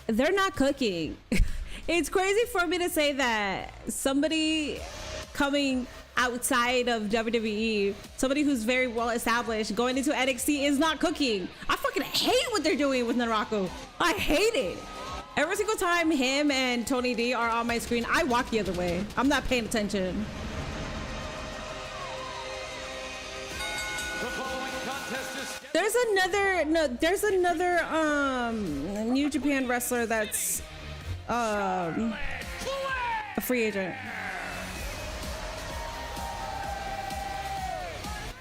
they're not cooking. It's crazy for me to say that somebody coming outside of WWE, somebody who's very well established, going into NXT is not cooking. I fucking hate what they're doing with Naraku. I hate it. Every single time him and Tony D are on my screen, I walk the other way. I'm not paying attention. There's another New Japan wrestler that's a free agent.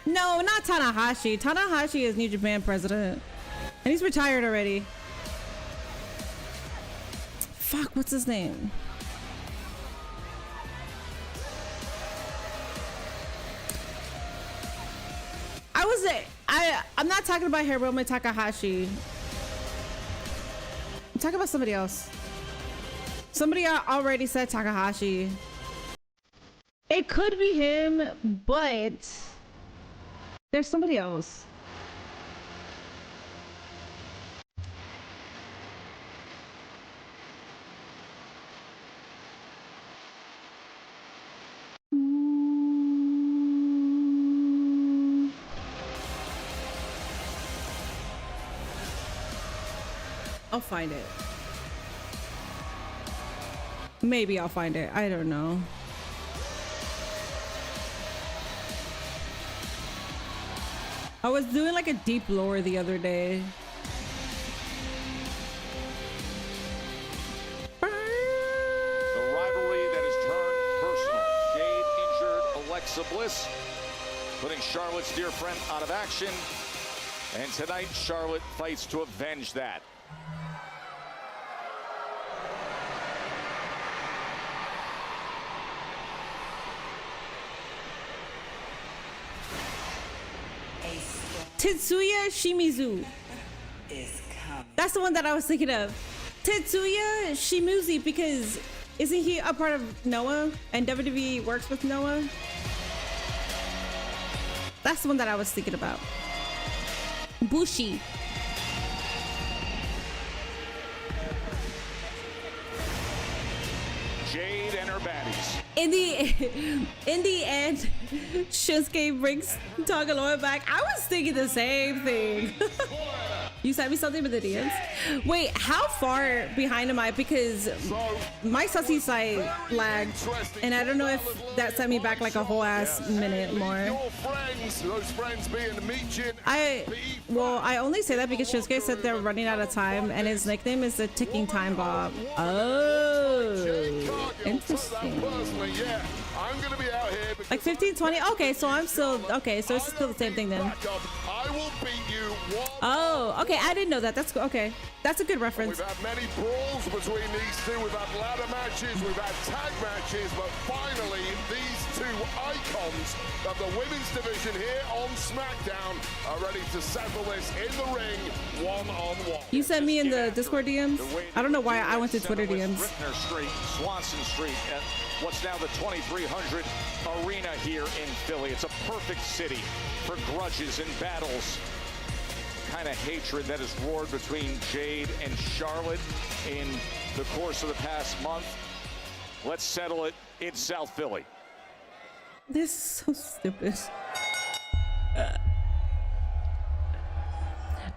No, not Tanahashi. Tanahashi is New Japan president, and he's retired already. Fuck, what's his name? I'm not talking about Hiromu Takahashi. I'm talking about somebody else. Somebody already said Takahashi. It could be him, but there's somebody else. I'll find it. Maybe I'll find it. I don't know. I was doing like a deep lore the other day. The rivalry that has turned personal. Jade injured Alexa Bliss, putting Charlotte's dear friend out of action. And tonight, Charlotte fights to avenge that. Tetsuya Shimizu. That's the one that I was thinking of. Tetsuya Shimizu, because isn't he a part of Noah and WWE works with Noah? That's the one that I was thinking about. Bushi. Jade and her baddies. In the end, Shinsuke brings Tagaloa back. I was thinking the same thing. You sent me something with the DMs. Wait, how far behind am I? Because my sussy site lagged, and I don't know if that sent me back like a whole ass minute more. I only say that because Shinsuke said they're running out of time, and his nickname is the Ticking Time Bomb. Oh, interesting. Like 15, 20. Okay, so I'm still okay. So it's still the same thing then. Oh, okay. I didn't know that. That's okay. That's a good reference. We've had many brawls between these two. We've had ladder matches. We've had tag matches. But finally, these two icons of the women's division here on Smackdown are ready to settle this in the ring, one-on-one. You sent me in the Discord DMs. I don't know why I went to Twitter DMs. Rittner Street, Swanson Street, at what's now the 2300 Arena here in Philly. It's a perfect city for grudges and battles. Kind of hatred that has roared between Jade and Charlotte in the course of the past month. Let's settle it in South Philly. This is so stupid.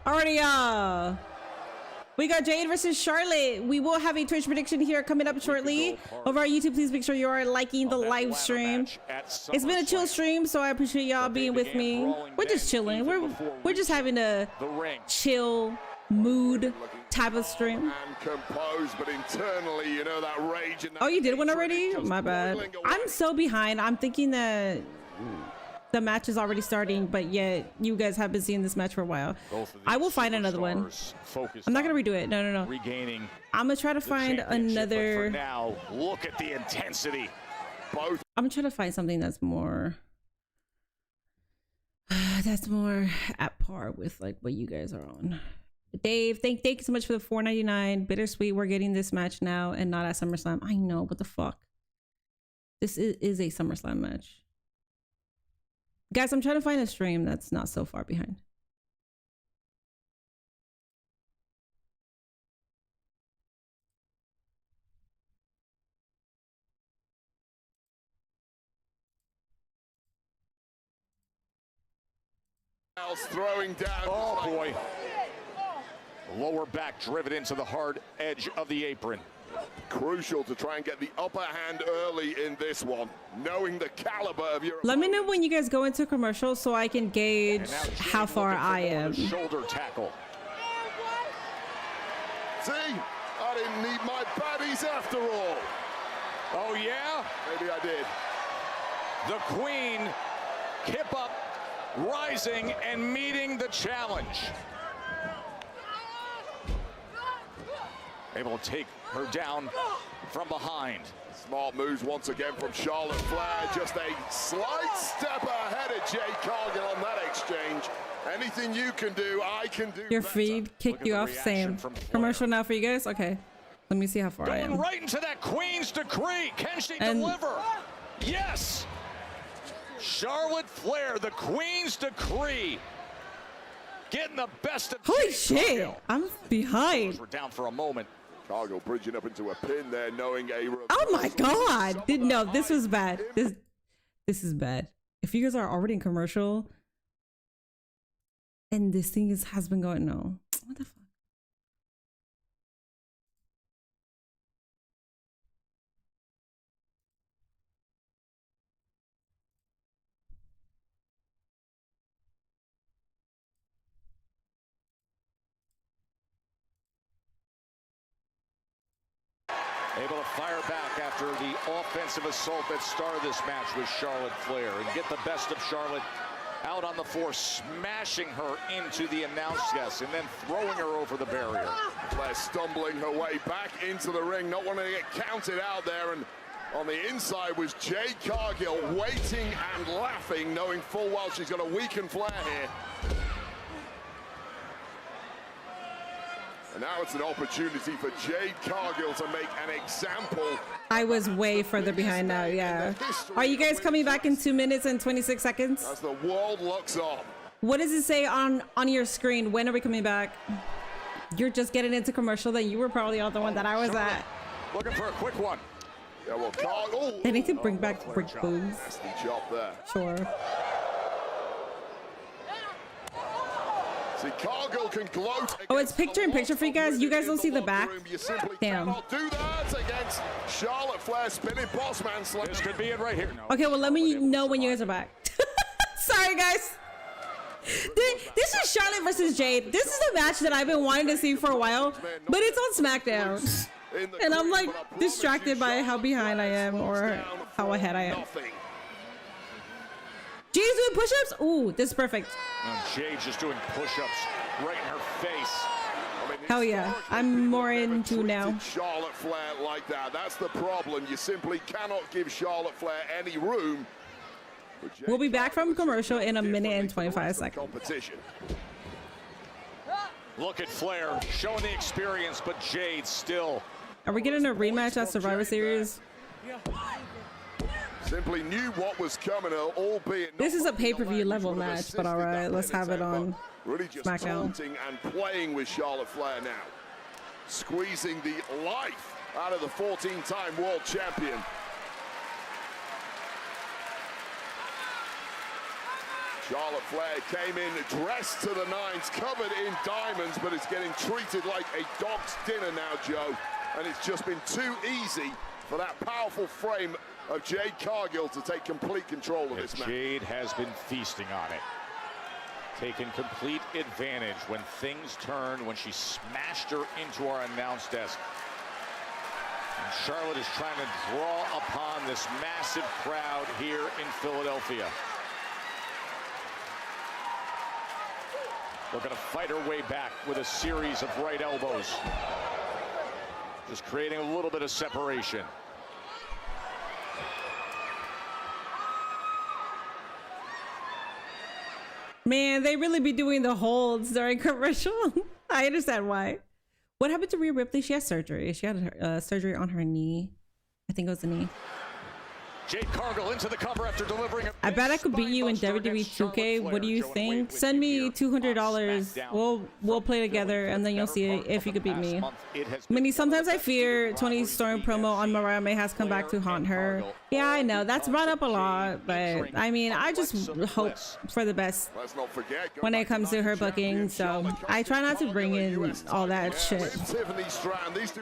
Alrighty, we got Jade versus Charlotte. We will have a Twitch prediction here coming up shortly over our YouTube. Please make sure you are liking the live stream. It's been a chill stream, so I appreciate y'all being with me. We're just chilling. We're just having a chill mood type of stream. But internally, you know, that rage. Oh, you did one already? My bad. I'm so behind. I'm thinking that the match is already starting, but yet you guys have been seeing this match for a while. I will find another one. I'm not gonna redo it. No. Regaining. I'm gonna try to find another. For now, look at the intensity. Both. I'm gonna try to find something that's more at par with like what you guys are on. Dave, thank you so much for the $4.99. Bittersweet. We're getting this match now and not at SummerSlam. I know, what the fuck. This is a SummerSlam match. Guys, I'm trying to find a stream that's not so far behind. Throwing down. Oh boy. Lower back driven into the hard edge of the apron. Crucial to try and get the upper hand early in this one, knowing the caliber of your. Let me know when you guys go into commercial so I can gauge how far I am. Shoulder tackle. See, I didn't need my baddies after all. Oh yeah? Maybe I did. The Queen, hip up, rising and meeting the challenge. Able to take her down from behind. Smart moves once again from Charlotte Flair. Just a slight step ahead of Jade Cargill on that exchange. Anything you can do, I can do. Your feed kicked you off, same. Commercial now for you guys? Okay. Let me see how far I am. Going right into that Queen's decree. Can she deliver? Yes! Charlotte Flair, the Queen's decree. Getting the best of Holy shit! I'm behind. We're down for a moment. Cargill bridging up into a pin there, knowing a. Oh my god! No, this was bad. This is bad. If you guys are already in commercial, and this thing has been going, no. What the fuck? Able to fire back after the offensive assault that started this match with Charlotte Flair and get the best of Charlotte out on the floor, smashing her into the announce desk and then throwing her over the barrier. Flair stumbling her way back into the ring, not wanting to get counted out there, and on the inside was Jade Cargill waiting and laughing, knowing full well she's going to weaken Flair here. And now it's an opportunity for Jade Cargill to make an example. I was way further behind now, yeah. Are you guys coming back in 2 minutes and 26 seconds? As the world looks on. What does it say on your screen? When are we coming back? You're just getting into commercial, then you were probably on the one that I was at. Looking for a quick one. Yeah, well, Cargill. They need to bring back brick boobs. Nasty job there. Sure. See, Cargill can gloat. Oh, it's picture in picture for you guys. You guys don't see the back. Damn. Do that against Charlotte Flair spinning boss man slam. This could be it right here. Okay, well, let me know when you guys are back. Sorry, guys. This is Charlotte versus Jade. This is a match that I've been wanting to see for a while, but it's on Smackdown. And I'm like distracted by how behind I am or how ahead I am. Jade's doing push-ups? Ooh, this is perfect. Jade's just doing push-ups right in her face. Hell yeah. I'm more into now. Charlotte Flair like that. That's the problem. You simply cannot give Charlotte Flair any room. We'll be back from commercial in a minute and 25 seconds. Competition. Look at Flair showing the experience, but Jade still. Are we getting a rematch at Survivor Series? Simply knew what was coming, albeit this is a pay-per-view level match, but all right, let's have it on really just Smackdown. Taunting and playing with Charlotte Flair now, squeezing the life out of the 14-time world champion. Charlotte Flair came in dressed to the nines, covered in diamonds, but is getting treated like a dog's dinner now, Joe. And it's just been too easy for that powerful frame of Jade Cargill to take complete control of this match. Jade has been feasting on it. Taking complete advantage when things turned, when she smashed her into our announce desk. And Charlotte is trying to draw upon this massive crowd here in Philadelphia. We're going to fight her way back with a series of right elbows. Just creating a little bit of separation. Man, they really be doing the holds during commercial. I understand why. What happened to Rhea Ripley? She had surgery. She had surgery on her knee. I think it was the knee. Jade Cargill into the cover after delivering. I bet I could beat you in WWE 2K. What do you think? Send me $200. We'll play together, and then you'll see if you could beat me. Minnie, sometimes I fear Tony's Storm promo on Mariah May has come back to haunt her. Yeah, I know that's brought up a lot, but I mean, I just hope for the best when it comes to her booking. So I try not to bring in all that shit.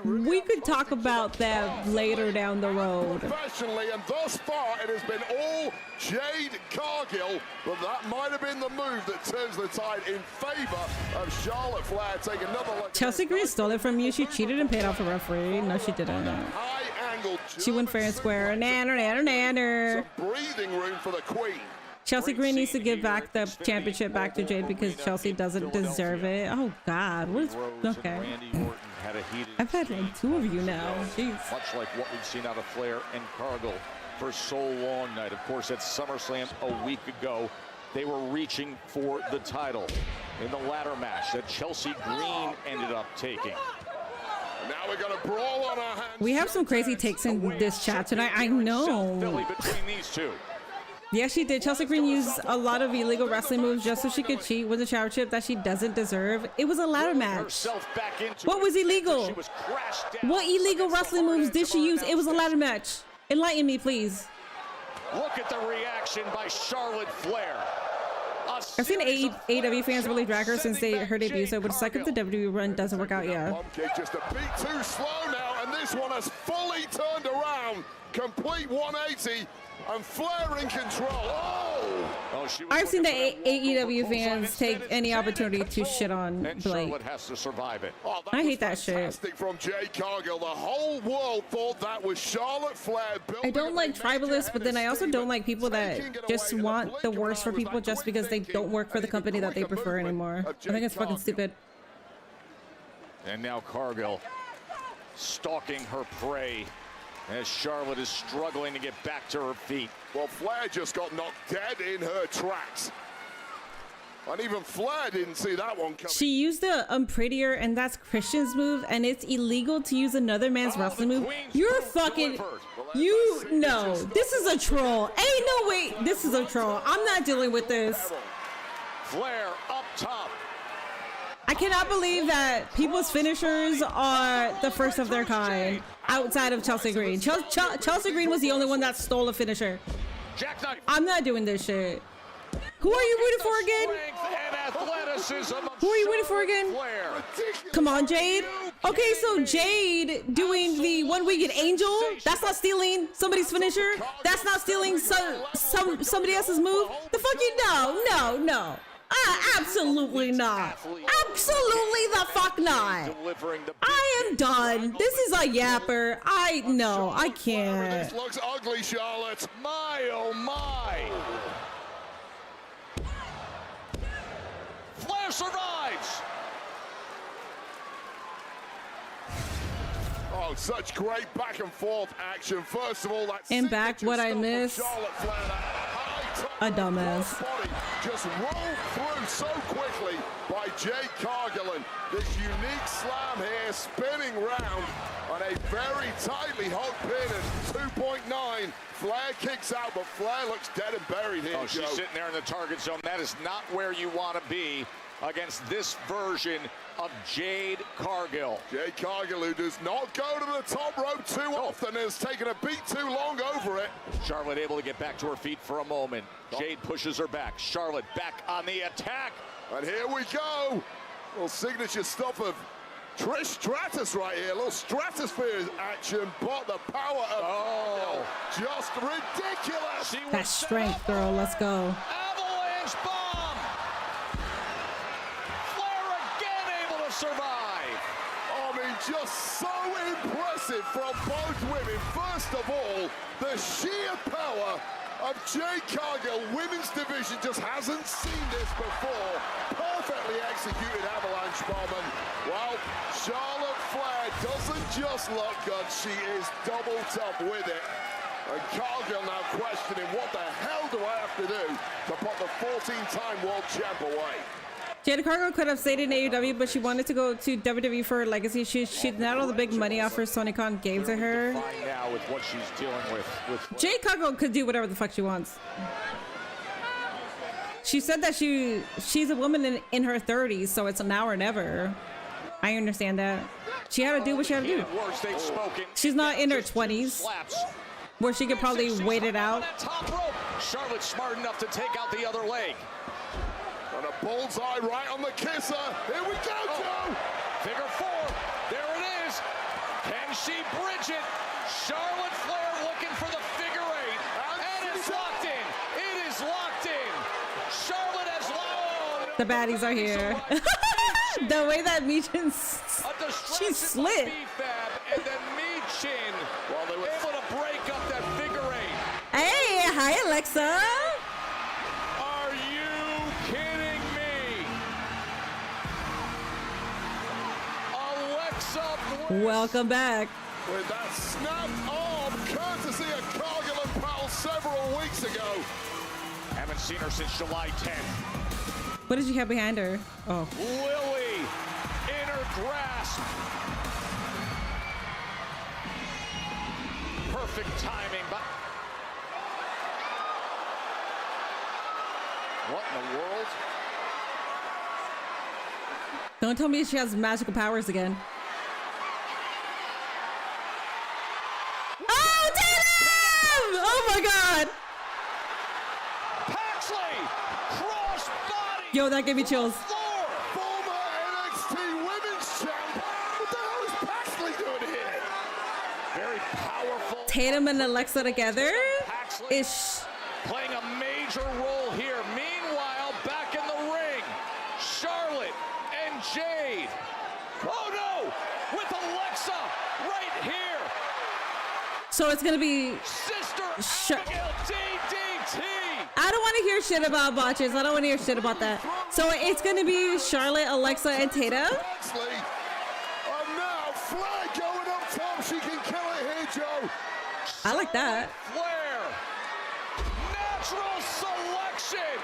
We could talk about that later down the road. And thus far, it has been all Jade Cargill, but that might have been the move that turns the tide in favor of Charlotte Flair. Take another look. Chelsea Green stole it from you. She cheated and paid off a referee. No, she didn't. She went fair and square. Nanner, nanner, nanner. Some breathing room for the Queen. Chelsea Green needs to give back the championship back to Jade because Chelsea doesn't deserve it. Oh God, what is okay? I've had like 2 of you now. Jeez. Much like what we've seen out of Flair and Cargill for so long night. Of course, at SummerSlam a week ago, they were reaching for the title in the ladder match that Chelsea Green ended up taking. Now we're gonna brawl on our hands. We have some crazy takes in this chat tonight. I know. Between these two. Yeah, she did. Chelsea Green used a lot of illegal wrestling moves just so she could cheat with a championship that she doesn't deserve. It was a ladder match. What was illegal? What illegal wrestling moves did she use? It was a ladder match. Enlighten me, please. Look at the reaction by Charlotte Flair. I've seen AEW fans really drag her since her debut, so it would suck if the WWE run doesn't work out, yeah. Just a beat too slow now, and this one has fully turned around. Complete 180, and Flair in control. I've seen the AEW fans take any opportunity to shit on Blake. Charlotte has to survive it. I hate that shit. From Jade Cargill, the whole world thought that was Charlotte Flair. I don't like tribalists, but then I also don't like people that just want the worst for people just because they don't work for the company that they prefer anymore. I think it's fucking stupid. And now Cargill stalking her prey as Charlotte is struggling to get back to her feet. Well, Flair just got knocked dead in her tracks. And even Flair didn't see that one coming. She used the prettier, and that's Christian's move, and it's illegal to use another man's wrestling move. You're fucking, no, this is a troll. Ain't no way, this is a troll. I'm not dealing with this. Flair up top. I cannot believe that people's finishers are the first of their kind outside of Chelsea Green. Chelsea Green was the only one that stole a finisher. I'm not doing this shit. Who are you rooting for again? Who are you rooting for again? Come on, Jade. Okay, so Jade doing the one-winged angel, that's not stealing somebody's finisher. That's not stealing somebody else's move. The fuck you, no. Absolutely not. Absolutely the fuck not. I am done. This is a yapper. I can't. This looks ugly, Charlotte. My, oh my. Flair survives. Oh, such great back and forth action. First of all, that and back what I miss. A dumbass. Just rolled through so quickly by Jade Cargill. This unique slam here, spinning round on a very tightly hugged pin at 2.9. Flair kicks out, but Flair looks dead and buried here. Oh, she's sitting there in the target zone. That is not where you want to be against this version of Jade Cargill. Jade Cargill, who does not go to the top rope too often, has taken a beat too long over it. Charlotte able to get back to her feet for a moment. Jade pushes her back. Charlotte back on the attack. And here we go. Little signature stuff of Trish Stratus right here. A little stratosphere action, but the power of just ridiculous. That strength, girl. Let's go. Avalanche bomb. Flair again able to survive. I mean, just so impressive from both women. First of all, the sheer power of Jade Cargill. Women's division just hasn't seen this before. Perfectly executed avalanche bomb. And, well, Charlotte Flair doesn't just look good, she is double top with it. And Cargill now questioning, what the hell do I have to do to put the 14-time world champ away? Jade Cargill could have stayed in AEW, but she wanted to go to WWE for her legacy. She did not all the big money offers Tony Khan gave to her. Now with what she's dealing with Jade Cargill could do whatever the fuck she wants. She said that she's a woman in her 30s, so it's now or never. I understand that. She had to do what she had to do. She's not in her 20s, where she could probably wait it out. Charlotte smart enough to take out the other leg. And a bullseye right on the kisser. Here we go, Joe. Figure four. There it is. Can she bridge it? Charlotte Flair looking for the figure eight. And it's locked in. It is locked in. Charlotte has locked. The baddies are here. The way that Michin, she slid. And then Michin able to break up that figure eight. Hey, hi Alexa. Are you kidding me? Alexa Bliss. Welcome back. With that snapped arm, courtesy of Cargill and Powell several weeks ago. Haven't seen her since July 10th. What did you have behind her? Oh. Lily in her grasp. Perfect timing, but what in the world? Don't tell me she has magical powers again. Oh, damn! Oh my God! Yo, that gave me chills. Former NXT Women's Champ. What the hell is Paxley doing here? Very powerful. Tatum and Alexa together is playing a major role here. Meanwhile, back in the ring, Charlotte and Jade. Oh no! With Alexa right here. So it's gonna be Sister Abigail DDT. I don't want to hear shit about botches. I don't want to hear shit about that. So it's going to be Charlotte, Alexa, and Tatum. And now Flair going up top. She can kill it here, Joe. I like that. Flair. Natural selection.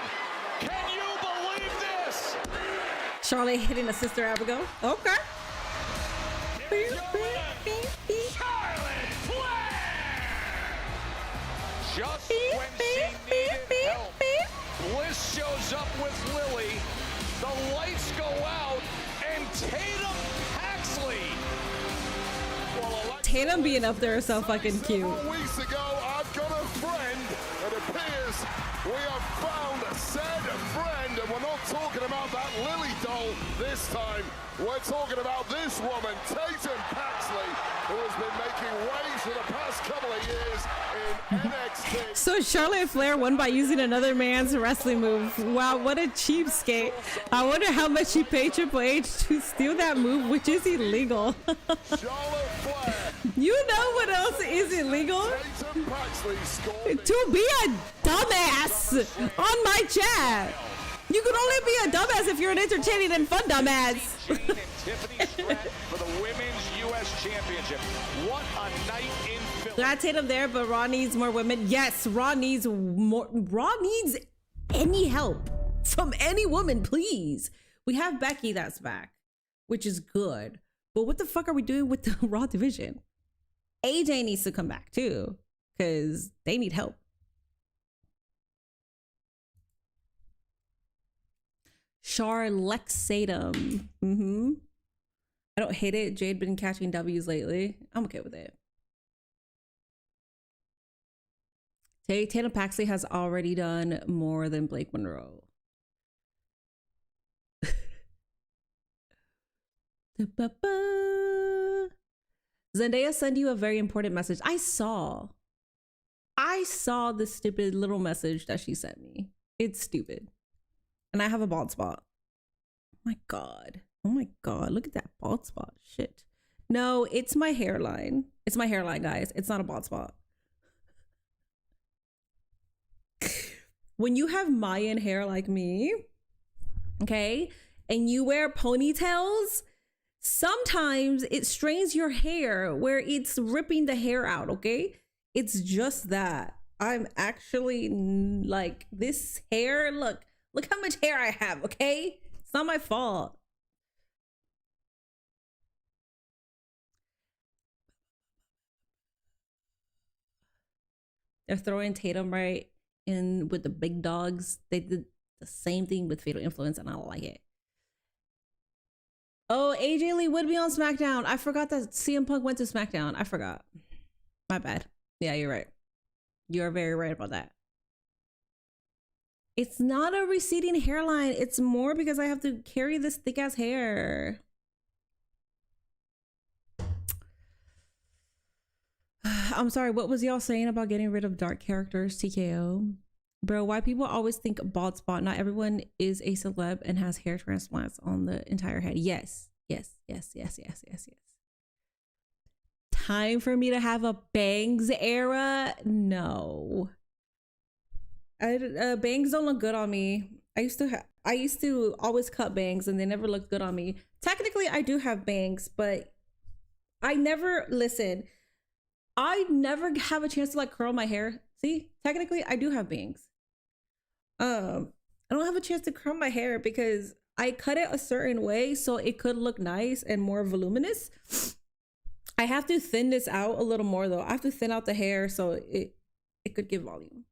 Can you believe this? Charlotte hitting a sister Abigail. Okay. Just when she needed help, Bliss shows up with Lily. The lights go out, and Tatum Paxley. Tatum being up there is so fucking cute. Weeks ago, I've got a friend. It appears we have found said friend, and we're not talking about that Lily doll this time. We're talking about this woman, Tatum Paxley, who has been making waves for the past couple of years in NXT. So Charlotte Flair won by using another man's wrestling move. Wow, what a cheapskate. I wonder how much she paid Triple H to steal that move, which is illegal. You know what else is illegal? To be a dumbass on my chat. You can only be a dumbass if you're an entertaining and fun dumbass. For the Women's U.S. Championship. What a night in Philly. Glad Tatum there, but Raw needs more women. Yes, Raw needs more. Raw needs any help from any woman, please. We have Becky that's back, which is good. But what the fuck are we doing with the Raw division? AJ needs to come back too, because they need help. Charlexatum. I don't hate it. Jade been catching W's lately. I'm okay with it. Tatum Paxley has already done more than Blake Monroe. Zendaya sent you a very important message. I saw the stupid little message that she sent me. It's stupid. And I have a bald spot. Oh my God. Oh my God. Look at that bald spot. Shit. No, it's my hairline. It's my hairline, guys. It's not a bald spot. When you have Mayan hair like me, okay, and you wear ponytails, sometimes it strains your hair where it's ripping the hair out, okay? It's just that. I'm actually like, this hair, look how much hair I have, okay? It's not my fault. They're throwing Tatum right in with the big dogs. They did the same thing with Fatal Influence, and I don't like it. Oh, AJ Lee would be on SmackDown. I forgot that CM Punk went to SmackDown. I forgot. My bad. Yeah, you're right. You're very right about that. It's not a receding hairline. It's more because I have to carry this thick ass hair. I'm sorry, what was y'all saying about getting rid of dark characters, TKO? Bro, why people always think bald spot? Not everyone is a celeb and has hair transplants on the entire head. Yes. Time for me to have a bangs era? No. Bangs don't look good on me. I used to always cut bangs and they never looked good on me. Technically, I do have bangs, but I never have a chance to like curl my hair. See, technically I do have bangs. I don't have a chance to curl my hair because I cut it a certain way so it could look nice and more voluminous. I have to thin this out a little more though. I have to thin out the hair so it could give volume.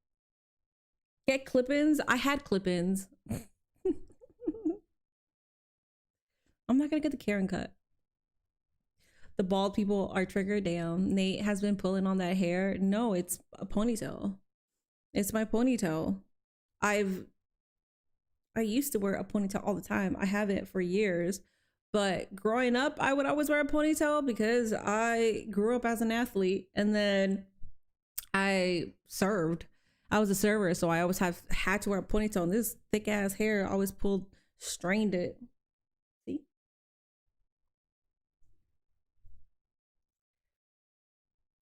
Get clip-ins. I had clip-ins. I'm not gonna get the Karen cut. The bald people are triggered. Damn, Nate has been pulling on that hair. No, it's a ponytail. It's my ponytail. I used to wear a ponytail all the time. I haven't for years, but growing up, I would always wear a ponytail because I grew up as an athlete and then I served. I was a server, so I always had to wear a ponytail, and this thick ass hair always strained it. See?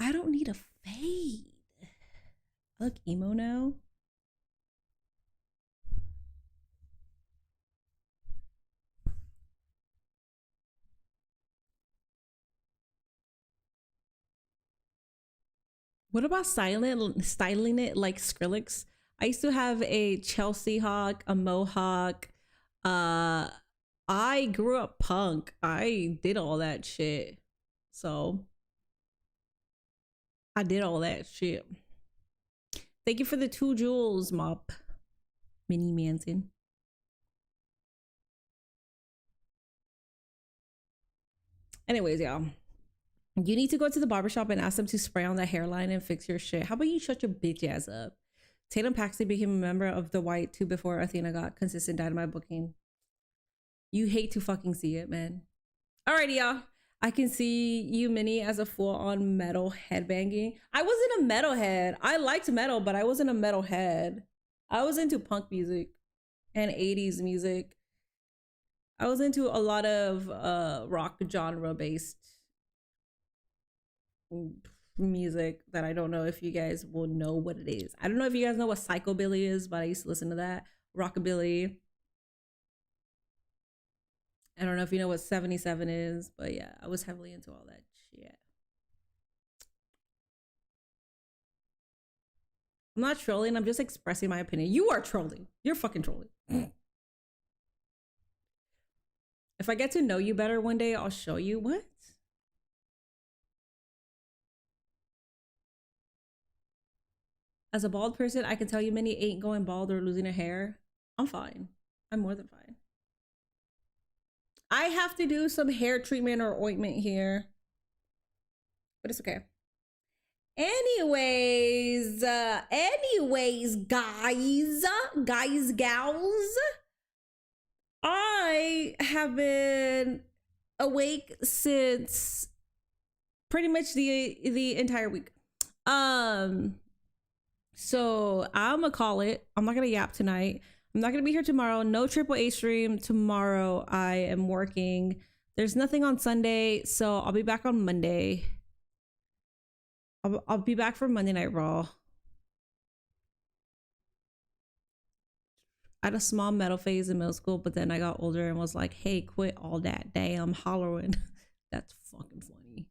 I don't need a fade. I look emo now. What about styling it like Skrillex? I used to have a Chelsea hawk, a mohawk, I grew up punk. I did all that shit. So I did all that shit. Thank you for the 2 jewels, Mop. Minnie Manson. Anyways, y'all. You need to go to the barbershop and ask them to spray on that hairline and fix your shit. How about you shut your bitch ass up? Tatum Paxley became a member of the White 2 before Athena got consistent Dynamite booking. You hate to fucking see it, man. Alrighty, y'all. I can see you, Minnie, as a full-on metal headbanging. I wasn't a metalhead. I liked metal, but I wasn't a metalhead. I was into punk music and 80s music. I was into a lot of rock genre-based music that I don't know if you guys will know what it is. I don't know if you guys know what psychobilly is, but I used to listen to that. Rockabilly. I don't know if you know what 77 is, but yeah, I was heavily into all that shit. I'm not trolling, I'm just expressing my opinion. You are trolling. You're fucking trolling. If I get to know you better one day, I'll show you. What? As a bald person, I can tell you Minnie ain't going bald or losing her hair. I'm fine. I'm more than fine. I have to do some hair treatment or ointment here, but it's okay. Anyways, gals, I have been awake since pretty much the entire week. So I'm gonna call it. I'm not gonna yap tonight. I'm not gonna be here tomorrow. No Triple H stream tomorrow. I am working. There's nothing on Sunday, so I'll be back on Monday. I'll be back for Monday Night Raw. I had a small metal phase in middle school, but then I got older and was like, hey, quit all that damn hollering. That's fucking funny.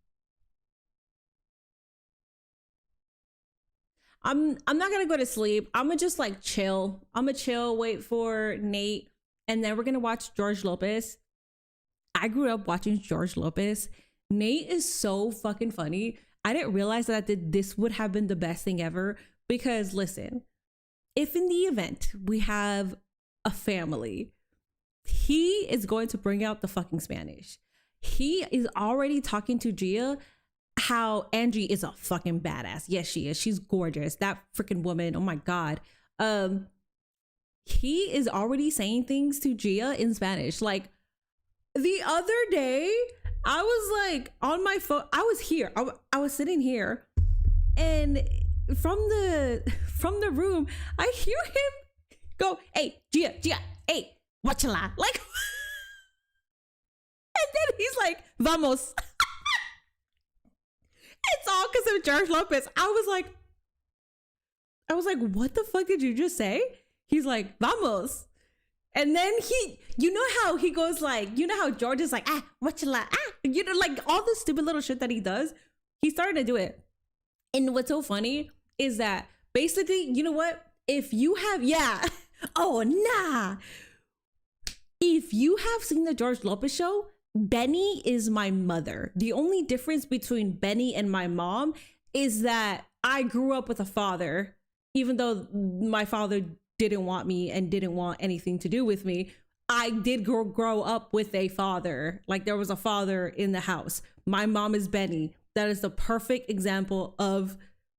I'm not gonna go to sleep. I'm gonna just like chill. I'm gonna chill, wait for Nate, and then we're gonna watch George Lopez. I grew up watching George Lopez. Nate is so fucking funny. I didn't realize that this would have been the best thing ever, because listen, if in the event we have a family, he is going to bring out the fucking Spanish. He is already talking to Gia how Angie is a fucking badass. Yes, she is. She's gorgeous. That freaking woman. Oh my God. He is already saying things to Gia in Spanish. Like the other day, I was like on my phone. I was here. I was sitting here, and from the room, I hear him go, "Hey, Gia, hey, whatchala?" Like, and then he's like, "Vamos." It's all because of George Lopez. I was like, what the fuck did you just say? He's like, vamos. And then you know how he goes like, you know how George is like, what you like, you know, like all the stupid little shit that he does. He started to do it. And what's so funny is that basically, you know what? If you have, if you have seen the George Lopez show, Benny is my mother. The only difference between Benny and my mom is that I grew up with a father, even though my father didn't want me and didn't want anything to do with me. I did grow up with a father. Like there was a father in the house. My mom is Benny. That is the perfect example of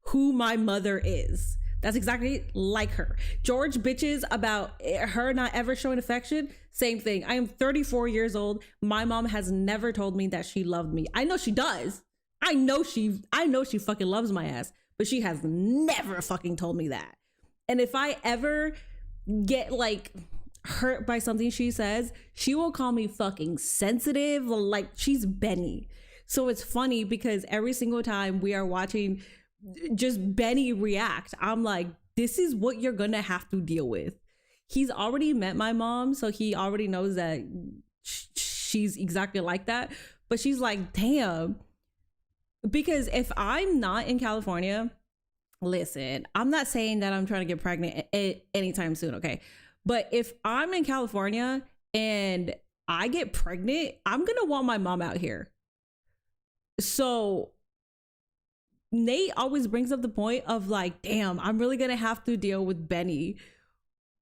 who my mother is. That's exactly like her. George bitches about her not ever showing affection. Same thing. I am 34 years old. My mom has never told me that she loved me. I know she does. I know she fucking loves my ass, but she has never fucking told me that. And if I ever get like hurt by something she says, she will call me fucking sensitive. Like she's Benny. So it's funny because every single time we are watching just Benny react, I'm like, this is what you're gonna have to deal with. He's already met my mom, so he already knows that she's exactly like that. But she's like, damn. Because if I'm not in California, listen, I'm not saying that I'm trying to get pregnant anytime soon, okay? But if I'm in California and I get pregnant, I'm gonna want my mom out here. So Nate always brings up the point of like, damn, I'm really gonna have to deal with Benny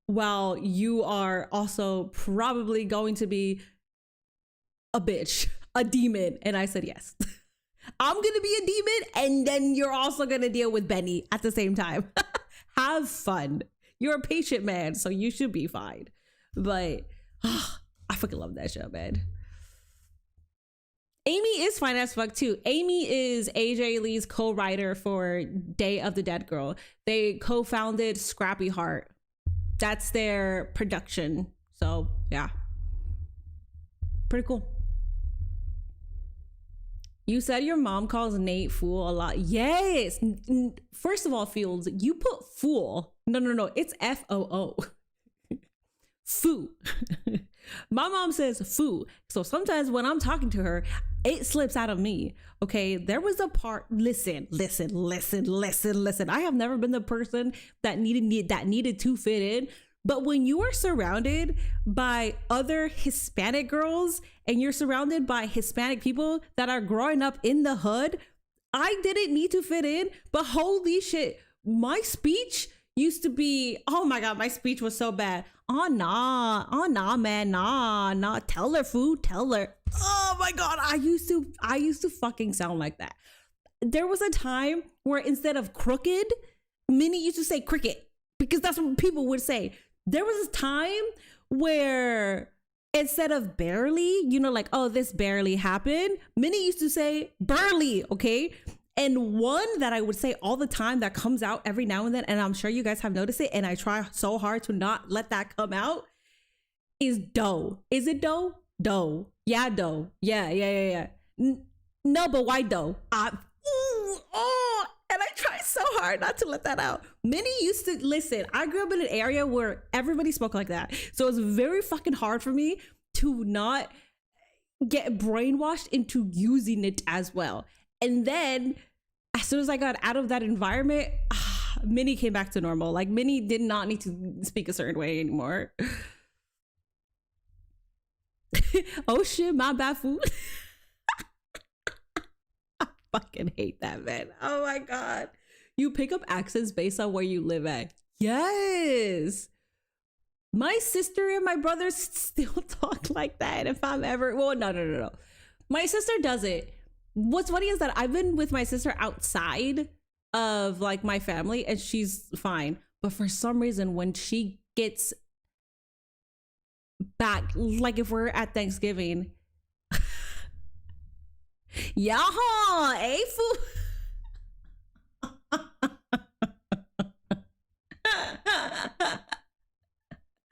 while you are also probably going to be a bitch, a demon. And I said, yes. I'm gonna be a demon, and then you're also gonna deal with Benny at the same time. Have fun. You're a patient man, so you should be fine. But I fucking love that show, man. Amy is fine as fuck too. Amy is AJ Lee's co-writer for Day of the Dead Girl. They co-founded Scrappy Heart. That's their production. So yeah, pretty cool. You said your mom calls Nate fool a lot. Yes. First of all, Fields, you put fool. No. It's FOO. Foo. My mom says foo. So sometimes when I'm talking to her, it slips out of me. Okay. There was a part. Listen. I have never been the person that needed to fit in. But when you are surrounded by other Hispanic girls and you're surrounded by Hispanic people that are growing up in the hood, I didn't need to fit in. But holy shit, my speech used to be, oh my God, my speech was so bad. Oh nah, man, nah. Tell her, food, tell her. Oh my God, I used to fucking sound like that. There was a time where instead of crooked, Minnie used to say cricket because that's what people would say. There was a time where instead of barely, like, oh, this barely happened, Minnie used to say burly, okay? And one that I would say all the time that comes out every now and then, and I'm sure you guys have noticed it, and I try so hard to not let that come out, is dough. Is it dough? Dough. Yeah, dough. Yeah. No, but why dough? And I try so hard not to let that out. Minnie used to, listen, I grew up in an area where everybody spoke like that. So it's very fucking hard for me to not get brainwashed into using it as well. And then as soon as I got out of that environment, Minnie came back to normal. Like Minnie did not need to speak a certain way anymore. Oh shit, my bad, food. Fucking hate that, man. Oh my God. You pick up accents based on where you live at. Yes. My sister and my brother still talk like that. If I'm ever, well, no. My sister does it. What's funny is that I've been with my sister outside of like my family and she's fine. But for some reason, when she gets back, like if we're at Thanksgiving, Yaha, eh, fool?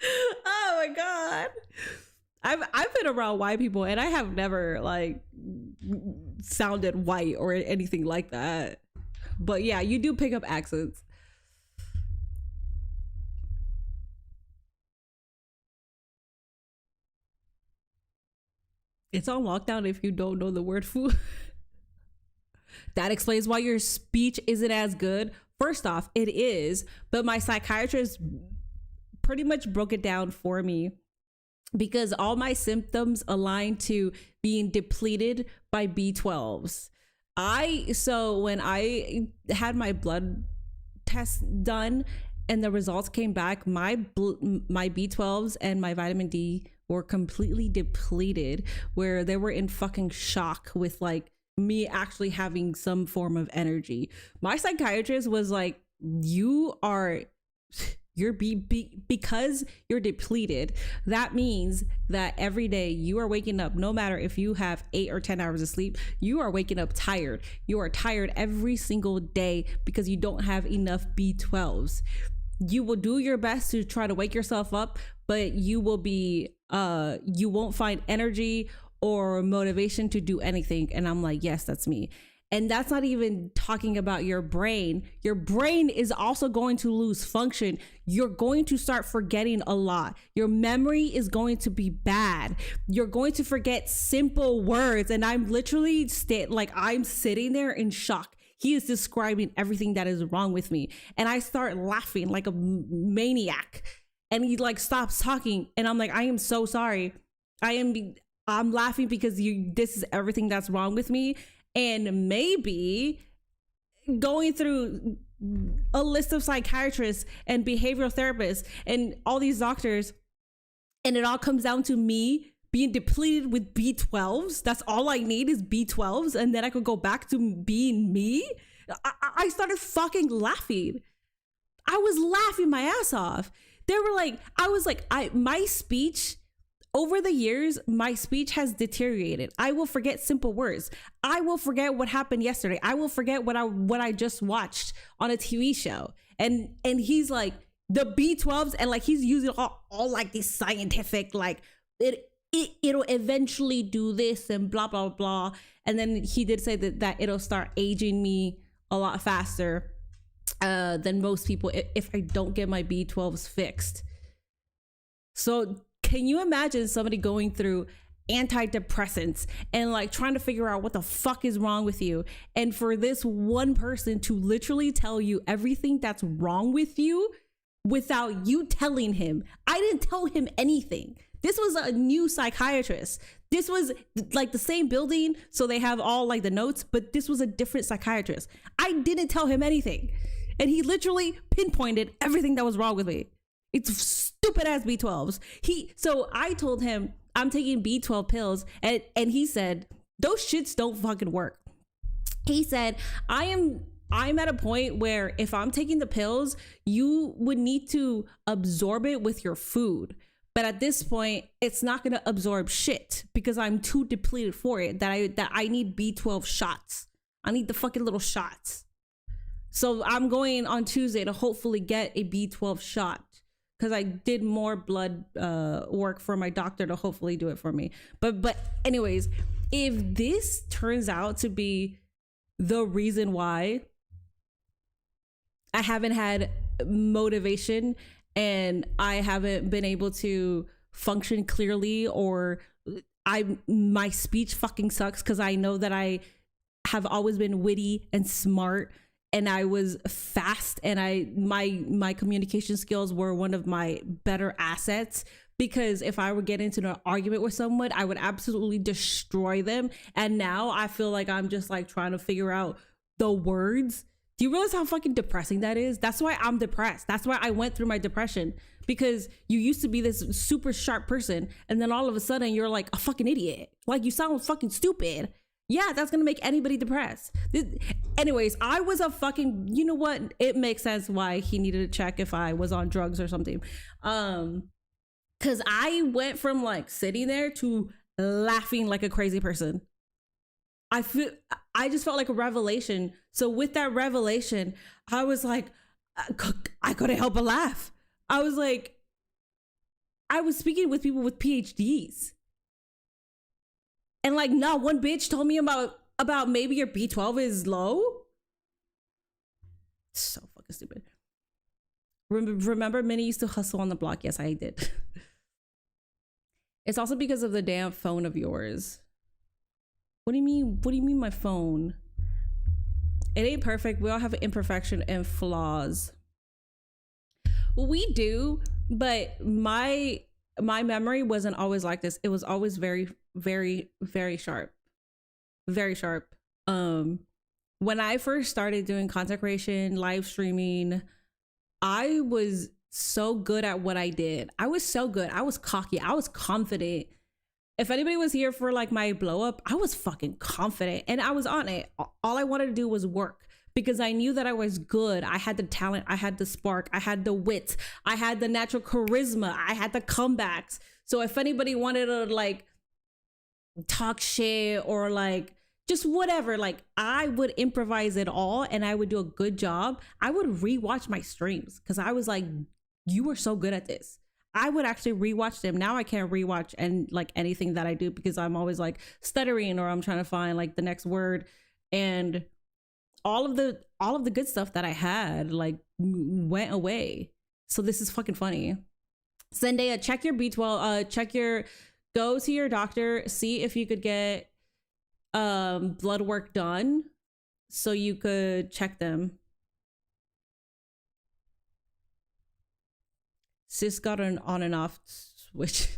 Oh my God. I've been around white people and I have never like sounded white or anything like that. But yeah, you do pick up accents. It's on lockdown if you don't know the word food. That explains why your speech isn't as good. First off, it is, but my psychiatrist pretty much broke it down for me because all my symptoms align to being depleted by B12s. So when I had my blood test done and the results came back, my B12s and my vitamin D were completely depleted, where they were in fucking shock with like me actually having some form of energy. My psychiatrist was like, because you're depleted, that means that every day you are waking up, no matter if you have 8 or 10 hours of sleep, you are waking up tired. You are tired every single day because you don't have enough B12s. You will do your best to try to wake yourself up, but you won't find energy or motivation to do anything. And I'm like, yes, that's me. And that's not even talking about your brain. Your brain is also going to lose function. You're going to start forgetting a lot. Your memory is going to be bad. You're going to forget simple words. And I'm literally I'm sitting there in shock. He is describing everything that is wrong with me. And I start laughing like a maniac. And he like stops talking. And I'm like, I am so sorry. I'm laughing because this is everything that's wrong with me. And maybe going through a list of psychiatrists and behavioral therapists and all these doctors, and it all comes down to me being depleted with B12s. That's all I need is B12s, and then I could go back to being me. I started fucking laughing. I was laughing my ass off. They were like, my speech over the years, my speech has deteriorated. I will forget simple words. I will forget what happened yesterday. I will forget what I just watched on a TV show. And he's like, the B12s, and like he's using all like these scientific, like it'll eventually do this and blah blah blah. And then he did say that it'll start aging me a lot faster than most people if I don't get my B12s fixed. So can you imagine somebody going through antidepressants and like trying to figure out what the fuck is wrong with you, and for this one person to literally tell you everything that's wrong with you without you telling him? I didn't tell him anything. This was a new psychiatrist. This was like the same building, so they have all like the notes, but this was a different psychiatrist. I didn't tell him anything, and he literally pinpointed everything that was wrong with me. It's stupid ass B12s. So I told him I'm taking B12 pills, and he said those shits don't fucking work. He said I'm at a point where if I'm taking the pills, you would need to absorb it with your food. But at this point, it's not gonna absorb shit because I'm too depleted for it. That I need B12 shots. I need the fucking little shots. So I'm going on Tuesday to hopefully get a B12 shot, because I did more blood work for my doctor to hopefully do it for me. But anyways, if this turns out to be the reason why I haven't had motivation and I haven't been able to function clearly, or my speech fucking sucks because I know that I have always been witty and smart, and I was fast, and my communication skills were one of my better assets, because if I would get into an argument with someone, I would absolutely destroy them. And now I feel like I'm just like trying to figure out the words. Do you realize how fucking depressing that is? That's why I'm depressed. That's why I went through my depression, because you used to be this super sharp person, and then all of a sudden you're like a fucking idiot. Like, you sound fucking stupid. Yeah, that's gonna make anybody depressed. Anyways, I was a fucking, you know what? It makes sense why he needed to check if I was on drugs or something. Cause I went from like sitting there to laughing like a crazy person. I just felt like a revelation. So with that revelation, I was like, I couldn't help but laugh. I was like, I was speaking with people with PhDs. And like, not one bitch told me about maybe your B12 is low. So fucking stupid. Remember Minnie used to hustle on the block? Yes, I did. It's also because of the damn phone of yours. What do you mean? What do you mean my phone? It ain't perfect. We all have imperfection and flaws. We do, but my memory wasn't always like this. It was always very, very, very sharp. Very sharp. When I first started doing content creation, live streaming, I was so good at what I did. I was so good. I was cocky. I was confident. If anybody was here for like my blow up, I was fucking confident and I was on it. All I wanted to do was work, because I knew that I was good. I had the talent, I had the spark, I had the wit, I had the natural charisma, I had the comebacks. So if anybody wanted to like talk shit or like just whatever, like I would improvise it all and I would do a good job. I would rewatch my streams because I was like, you were so good at this. I would actually rewatch them. Now I can't rewatch and like anything that I do because I'm always like stuttering or I'm trying to find like the next word, and all of the good stuff that I had like went away. So this is fucking funny. Zendaya, check your B12, go to your doctor, see if you could get blood work done so you could check them. Sis got an on and off switch.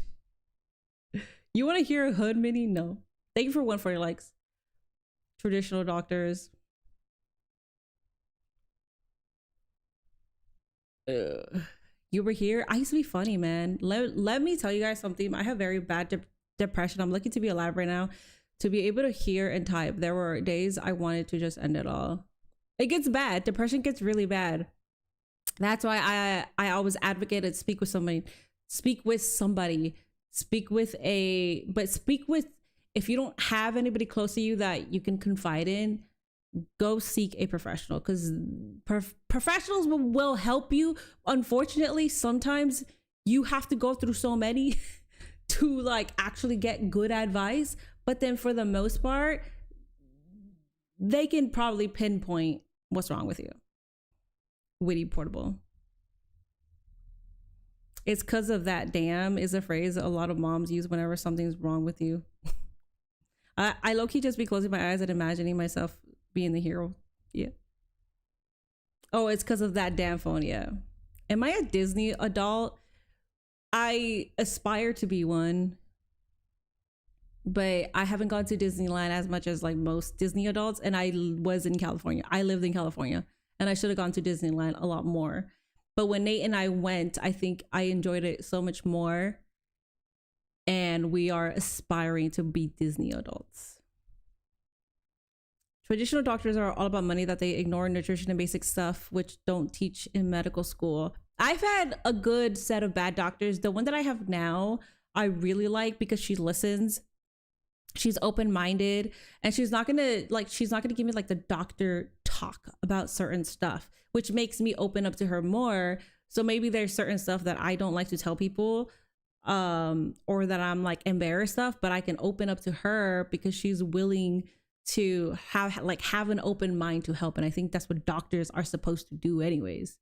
You want to hear a hood mini? No. Thank you for 140 likes. Traditional doctors. You were here. I used to be funny, man. Let me tell you guys something. I have very bad depression. I'm lucky to be alive right now, to be able to hear and type. There were days I wanted to just end it all. It gets bad. Depression gets really bad. That's why I always advocated speak with somebody. If you don't have anybody close to you that you can confide in, go seek a professional, because professionals will help you. Unfortunately, sometimes you have to go through so many to like actually get good advice, but then for the most part, they can probably pinpoint what's wrong with you. Witty Portable. It's because of that damn is a phrase a lot of moms use whenever something's wrong with you. I low-key just be closing my eyes and imagining myself being the hero. Yeah. Oh, it's because of that damn phone. Yeah. Am I a Disney adult? I aspire to be one, but I haven't gone to Disneyland as much as like most Disney adults. And I was in California. I lived in California, and I should have gone to Disneyland a lot more. But when Nate and I went, I think I enjoyed it so much more. And we are aspiring to be Disney adults. Traditional doctors are all about money, that they ignore nutrition and basic stuff, which don't teach in medical school. I've had a good set of bad doctors. The one that I have now, I really like, because she listens. She's open-minded, and she's not gonna give me like the doctor talk about certain stuff, which makes me open up to her more. So maybe there's certain stuff that I don't like to tell people, or that I'm like embarrassed of, but I can open up to her because she's willing to have an open mind to help. And I think that's what doctors are supposed to do anyways.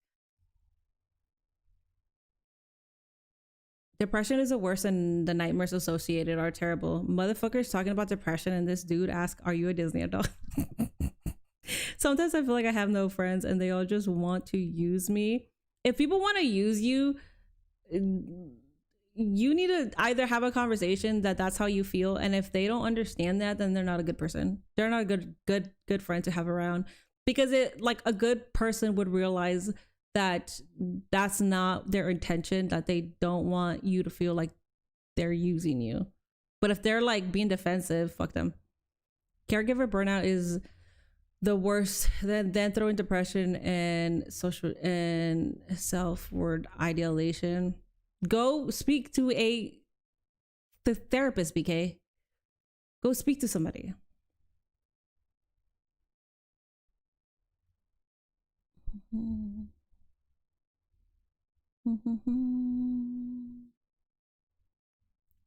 Depression is the worst, and the nightmares associated are terrible. Motherfuckers talking about depression, and this dude asked, are you a Disney adult? Sometimes I feel like I have no friends and they all just want to use me. If people want to use you, you need to either have a conversation that's how you feel, and if they don't understand that, then they're not a good person. They're not a good friend to have around, because it, like, a good person would realize that that's not their intention, that they don't want you to feel like they're using you. But if they're like being defensive, fuck them. Caregiver burnout is the worst. Then throwing depression and social and self-worth idealization. Go speak to the therapist, BK. Go speak to somebody.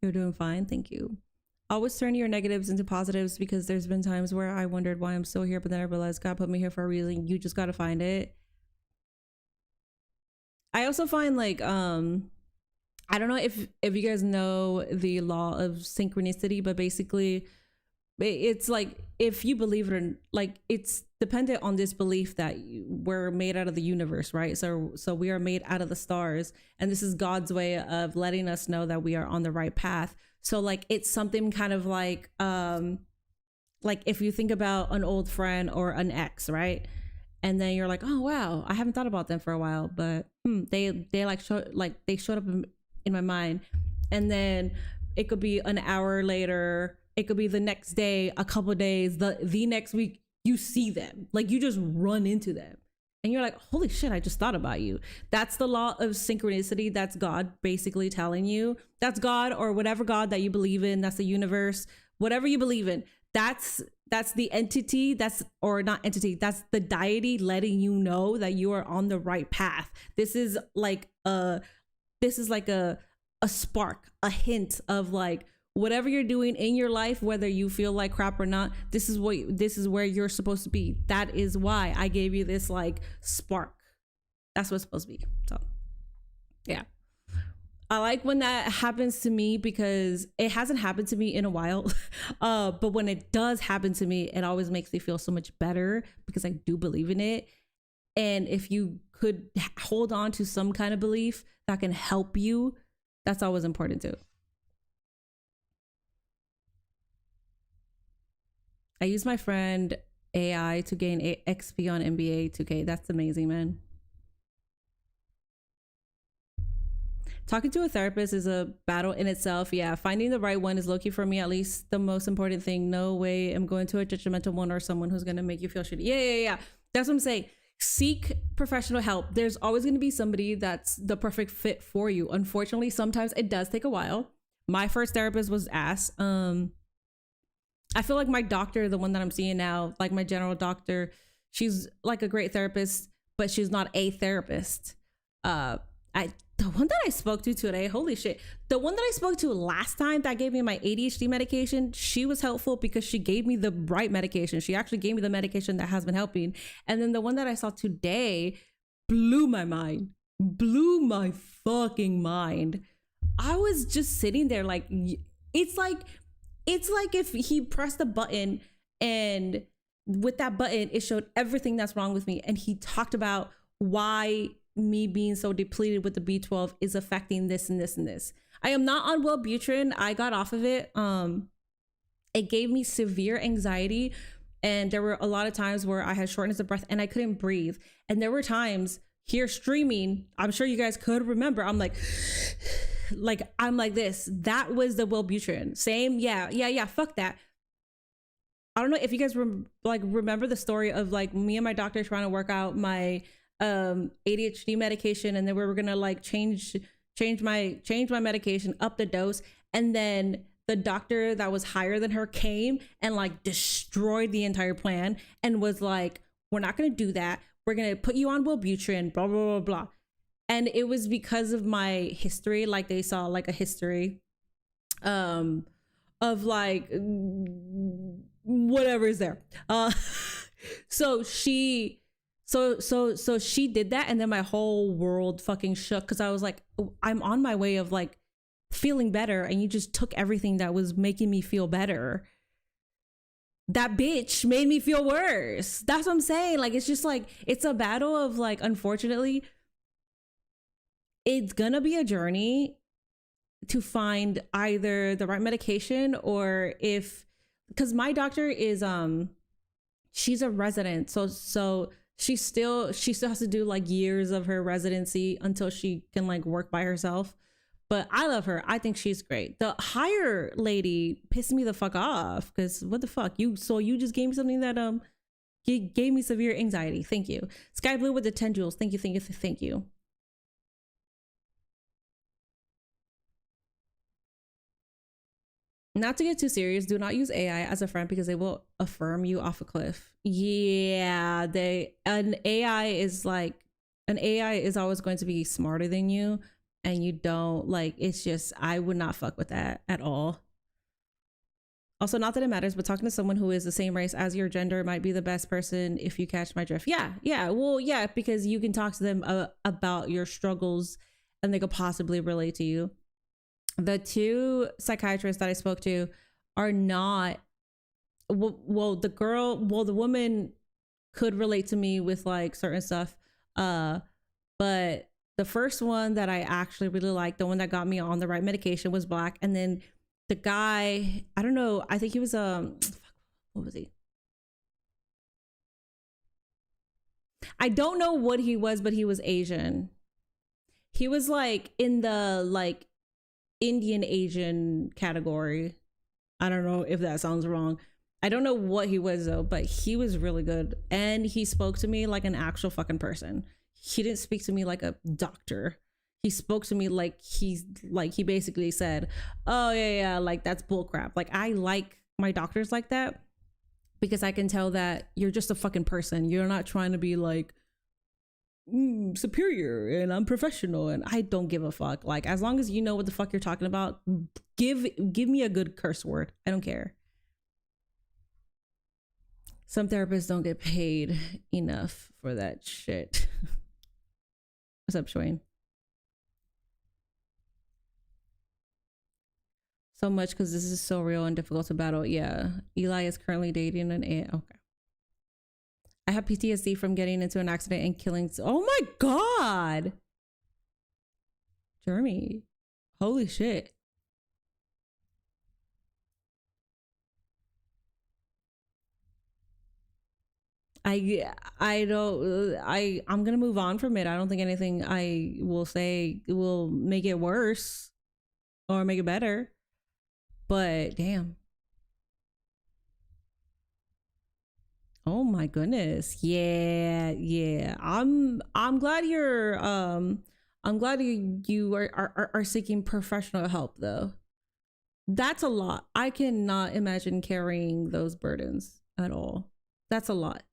You're doing fine, thank you. Always turn your negatives into positives, because there's been times where I wondered why I'm still here, but then I realized God put me here for a reason. You just gotta find it. I also find, like, I don't know if you guys know the law of synchronicity, but basically it's like, if you believe it or like, it's dependent on this belief that we're made out of the universe, right? So we are made out of the stars, and this is God's way of letting us know that we are on the right path. So like, it's something kind of like if you think about an old friend or an ex, right? And then you're like, oh wow, I haven't thought about them for a while, but they showed up in my mind. And then it could be an hour later, it could be the next day, a couple of days, the next week, you see them, like, you just run into them, and you're like, holy shit, I just thought about you. That's the law of synchronicity. That's God basically telling you. That's God, or whatever God that you believe in. That's the universe, whatever you believe in. That's the entity, that's the deity letting you know that you are on the right path. This is like a spark, a hint of like, whatever you're doing in your life, whether you feel like crap or not, this is where you're supposed to be. That is why I gave you this like spark. That's what it's supposed to be. So yeah, I like when that happens to me, because it hasn't happened to me in a while. But when it does happen to me, it always makes me feel so much better, because I do believe in it. And if you could hold on to some kind of belief that can help you, that's always important too. I use my friend AI to gain XP on NBA 2K. That's amazing, man. Talking to a therapist is a battle in itself. Yeah, finding the right one is low-key for me, at least the most important thing. No way I'm going to a judgmental one or someone who's going to make you feel shitty. Yeah. That's what I'm saying. Seek professional help. There's always going to be somebody that's the perfect fit for you. Unfortunately, sometimes it does take a while. My first therapist was ass. I feel like my doctor, the one that I'm seeing now, like my general doctor, she's like a great therapist, but she's not a therapist. The one that I spoke to today, holy shit. The one that I spoke to last time that gave me my ADHD medication, she was helpful because she gave me the right medication. She actually gave me the medication that has been helping. And then the one that I saw today blew my mind. Blew my fucking mind. I was just sitting there like, it's like if he pressed a button and with that button, it showed everything that's wrong with me. And he talked about why me being so depleted with the B12 is affecting this and this and this. I am not on Wellbutrin. I got off of it. It gave me severe anxiety. And there were a lot of times where I had shortness of breath and I couldn't breathe. And there were times here streaming, I'm sure you guys could remember, I'm like this. That was the Wellbutrin. Same. Yeah. Fuck that. I don't know if you guys remember the story of like me and my doctor trying to work out my ADHD medication, and then we were gonna like change my medication, up the dose, and then the doctor that was higher than her came and like destroyed the entire plan and was like, we're not gonna do that, we're gonna put you on Wellbutrin, blah blah blah blah. And it was because of my history, like they saw like a history of like whatever is there. So she did that, and then my whole world fucking shook because I was like, I'm on my way of like feeling better, and you just took everything that was making me feel better. That bitch made me feel worse. That's what I'm saying. Like, it's just like, it's a battle of like, unfortunately, it's gonna be a journey to find either the right medication or because my doctor is she's a resident, so she still has to do like years of her residency until she can like work by herself. But I love her. I think she's great. The higher lady pissed me the fuck off because what the fuck, you just gave me something that gave me severe anxiety. Thank you. Sky Blue with the 10 jewels. Thank you. Not to get too serious, do not use AI as a friend because they will affirm you off a cliff. Yeah, an AI is always going to be smarter than you, and you don't like, it's just, I would not fuck with that at all. Also, not that it matters, but talking to someone who is the same race as your gender might be the best person if you catch my drift. Yeah, well, yeah, because you can talk to them about your struggles and they could possibly relate to you. The two psychiatrists that I spoke to are not, the woman could relate to me with like certain stuff. But the first one that I actually really liked, the one that got me on the right medication, was Black. And then the guy, I don't know, I think he was, what was he? I don't know what he was, but he was Asian. He was like in the like Indian Asian category. I don't know if that sounds wrong. I don't know what he was though, but he was really good. And he spoke to me like an actual fucking person. He didn't speak to me like a doctor. He spoke to me like he basically said, oh yeah, like that's bullcrap. Like, I like my doctors like that because I can tell that you're just a fucking person. You're not trying to be like superior and I'm professional and I don't give a fuck. Like, as long as you know what the fuck you're talking about, give me a good curse word. I don't care. Some therapists don't get paid enough for that shit. What's up, Shwayne? So much because this is so real and difficult to battle. Yeah, Eli is currently dating an AI. Okay. I have PTSD from getting into an accident and killing. Oh my God. Jeremy. Holy shit. I'm gonna move on from it. I don't think anything I will say will make it worse or make it better. But damn. Oh my goodness. Yeah. I'm glad you are seeking professional help though. That's a lot. I cannot imagine carrying those burdens at all. That's a lot.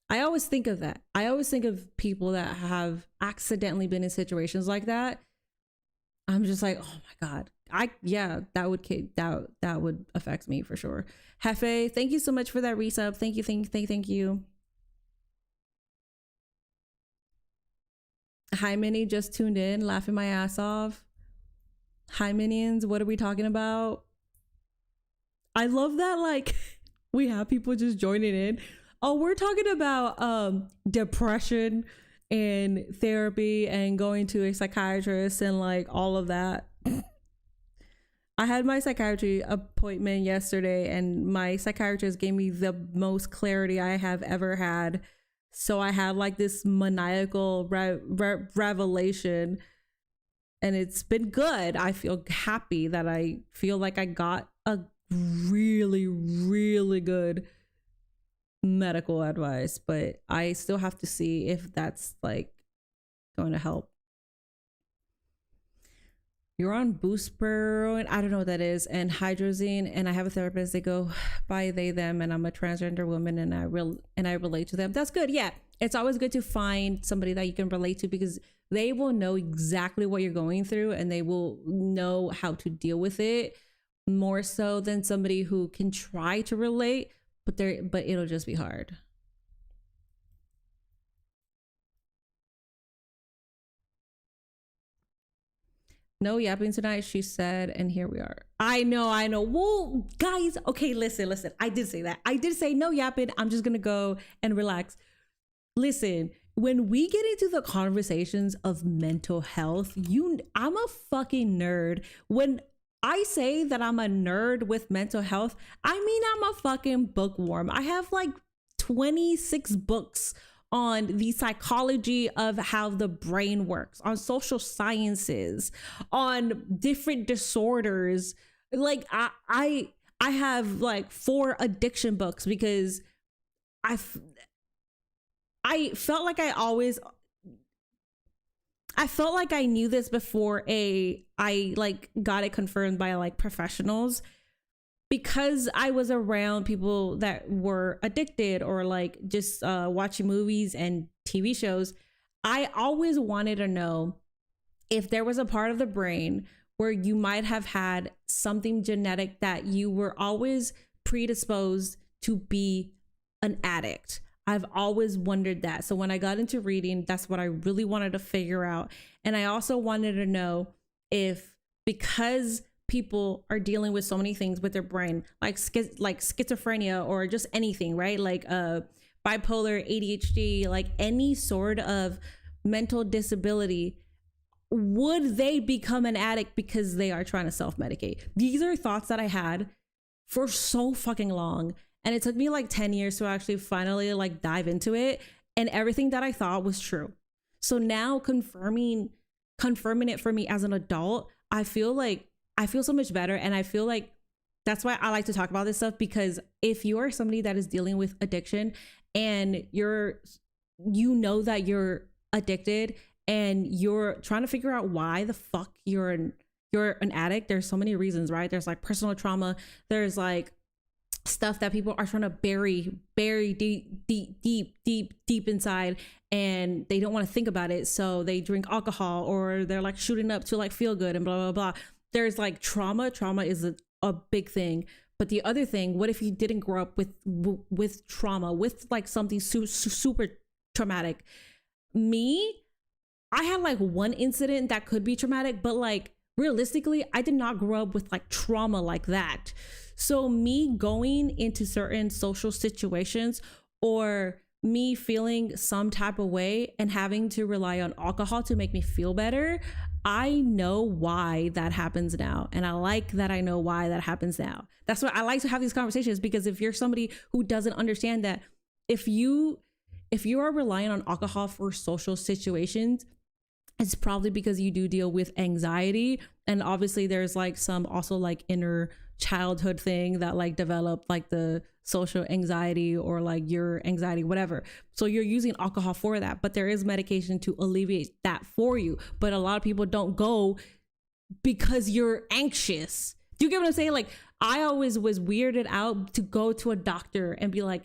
I always think of that. I always think of people that have accidentally been in situations like that. I'm just like, oh my God. That would affect me for sure. Hefe, thank you so much for that resub. Thank you. Hi Minnie, just tuned in, laughing my ass off. Hi minions, what are we talking about? I love that like we have people just joining in. Oh, we're talking about depression and therapy and going to a psychiatrist and like all of that. I had my psychiatry appointment yesterday and my psychiatrist gave me the most clarity I have ever had. So I had like this maniacal revelation and it's been good. I feel happy that I feel like I got a really, really good medical advice, but I still have to see if that's like going to help. You're on buspirone, I don't know what that is, and hydrazine, and I have a therapist. They go by they them, and I'm a transgender woman, and I relate to them. That's good. Yeah, it's always good to find somebody that you can relate to because they will know exactly what you're going through, and they will know how to deal with it more so than somebody who can try to relate, but it'll just be hard. No yapping tonight, she said, and here we are. I know. Well, guys, okay, listen. I did say that. I did say no yapping. I'm just gonna go and relax. Listen, when we get into the conversations of mental health, I'm a fucking nerd. When I say that I'm a nerd with mental health, I mean I'm a fucking bookworm. I have like 26 books on the psychology of how the brain works, on social sciences, on different disorders. Like I have like 4 addiction books because I felt like I felt like I knew this before I like got it confirmed by like professionals, because I was around people that were addicted or like just watching movies and TV shows. I always wanted to know if there was a part of the brain where you might have had something genetic that you were always predisposed to be an addict. I've always wondered that. So when I got into reading, that's what I really wanted to figure out. And I also wanted to know if, because people are dealing with so many things with their brain, like schizophrenia or just anything, right? Like bipolar, ADHD, like any sort of mental disability, would they become an addict because they are trying to self-medicate? These are thoughts that I had for so fucking long. And it took me like 10 years to actually finally like dive into it. And everything that I thought was true. So now confirming it for me as an adult, I feel so much better. And I feel like that's why I like to talk about this stuff, because if you are somebody that is dealing with addiction and you know that you're addicted and you're trying to figure out why the fuck you're an addict, there's so many reasons, right? There's like personal trauma. There's like stuff that people are trying to bury deep inside, and they don't want to think about it. So they drink alcohol, or they're like shooting up to like feel good and blah, blah, blah. There's like trauma is a big thing. But the other thing, what if you didn't grow up with trauma, with like something super traumatic? I had like one incident that could be traumatic, but like realistically, I did not grow up with like trauma like that. So me going into certain social situations, or me feeling some type of way and having to rely on alcohol to make me feel better, I know why that happens now. And I like that I know why that happens now. That's why I like to have these conversations, because if you're somebody who doesn't understand that if you are relying on alcohol for social situations, it's probably because you do deal with anxiety. And obviously there's like some also like inner childhood thing that like developed like the social anxiety or like your anxiety, whatever. So you're using alcohol for that, but there is medication to alleviate that for you. But a lot of people don't go because you're anxious. Do you get what I'm saying? Like, I always was weirded out to go to a doctor and be like,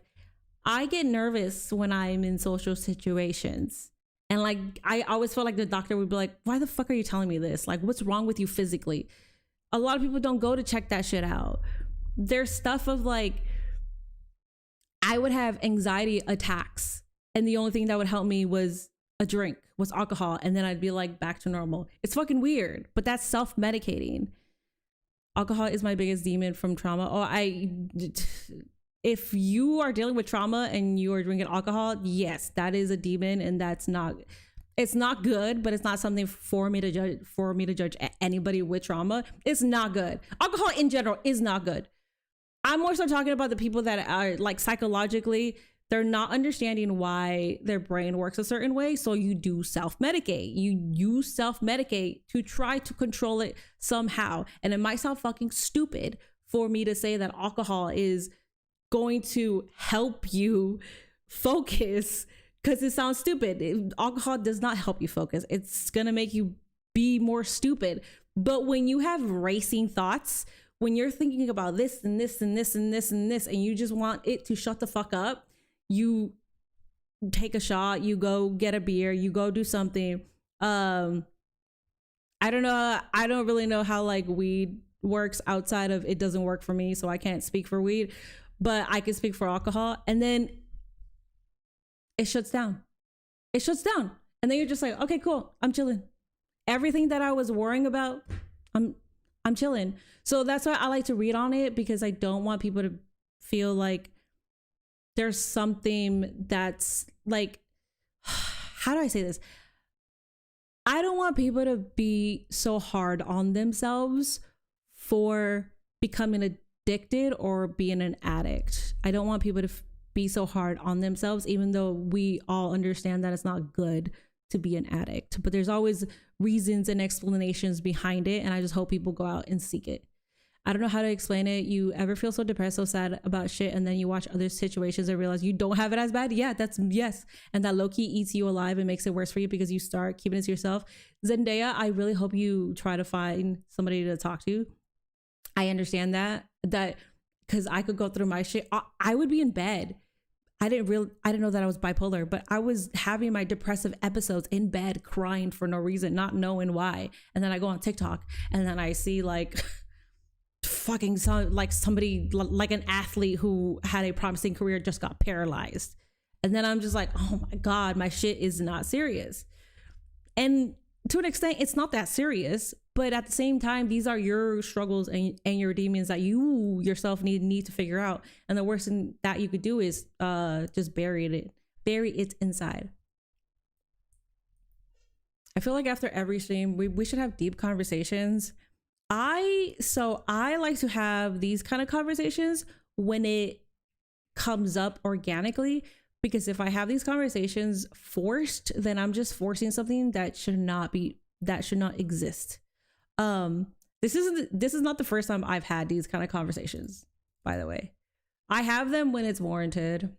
I get nervous when I'm in social situations. And like, I always felt like the doctor would be like, why the fuck are you telling me this? Like, what's wrong with you physically? A lot of people don't go to check that shit out. There's stuff of like, I would have anxiety attacks, and the only thing that would help me was a drink, was alcohol, and then I'd be like back to normal. It's fucking weird, but that's self-medicating. Alcohol is my biggest demon from trauma. If you are dealing with trauma and you are drinking alcohol, yes, that is a demon, and it's not good, but it's not something for me to judge anybody with trauma. It's not good. Alcohol in general is not good. I'm more so talking about the people that are like psychologically, they're not understanding why their brain works a certain way. So you do self-medicate. You self-medicate to try to control it somehow. And it might sound fucking stupid for me to say that alcohol is going to help you focus, because it sounds stupid. Alcohol does not help you focus. It's going to make you be more stupid. But when you have racing thoughts, when you're thinking about this and this and this and this and this, and you just want it to shut the fuck up, you take a shot, you go get a beer, you go do something. I don't know. I don't really know how like weed works outside of, it doesn't work for me, so I can't speak for weed, but I can speak for alcohol. And then it shuts down. It shuts down. And then you're just like, okay, cool. I'm chilling. Everything that I was worrying about, I'm chilling. So that's why I like to read on it, because I don't want people to feel like there's something that's like, how do I say this? I don't want people to be so hard on themselves for becoming addicted or being an addict. I don't want people to be so hard on themselves, even though we all understand that it's not good to be an addict. But there's always reasons and explanations behind it, and I just hope people go out and seek it. I don't know how to explain it. You ever feel so depressed, so sad about shit, and then you watch other situations and realize you don't have it as bad? Yeah, yes. And that low-key eats you alive and makes it worse for you because you start keeping it to yourself. Zendaya, I really hope you try to find somebody to talk to. I understand that because I could go through my shit. I would be in bed. I didn't know that I was bipolar, but I was having my depressive episodes in bed, crying for no reason, not knowing why. And then I go on TikTok and then I see like fucking somebody like an athlete who had a promising career just got paralyzed. And then I'm just like, oh my God, my shit is not serious. And to an extent, it's not that serious, but at the same time, these are your struggles and your demons that you yourself need to figure out. And the worst thing that you could do is just bury it inside. I feel like after every stream, we should have deep conversations. I like to have these kind of conversations when it comes up organically, because if I have these conversations forced, then I'm just forcing something that should not exist. This is not the first time I've had these kind of conversations, by the way. I have them when it's warranted.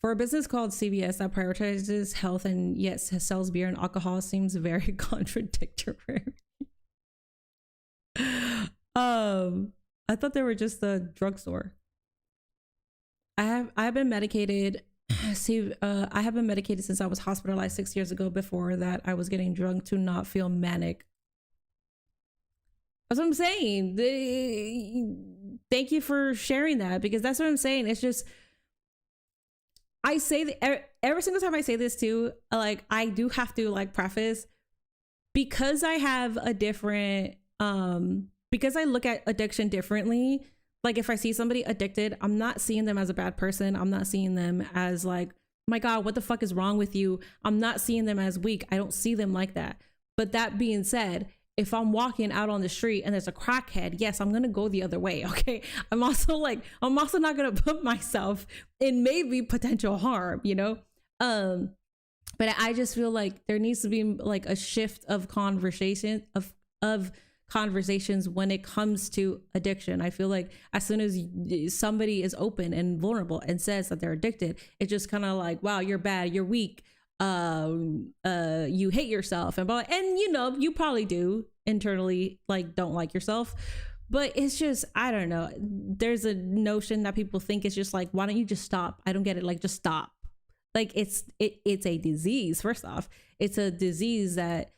For a business called CVS that prioritizes health and yet sells beer and alcohol seems very contradictory. I thought they were just a drugstore. I have been medicated. I have been medicated since I was hospitalized 6 years ago. Before that, I was getting drunk to not feel manic. That's what I'm saying. Thank you for sharing that, because that's what I'm saying. It's just, I say that every single time I say this too, like I do have to like preface, because I have a different, because I look at addiction differently. Like if I see somebody addicted, I'm not seeing them as a bad person. I'm not seeing them as like, my God, what the fuck is wrong with you? I'm not seeing them as weak. I don't see them like that. But that being said, if I'm walking out on the street and there's a crackhead, yes, I'm gonna go the other way. Okay. I'm also not gonna put myself in maybe potential harm, you know? But I just feel like there needs to be like a shift of conversation of conversations when it comes to addiction. I feel like as soon as somebody is open and vulnerable and says that they're addicted, it's just kind of like, wow, you're bad, you're weak, you hate yourself, and you know, you probably do internally, like, don't like yourself. But it's just, I don't know, there's a notion that people think it's just like, why don't you just stop? I don't get it. Like, just stop. Like, it's a disease. First off, it's a disease that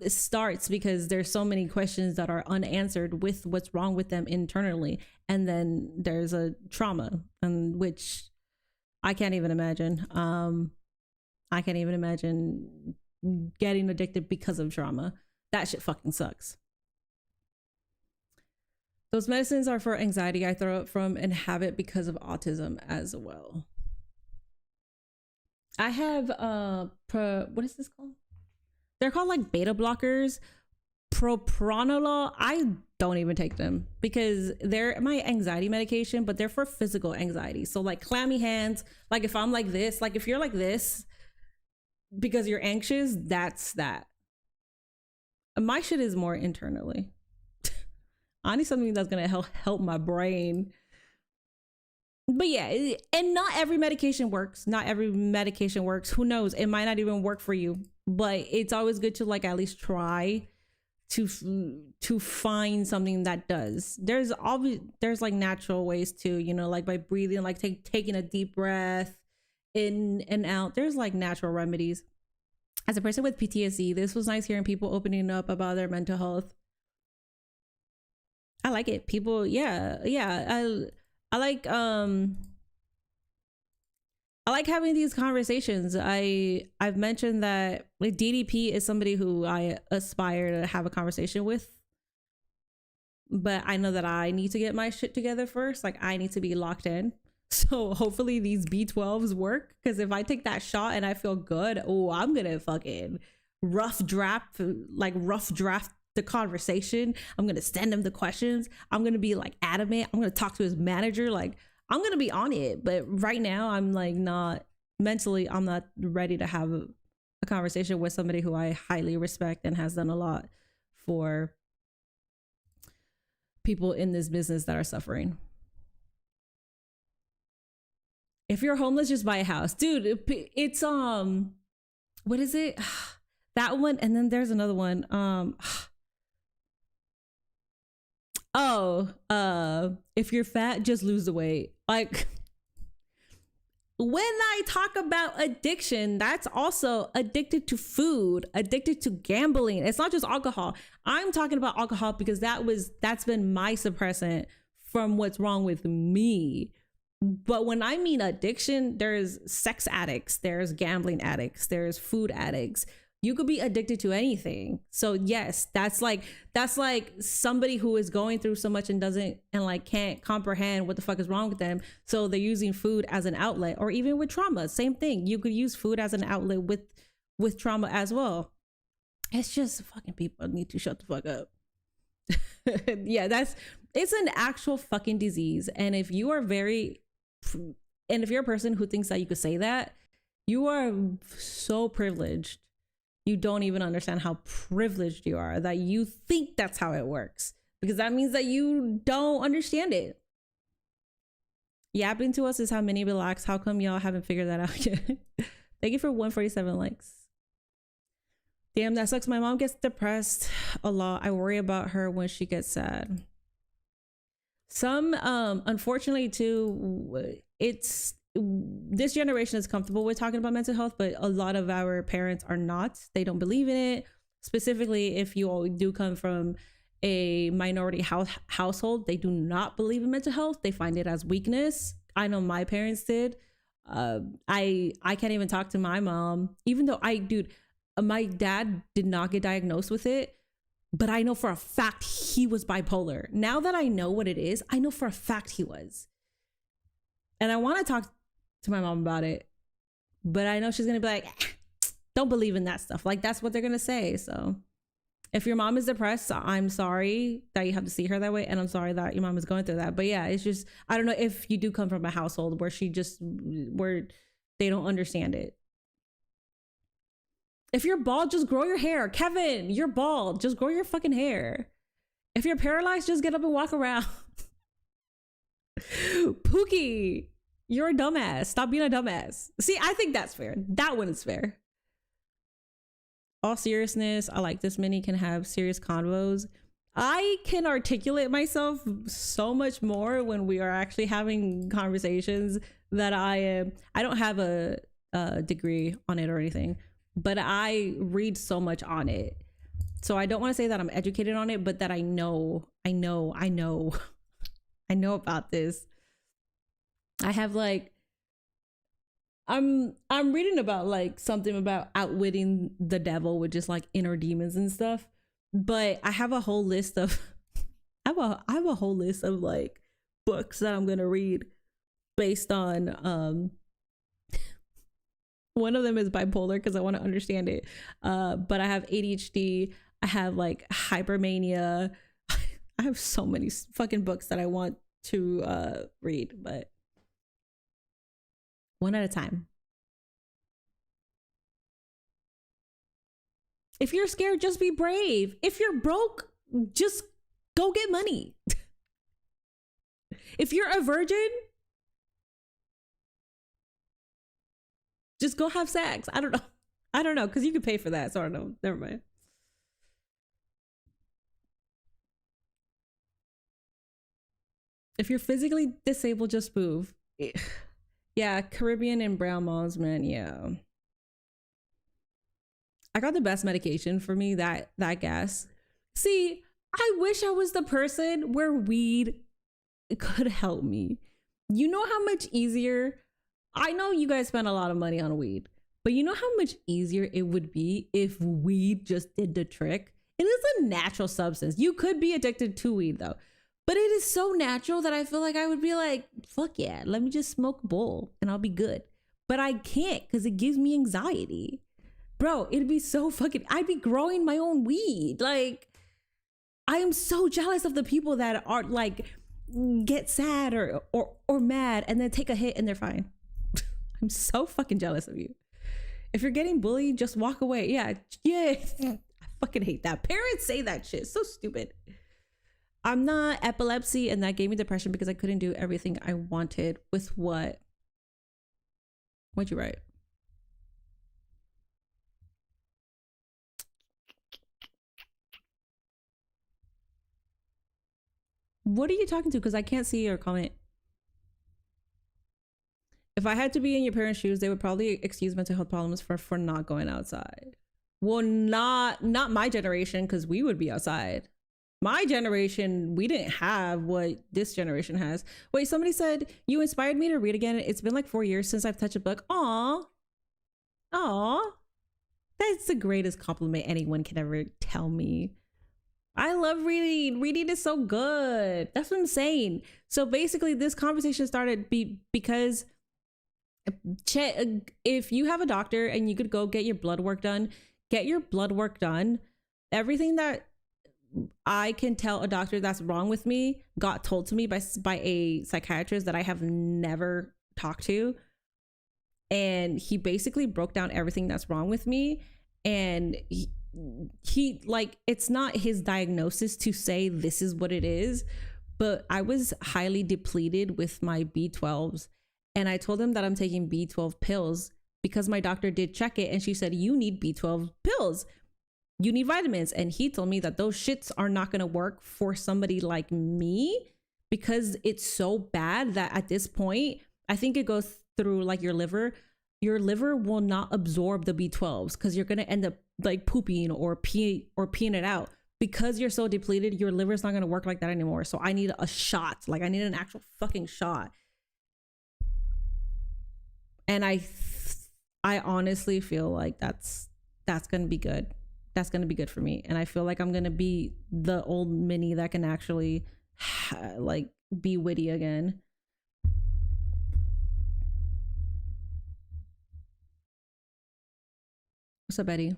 starts because there's so many questions that are unanswered with what's wrong with them internally, and then there's a trauma, and which I can't even imagine. I can't even imagine getting addicted because of trauma. That shit fucking sucks. Those medicines are for anxiety I throw up from and have it because of autism as well. I have what is this called? They're called like beta blockers. Propranolol. I don't even take them because they're my anxiety medication, but they're for physical anxiety. So like clammy hands, like if I'm like this, like if you're like this because you're anxious, that's that. My shit is more internally. I need something that's gonna help my brain. But yeah, and not every medication works. Not every medication works. Who knows? It might not even work for you. But it's always good to like at least try to find something that does. There's like natural ways too, you know, like by breathing, like taking a deep breath in and out. There's like natural remedies. As a person with PTSD, this was nice hearing people opening up about their mental health. I like it. People, yeah. I like having these conversations. I've mentioned that like DDP is somebody who I aspire to have a conversation with, but I know that I need to get my shit together first. Like I need to be locked in. So hopefully these B12s work, because if I take that shot and I feel good, oh, I'm gonna fucking rough draft the conversation. I'm gonna send him the questions. I'm gonna be like adamant. I'm gonna talk to his manager. Like I'm gonna be on it. But right now I'm like not mentally, I'm not ready to have a conversation with somebody who I highly respect and has done a lot for people in this business that are suffering. If you're homeless, just buy a house. Dude, it's what is it? That one, and then there's another one. If you're fat, just lose the weight. Like when I talk about addiction, that's also addicted to food, addicted to gambling. It's not just alcohol. I'm talking about alcohol because that's been my suppressant from what's wrong with me. But when I mean addiction, there's sex addicts, there's gambling addicts, there's food addicts. You could be addicted to anything. So yes, that's like somebody who is going through so much and can't comprehend what the fuck is wrong with them. So they're using food as an outlet, or even with trauma, same thing. You could use food as an outlet with trauma as well. It's just fucking people need to shut the fuck up. Yeah, it's an actual fucking disease. And if you're a person who thinks that you could say that, you are so privileged. You don't even understand how privileged you are that you think that's how it works, because that means that you don't understand it. Yapping to us is how many relax. How come y'all haven't figured that out yet? Thank you for 147 likes. Damn, that sucks. My mom gets depressed a lot. I worry about her when she gets sad. Some, unfortunately too, this generation is comfortable with talking about mental health, but a lot of our parents are not. They don't believe in it. Specifically, if you all do come from a minority household, they do not believe in mental health. They find it as weakness. I know my parents did. I can't even talk to my mom, even though my dad did not get diagnosed with it, but I know for a fact he was bipolar. Now that I know what it is, I know for a fact he was. And I want to talk to my mom about it, but I know she's going to be like, don't believe in that stuff. Like, that's what they're going to say. So If your mom is depressed, I'm sorry that you have to see her that way, and I'm sorry that your mom is going through that. But yeah, it's just, I don't know if you do come from a household where where they don't understand it. If you're bald, just grow your hair. Kevin, you're bald, just grow your fucking hair. If you're paralyzed, just get up and walk around. Pookie, you're a dumbass. Stop being a dumbass. See, I think that's fair. That one is fair. All seriousness, I like this many can have serious convos. I can articulate myself so much more when we are actually having conversations that I don't have a degree on it or anything, but I read so much on it. So I don't want to say that I'm educated on it, but that I know about this. I have like, I'm reading about like something about outwitting the devil with just like inner demons and stuff. But I have a whole list of I have a whole list of like books that I'm gonna read based on one of them is bipolar because I want to understand it. But I have ADHD, I have like hypermania. I have so many fucking books that I want to read, but one at a time. If you're scared, just be brave. If you're broke, just go get money. If you're a virgin, just go have sex. I don't know, because you can pay for that. So I don't know. Never mind. If you're physically disabled, just move. Yeah, Caribbean and brown moms, man. Yeah. I got the best medication for me, that gas. See, I wish I was the person where weed could help me. You know how much easier, I know you guys spend a lot of money on weed, but you know how much easier it would be if weed just did the trick? It is a natural substance. You could be addicted to weed though, but it is so natural that I feel like I would be like, fuck yeah, let me just smoke a bowl and I'll be good. But I can't because it gives me anxiety. Bro, it'd be so fucking, I'd be growing my own weed. Like, I am so jealous of the people that are like, get sad or mad and then take a hit and they're fine. I'm so fucking jealous of you. If you're getting bullied, just walk away. Yeah. I fucking hate that. Parents say that shit. So stupid. I'm not epilepsy, and that gave me depression because I couldn't do everything I wanted with what? What'd you write? What are you talking to? Because I can't see your comment. If I had to be in your parents' shoes, they would probably excuse mental health problems for not going outside. Well, not my generation, because we would be outside. My generation, we didn't have what this generation has. Wait, somebody said, you inspired me to read again. It's been like 4 years since I've touched a book. Aw. That's the greatest compliment anyone can ever tell me. I love reading. Reading is so good. That's what I'm saying. So basically this conversation started because if you have a doctor and you could go get your blood work done, get your blood work done. Everything that I can tell a doctor that's wrong with me got told to me by a psychiatrist that I have never talked to. And he basically broke down everything that's wrong with me. And he like, it's not his diagnosis to say this is what it is, but I was highly depleted with my B12s. And I told him that I'm taking B12 pills because my doctor did check it. And she said, you need B12 pills. You need vitamins. And he told me that those shits are not going to work for somebody like me because it's so bad that at this point, I think it goes through like your liver. Your liver will not absorb the B12s because you're going to end up like pooping or peeing it out. Because you're so depleted, your liver's not going to work like that anymore. So I need a shot. Like I need an actual fucking shot. And I honestly feel like that's going to be good. That's going to be good for me. And I feel like I'm going to be the old Minnie that can actually like be witty again. What's up, Betty?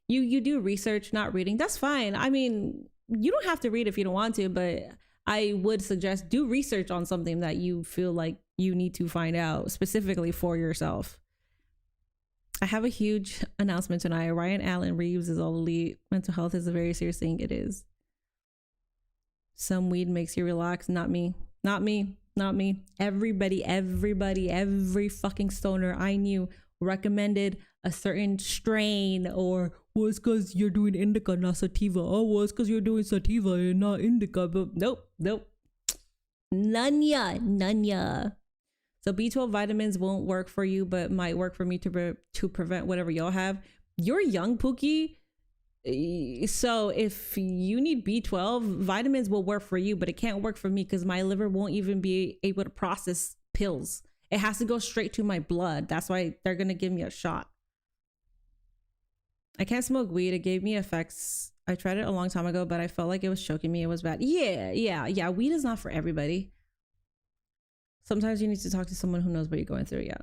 you do research, not reading. That's fine. I mean, you don't have to read if you don't want to, but I would suggest do research on something that you feel like you need to find out specifically for yourself. I have a huge announcement tonight. Ryan Allen Reeves is all elite. Mental health is a very serious thing. It is. Some weed makes you relax. Not me. Not me. Not me. Everybody, every fucking stoner I knew recommended a certain strain, or well, it's because you're doing indica, not sativa. Oh, well, it's because you're doing sativa and not indica. But nope. None ya. So B12 vitamins won't work for you, but might work for me to prevent whatever y'all have. You're young, Pookie. So if you need B12, vitamins will work for you, but it can't work for me because my liver won't even be able to process pills. It has to go straight to my blood. That's why they're going to give me a shot. I can't smoke weed. It gave me effects. I tried it a long time ago, but I felt like it was choking me. It was bad. Yeah. Weed is not for everybody. Sometimes you need to talk to someone who knows what you're going through. Yeah.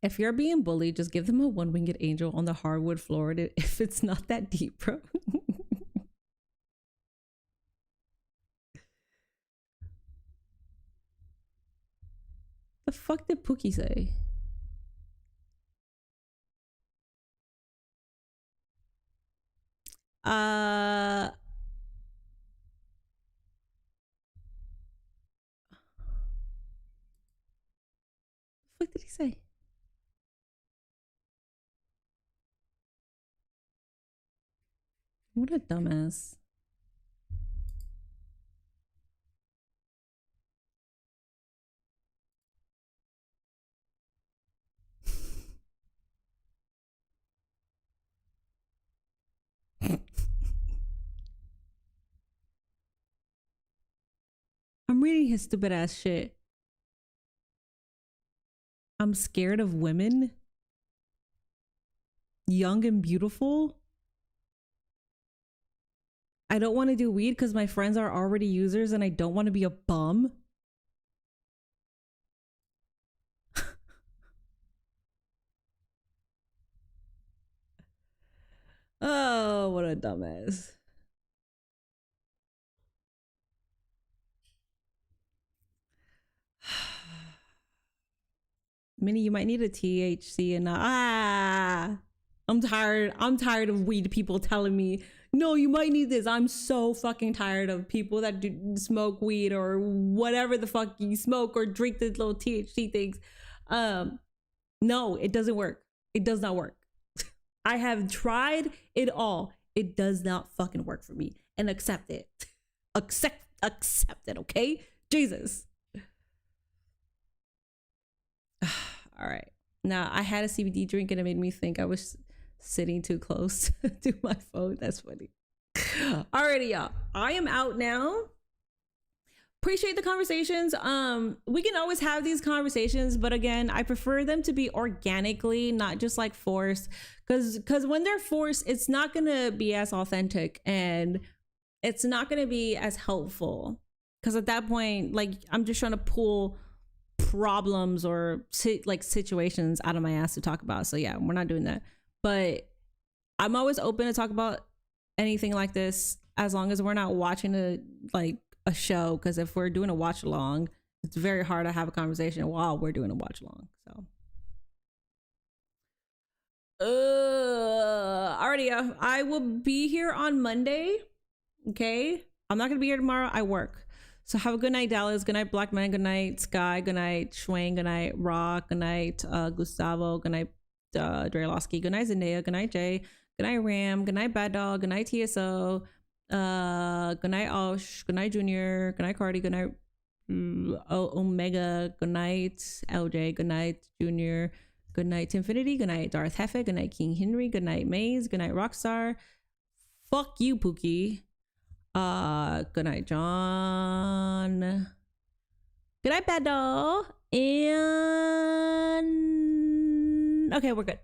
If you're being bullied, just give them a one-winged angel on the hardwood floor if it's not that deep, bro. The fuck did Pookie say? What did he say? What a dumbass. I'm reading his stupid ass shit. I'm scared of women. Young and beautiful. I don't want to do weed because my friends are already users and I don't want to be a bum. Oh, what a dumbass. Minnie, you might need a THC and I'm tired of weed people telling me, no, you might need this. I'm so fucking tired of people that do smoke weed or whatever the fuck you smoke or drink the little THC things. No, it doesn't work. It does not work. I have tried it all. It does not fucking work for me. And accept it. Accept it, okay? Jesus. All right. Now, I had a CBD drink and it made me think I was sitting too close to my phone. That's funny. Alrighty, y'all. I am out now. Appreciate the conversations. We can always have these conversations, but again, I prefer them to be organically, not just like forced. Because when they're forced, it's not gonna be as authentic and it's not gonna be as helpful. Because at that point, like, I'm just trying to pull problems or situations out of my ass to talk about. So yeah, we're not doing that. But I'm always open to talk about anything like this as long as we're not watching a show, because if we're doing a watch along, it's very hard to have a conversation while we're doing a watch along. So alrighty, I will be here on Monday. Okay, I'm not gonna be here tomorrow. I work. So have a good night, Dallas. Good night, Black Man. Good night, Sky. Good night, Schwang. Good night, Rock. Good night, Gustavo. Good night, Drelowski. Good night, Zendaya. Good night, Jay. Good night, Ram. Good night, Bad Dog. Good night, TSO. Good night, Osh. Good night, Junior. Good night, Cardi. Good night, Omega. Good night, LJ. Good night, Junior. Good night, Tinfinity. Good night, Darth Hefe. Good night, King Henry. Good night, Maze. Good night, Rockstar. Fuck you, Pookie. Good night, John. Good night, Bad Doll. And okay, we're good.